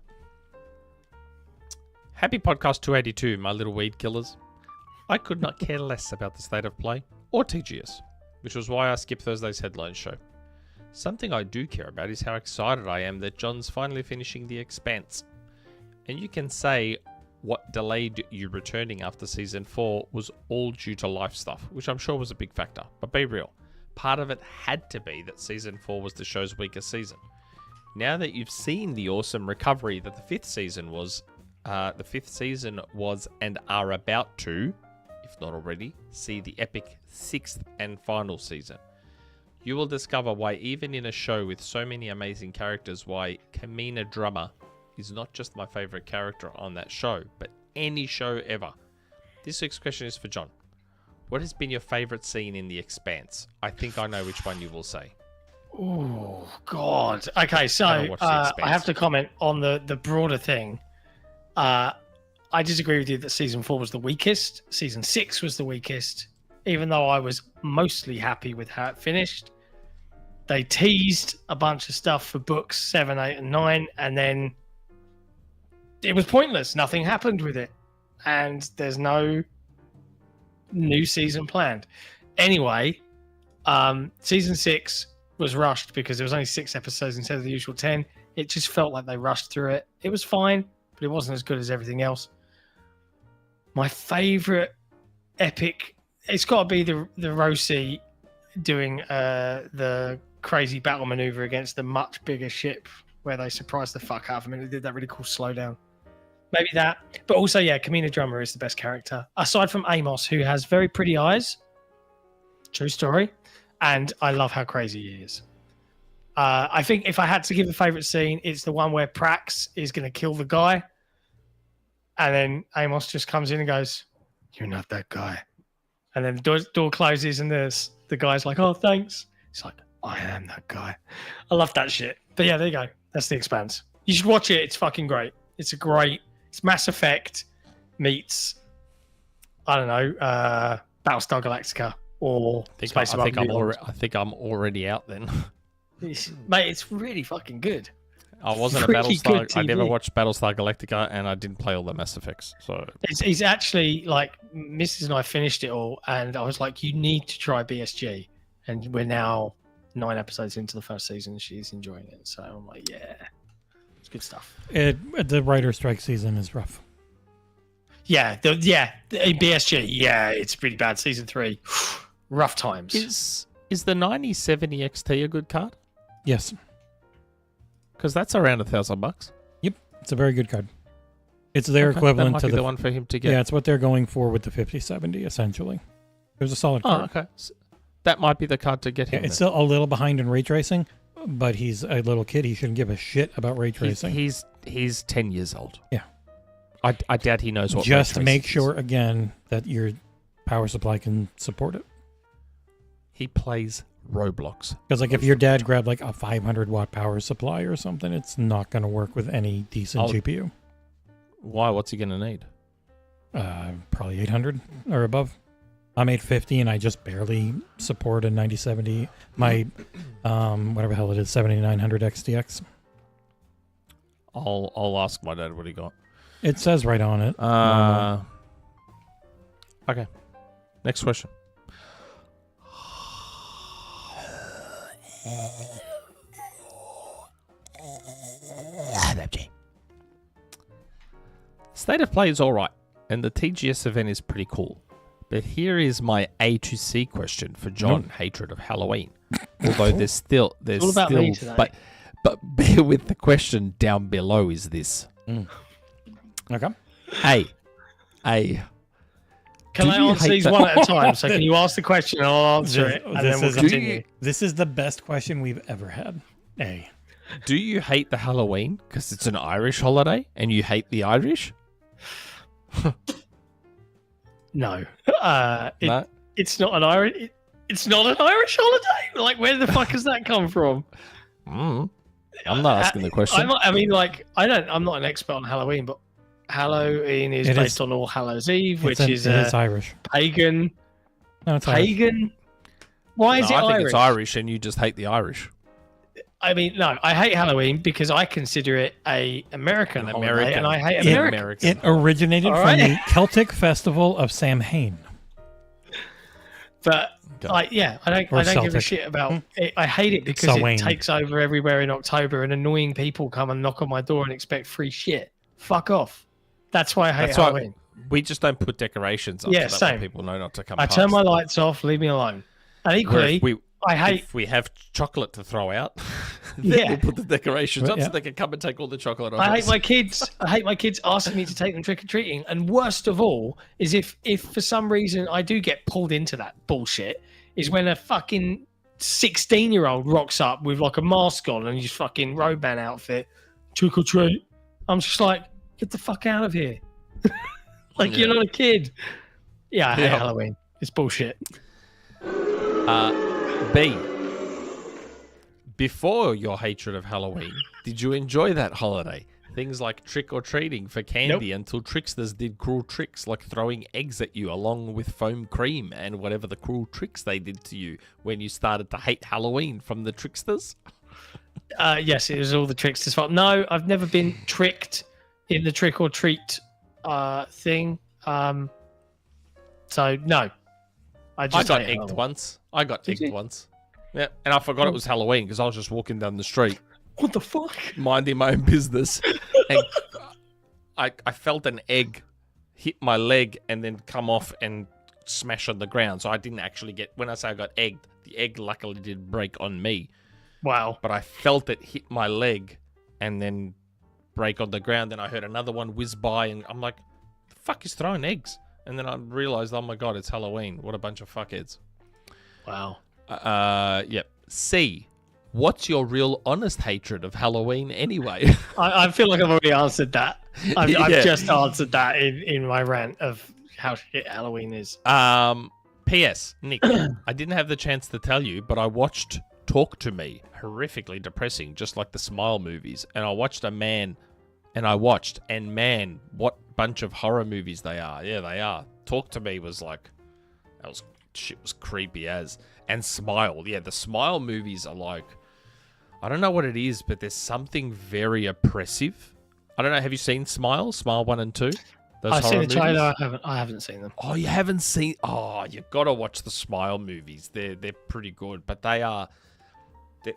Happy podcast 282, my little weed killers. I could not care less about the state of play or TGS, which was why I skipped Thursday's headline show. Something I do care about is how excited I am that John's finally finishing the Expanse. And you can say what delayed you returning after Season 4 was all due to life stuff, which I'm sure was a big factor. But be real, part of it had to be that Season 4 was the show's weakest season. Now that you've seen the awesome recovery that the 5th season was and are about to, if not already, see the epic 6th and final season. You will discover why even in a show with so many amazing characters, why Kamina Drummer is not just my favorite character on that show, but any show ever. This week's question is for John. What has been your favorite scene in The Expanse? I think I know which one you will say. Oh, God. Okay, so I have to comment on the broader thing. I disagree with you that season 4 was the weakest. Season 6 was the weakest, even though I was mostly happy with how it finished. They teased a bunch of stuff for books 7, 8, and 9, and then it was pointless. Nothing happened with it. And there's no new season planned. Anyway, season 6 was rushed because there was only 6 episodes instead of the usual 10. It just felt like they rushed through it. It was fine, but it wasn't as good as everything else. My favorite epic, it's got to be the Rosie doing the crazy battle maneuver against the much bigger ship where they surprised the fuck out of him and they did that really cool slowdown. Maybe that, but also, yeah, Kamina Drummer is the best character aside from Amos, who has very pretty eyes. True story. And I love how crazy he is. I think if I had to give a favorite scene, it's the one where Prax is going to kill the guy. And then Amos just comes in and goes, "You're not that guy." And then the door closes and the guy's like, "Oh, thanks." He's like, "I am that guy." I love that shit. But yeah, there you go. That's The Expanse. You should watch it. It's fucking great. It's Mass Effect meets, I don't know, Battlestar Galactica or Space Above and Beyond. I think I'm already out then. Mate, it's really fucking good. I wasn't a Battlestar. I never watched Battlestar Galactica, and I didn't play all the Mass Effects. So it's actually like Mrs. and I finished it all, and I was like, "You need to try BSG," and we're now 9 episodes into the first season. She's enjoying it, so I'm like, "Yeah, it's good stuff." The writer strike season is rough. Yeah, BSG. Yeah, it's pretty bad. Season 3, rough times. Is the 9070 XT a good card? Yes. Because that's around $1,000. Yep, it's a very good card. It's their equivalent to the one for him to get. Yeah, it's what they're going for with the 5070. Essentially, there's a solid card. Oh, okay. So that might be the card to get him. Yeah, it's still a little behind in ray tracing, but he's a little kid. He shouldn't give a shit about ray tracing. He's 10 years old. Yeah, I doubt he knows what. Just make sure again that your power supply can support it. He plays Roblox. Because like if your dad grabbed like a 500 watt power supply or something, it's not going to work with any decent GPU. Why? What's he going to need? Probably 800 or above. I'm 850 and I just barely support a 9070. My whatever the hell it is, 7900 XTX. I'll ask my dad what he got. It says right on it. Okay. Next question. State of Play is alright, and the TGS event is pretty cool. But here is my A to C question for John, hatred of Halloween. Although there's all about still, me today. but bear with the question down below is this. Okay. A. Can I answer these one at a time? So can you ask the question and I'll answer it, and then we'll continue. This is the best question we've ever had. A. Do you hate the Halloween because it's an Irish holiday and you hate the Irish? No. No? It's not an Irish. It's not an Irish holiday. Like, where the fuck has that come from? I'm not asking the question. I'm not an expert on Halloween, but Halloween is based on All Hallows Eve, which is Irish. Pagan. No, it's pagan. Irish. Why is it Irish? I think it's Irish, and you just hate the Irish. I mean, no, I hate Halloween because I consider it an American holiday, and I hate America. It originated from the Celtic festival of Samhain. But I don't give a shit about it. I hate it because it takes over everywhere in October, and annoying people come and knock on my door and expect free shit. Fuck off. That's why I hate Halloween. We just don't put decorations up so that people know not to come. I turn my lights off, leave me alone. And equally, if we have chocolate to throw out, then we'll put the decorations up so they can come and take all the chocolate off. I hate my kids asking me to take them trick-or-treating. And worst of all is if for some reason I do get pulled into that bullshit, is when a fucking 16-year-old rocks up with like a mask on and his fucking Roban outfit, trick or treat. I'm just like, get the fuck out of here. Like, you're not a kid. Yeah, I hate Halloween. It's bullshit. B, before your hatred of Halloween, did you enjoy that holiday? Things like trick-or-treating for candy until tricksters did cruel tricks like throwing eggs at you along with foam cream and whatever the cruel tricks they did to you when you started to hate Halloween from the tricksters? Yes, it was all the tricksters' fault. No, I've never been tricked in the trick-or-treat thing. So, no. I got egged once. Yeah, and I forgot it was Halloween because I was just walking down the street. What the fuck? Minding my own business. And I felt an egg hit my leg and then come off and smash on the ground. So I didn't actually get... When I say I got egged, the egg luckily didn't break on me. Wow. But I felt it hit my leg and then break on the ground. And I heard another one whiz by and I'm like, the fuck is throwing eggs? And then I realized, oh my God, it's Halloween. What a bunch of fuckheads. Wow. Yep. C, what's your real honest hatred of Halloween anyway? I feel like I've already answered that. I've just answered that in my rant of how shit Halloween is. P.S. Nick, I didn't have the chance to tell you, but I watched Talk to Me. Horrifically depressing, just like the Smile movies. And I watched and man, what bunch of horror movies they are. Yeah, they are. Talk to Me was like, shit was creepy as. And Smile, yeah, the Smile movies are like, I don't know what it is, but there's something very oppressive. I don't know, have you seen Smile 1 and 2? I've seen the trailer, I haven't seen them. Oh, you haven't seen... Oh, you gotta watch the Smile movies. They're pretty good, but they are...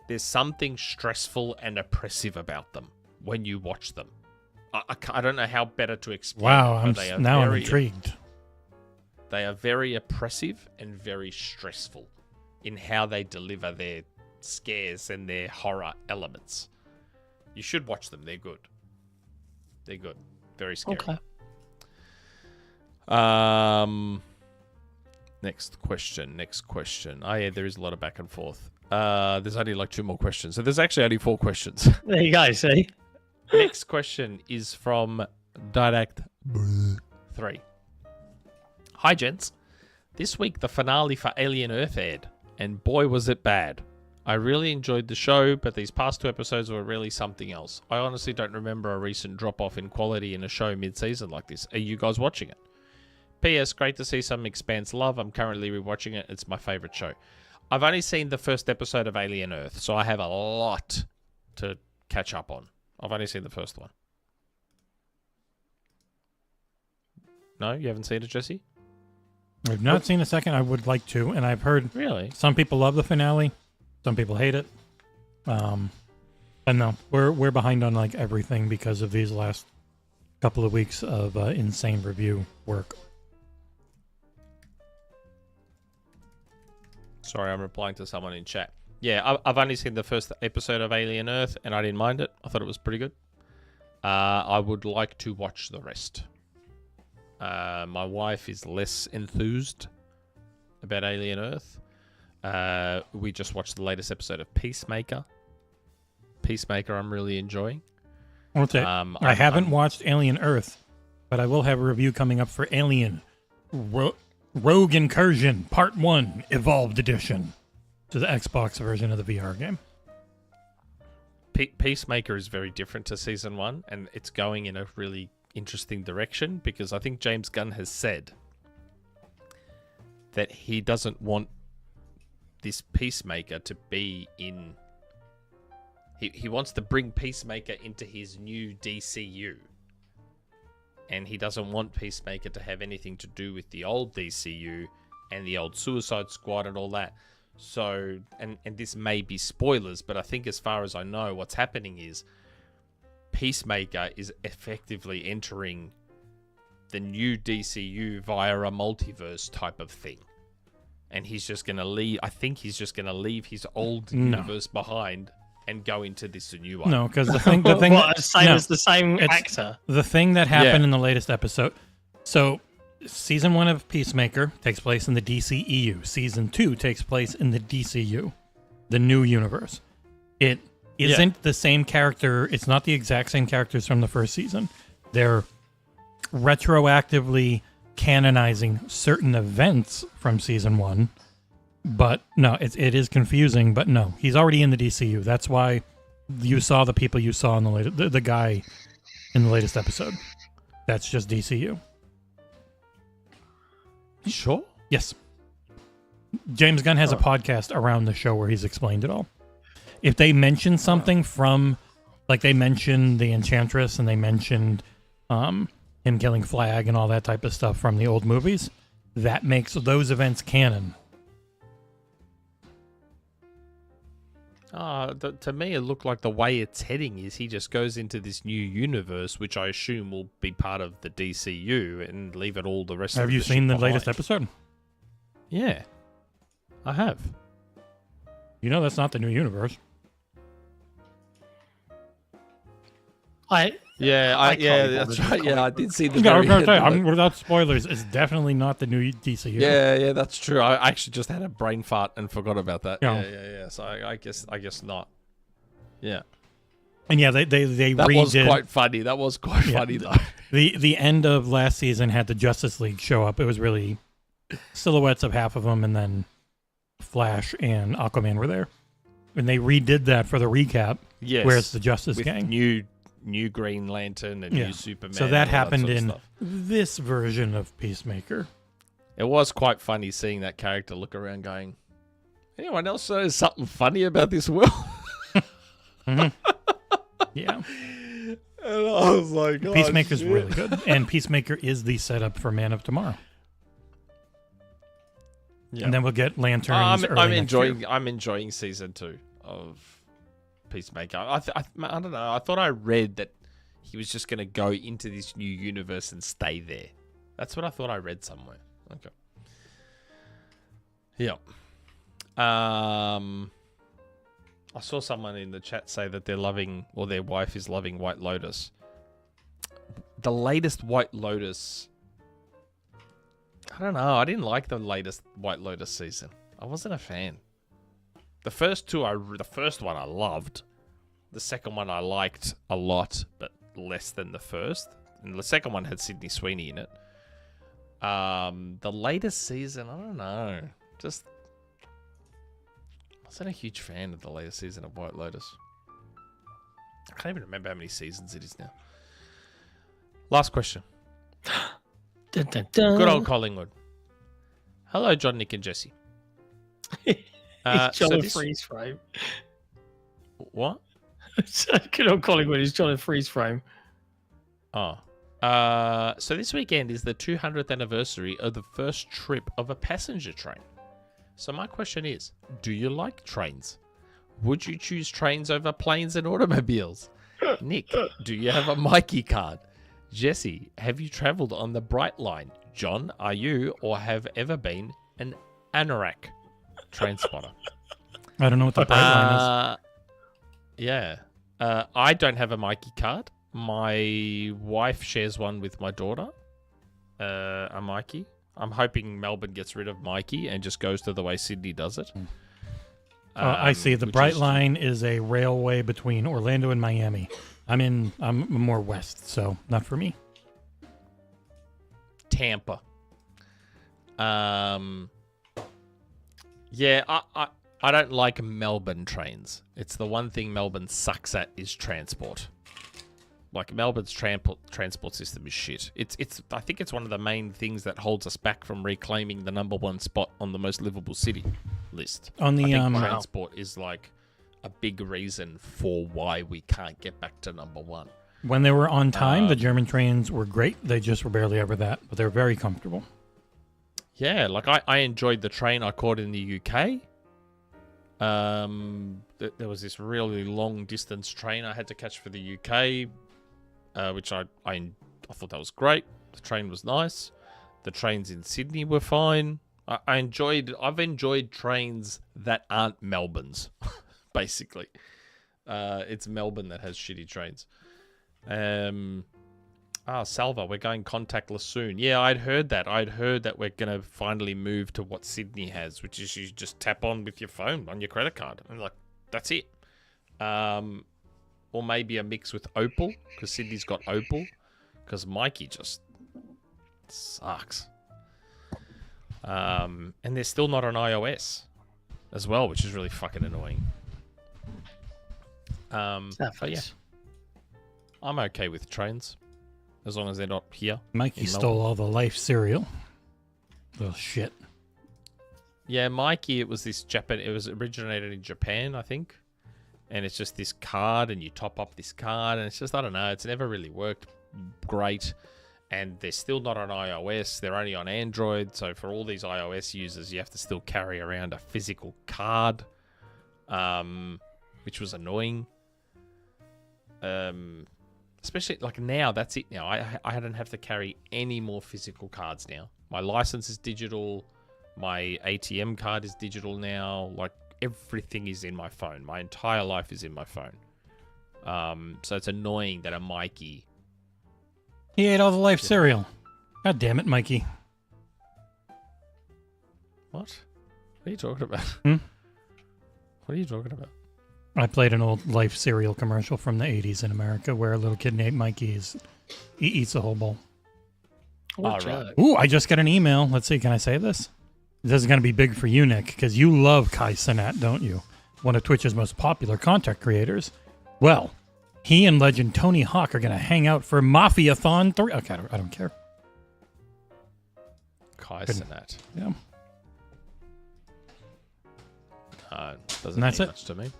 There's something stressful and oppressive about them when you watch them. I don't know how better to explain. Wow, I'm intrigued. They are very oppressive and very stressful in how they deliver their scares and their horror elements. You should watch them. They're good. They're good. Very scary. Okay. Next question. Oh, yeah, there is a lot of back and forth. There's only like 2 more questions. So there's actually only 4 questions. There you go, see? Next question is from Direct 3. Hi, gents. This week, the finale for Alien Earth aired, and boy, was it bad. I really enjoyed the show, but these past 2 episodes were really something else. I honestly don't remember a recent drop-off in quality in a show mid-season like this. Are you guys watching it? P.S. Great to see some Expanse love. I'm currently rewatching it. It's my favorite show. I've only seen the first episode of Alien Earth, so I have a lot to catch up on. I've only seen the first one. No, you haven't seen it, Jesse? I've not seen the second. I would like to, and I've heard really some people love the finale, some people hate it. But no, we're behind on like everything because of these last couple of weeks of insane review work. Sorry, I'm replying to someone in chat. Yeah, I've only seen the first episode of Alien Earth, and I didn't mind it. I thought it was pretty good. I would like to watch the rest. My wife is less enthused about Alien Earth. We just watched the latest episode of Peacemaker. I'm really enjoying. I haven't watched Alien Earth, but I will have a review coming up for Alien Rogue Incursion Part 1 Evolved Edition to the Xbox version of the VR game. Peacemaker is very different to Season 1, and it's going in a really interesting direction because I think James Gunn has said that he doesn't want this Peacemaker to be in... He wants to bring Peacemaker into his new DCU. And he doesn't want Peacemaker to have anything to do with the old DCU and the old Suicide Squad and all that. So, and this may be spoilers, but I think as far as I know, what's happening is Peacemaker is effectively entering the new DCU via a multiverse type of thing. And he's just going to leave, I think he's just going to leave his old universe behind and go into this new one. No, because the thing it's the same actor. The thing that happened in the latest episode. So, Season 1 of Peacemaker takes place in the DCEU. Season 2 takes place in the DCU. the new universe. It isn't the same character. It's not the exact same characters from the first season. They're retroactively canonizing certain events from season 1. But no, it is confusing. But no, he's already in the DCU. That's why you saw the people you saw in the guy in the latest episode. That's just DCU. Sure. Yes. James Gunn has a podcast around the show where he's explained it all. If they mention something from, like they mentioned the Enchantress and they mentioned him killing Flag and all that type of stuff from the old movies, that makes those events canon. To me, it looked like the way it's heading is he just goes into this new universe, which I assume will be part of the DCU, and leave it all the rest of Have the you shit seen the behind. latest episode? Yeah, I have. You know that's not the new universe. That's right. Yeah, I did see the. Yeah, I was very going to end say, of it. without spoilers, it's definitely not the new DCU. Yeah, that's true. I actually just had a brain fart and forgot about that. Yeah. Yeah. So I guess not. Yeah. And yeah, they That redid. was quite funny. That was quite funny though. The end of last season had the Justice League show up. It was really silhouettes of half of them, and then Flash and Aquaman were there. And they redid that for the recap. Yes. Where it's the Justice With Gang. New Green Lantern and new Superman. So and that all happened sort of in stuff. this version of Peacemaker. It was quite funny seeing that character look around going, anyone else knows something funny about this world? Yeah. And I was like, oh, Peacemaker's shit. really good. And Peacemaker is the setup for Man of Tomorrow. Yeah. And then we'll get Lanterns I'm early next year. enjoying season 2 of Peacemaker. I don't know. I thought I read that he was just going to go into this new universe and stay there. That's what I thought I read somewhere. Okay. Yeah. I saw someone in the chat say that they're loving, or their wife is loving White Lotus. The latest White Lotus, I don't know. I didn't like the latest White Lotus season. I wasn't a fan. The first one I loved. The second one I liked a lot, but less than the first. And the second one had Sydney Sweeney in it. The latest season, I don't know. Just wasn't a huge fan of the latest season of White Lotus. I can't even remember how many seasons it is now. Last question. Dun, dun, dun. Good old Collingwood. Hello, John, Nick, and Jesse. It's John so in this- freeze frame. What? Good old Collingwood is John in freeze frame. Oh. So this weekend is the 200th anniversary of the first trip of a passenger train. So my question is, do you like trains? Would you choose trains over planes and automobiles? Nick, do you have a Mikey card? Jesse, have you travelled on the Bright Line? John, are you or have ever been an anorak train spotter? I don't know what the bright line is. Yeah. I don't have a Mikey card. My wife shares one with my daughter, a Mikey. I'm hoping Melbourne gets rid of Mikey and just goes to the way Sydney does it. I see. The which Bright is- Line is a railway between Orlando and Miami. I'm more west, so not for me. Tampa. Yeah, I don't like Melbourne trains. It's the one thing Melbourne sucks at is transport. Like Melbourne's transport system is shit. I think it's one of the main things that holds us back from reclaiming the #1 spot on the most livable city list. On the I think transport is like a big reason for why we can't get back to #1. when they were on time, the German trains were great. They just were barely ever that, but they were very comfortable. Yeah, like I enjoyed the train I caught in the UK. There was this really long distance train I had to catch for the UK, which I thought that was great. The train was nice. The trains in Sydney were fine. I've enjoyed trains that aren't Melbourne's, basically. It's Melbourne that has shitty trains. Salva, we're going contactless soon. Yeah, I'd heard that. I'd heard that we're going to finally move to what Sydney has, which is you just tap on with your phone on your credit card. And like, that's it. Or maybe a mix with Opal, because Sydney's got Opal. Because Mikey just sucks. And they're still not on iOS as well, which is really fucking annoying. Yeah. I'm okay with trains, as long as they're not here. Mikey stole all the Life cereal. Little shit. Yeah, Mikey, it was this Japan. It was originated in Japan, I think. And it's just this card, and you top up this card, and it's just, I don't know, it's never really worked great. And they're still not on iOS. They're only on Android. So for all these iOS users, you have to still carry around a physical card, which was annoying. Especially like now, that's it now. I don't have to carry any more physical cards now. My license is digital. My ATM card is digital now. Like everything is in my phone. My entire life is in my phone. So it's annoying that a Mikey... He ate all the Life cereal. God damn it, Mikey. What are you talking about? Hmm? What are you talking about? I played an old Life cereal commercial from the 80s in America where a little kid named Mikey he eats a whole bowl. All right. Ooh, I just got an email. Let's see, can I say this? This is going to be big for you, Nick, because you love PhysInt, don't you? One of Twitch's most popular content creators. Well, he and legend Tony Hawk are going to hang out for Mafia-thon 3. Okay, I don't care. PhysInt. Yeah. Doesn't that's mean it. much to me.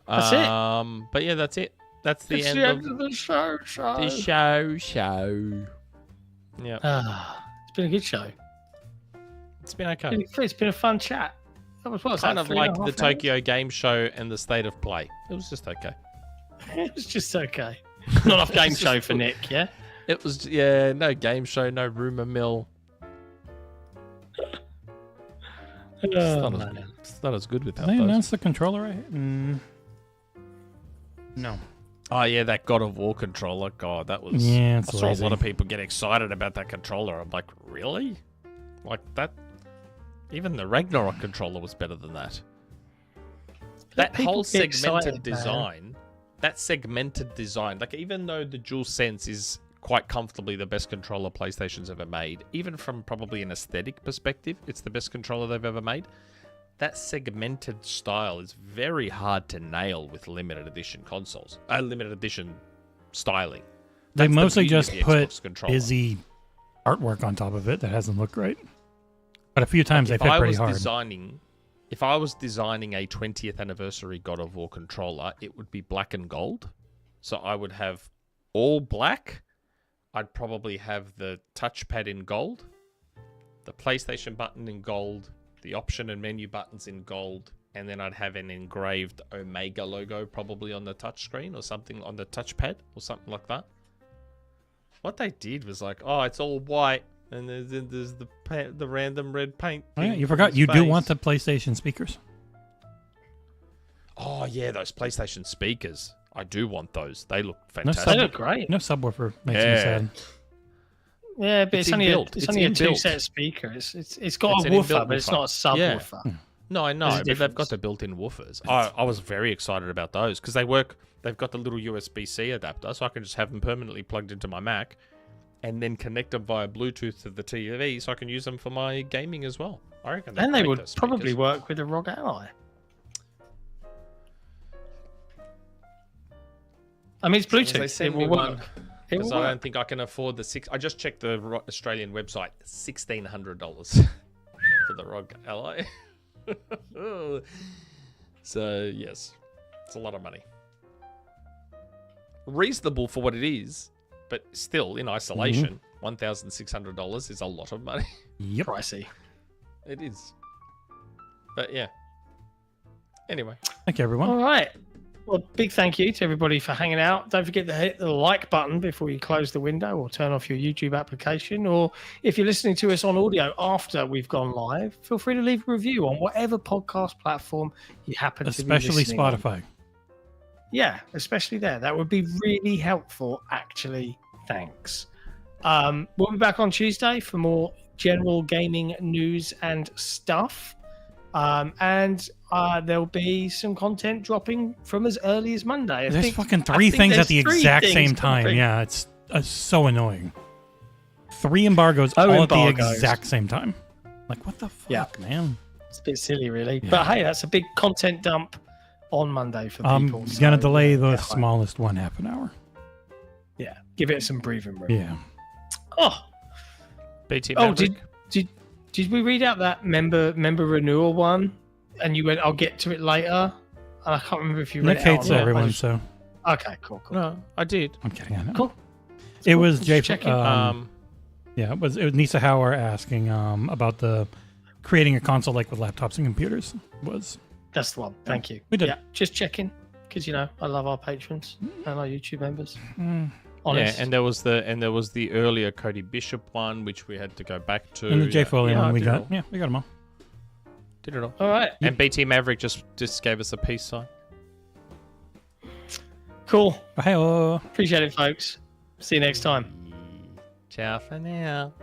That's it. But yeah, that's it. That's the It's end the of end of the show. the show. Yeah. It's been a good show. It's been okay. It's been a fun chat. That was Kind of like the Tokyo Game Show and the State of Play. It was just okay. It was just okay. Not enough game show for Nick, yeah? It was, yeah, no game show, no rumor mill. It's not as good without Did they those. announce the controller? No. Oh, yeah, that God of War controller. God, that was... Yeah, I it's saw lazy. a lot of people get excited about that controller. I'm like, really? Like, that... Even the Ragnarok controller was better than that. That people whole get segmented excited, design... That segmented design... Like, even though the DualSense is quite comfortably the best controller PlayStation's ever made, even from probably an aesthetic perspective, it's the best controller they've ever made. That segmented style is very hard to nail with limited edition consoles. Limited edition styling. They That's the mostly beauty of just the put Xbox controller. busy artwork on top of it that hasn't looked great. But a few times they've hit pretty hard. If I was designing a 20th anniversary God of War controller, it would be black and gold. So I would have all black. I'd probably have the touchpad in gold, the PlayStation button in gold, the option and menu buttons in gold, and then I'd have an engraved Omega logo probably on the touchscreen or something on the touchpad or something like that. What they did was like, oh, it's all white, and there's the random red paint. Oh, yeah, thing you on forgot. his You do face. want the PlayStation speakers. Oh yeah, those PlayStation speakers. I do want those. They look They fantastic. look great. No subwoofer makes me Yeah. sad. Yeah, but it's only inbuilt. it's only a inbuilt. two-set speaker. It's got It's a an woofer, inbuilt but it's woofer. not a Yeah. subwoofer. No, I know, There's a but they've difference. got the built-in woofers. I was very excited about those because they work. They've got the little USB-C adapter, so I can just have them permanently plugged into my Mac, and then connect them via Bluetooth to the TV, so I can use them for my gaming as well. I reckon. And they great, would those probably speakers. work with a ROG Ally. I mean, it's They Bluetooth. send It me will one work. It because will I work. don't think I can afford the six. I just checked the Australian website. $1,600 for the ROG Ally. So yes, it's a lot of money. Reasonable for what it is, but still in isolation, $1,600 is a lot of money. Yep. Pricey. It is. But yeah. Anyway, Thank you, everyone. All right. Well, big thank you to everybody for hanging out. Don't forget to hit the like button before you close the window or turn off your YouTube application. Or if you're listening to us on audio after we've gone live, feel free to leave a review on whatever podcast platform you happen to be Especially listening on. Spotify. Yeah, especially there. That would be really helpful, actually. Thanks. We'll be back on Tuesday for more general gaming news and stuff. And there'll be some content dropping from as early as Monday. There's fucking three things at the exact same time. dropping. Yeah, it's so annoying. 3 embargoes all at the exact same time. Like, what the fuck, man? It's a bit silly, really. Yeah. But hey, that's a big content dump on Monday for people. I'm going to delay the smallest one half an hour. Yeah, give it some breathing room. Yeah. Oh, BT Maverick. Did we read out that member renewal one? And you went, I'll get to it later. And I can't remember if you read Nick hates everyone, so. Okay, cool. No, I did. I'm kidding. I know. Cool. It was Jay. Yeah, it was Nisa Hauer asking about the creating a console like with laptops and computers. That's the one. Thank you. We did. Yeah, just checking because I love our patrons and our YouTube members. Honest. Yeah, and there was the earlier Cody Bishop one which we had to go back to. And the Jay Foley one we got. Yeah, we got them all. Did it all. All right. And BT Maverick just gave us a peace sign. Cool. Bye. Appreciate it, folks. See you next time. Ciao for now.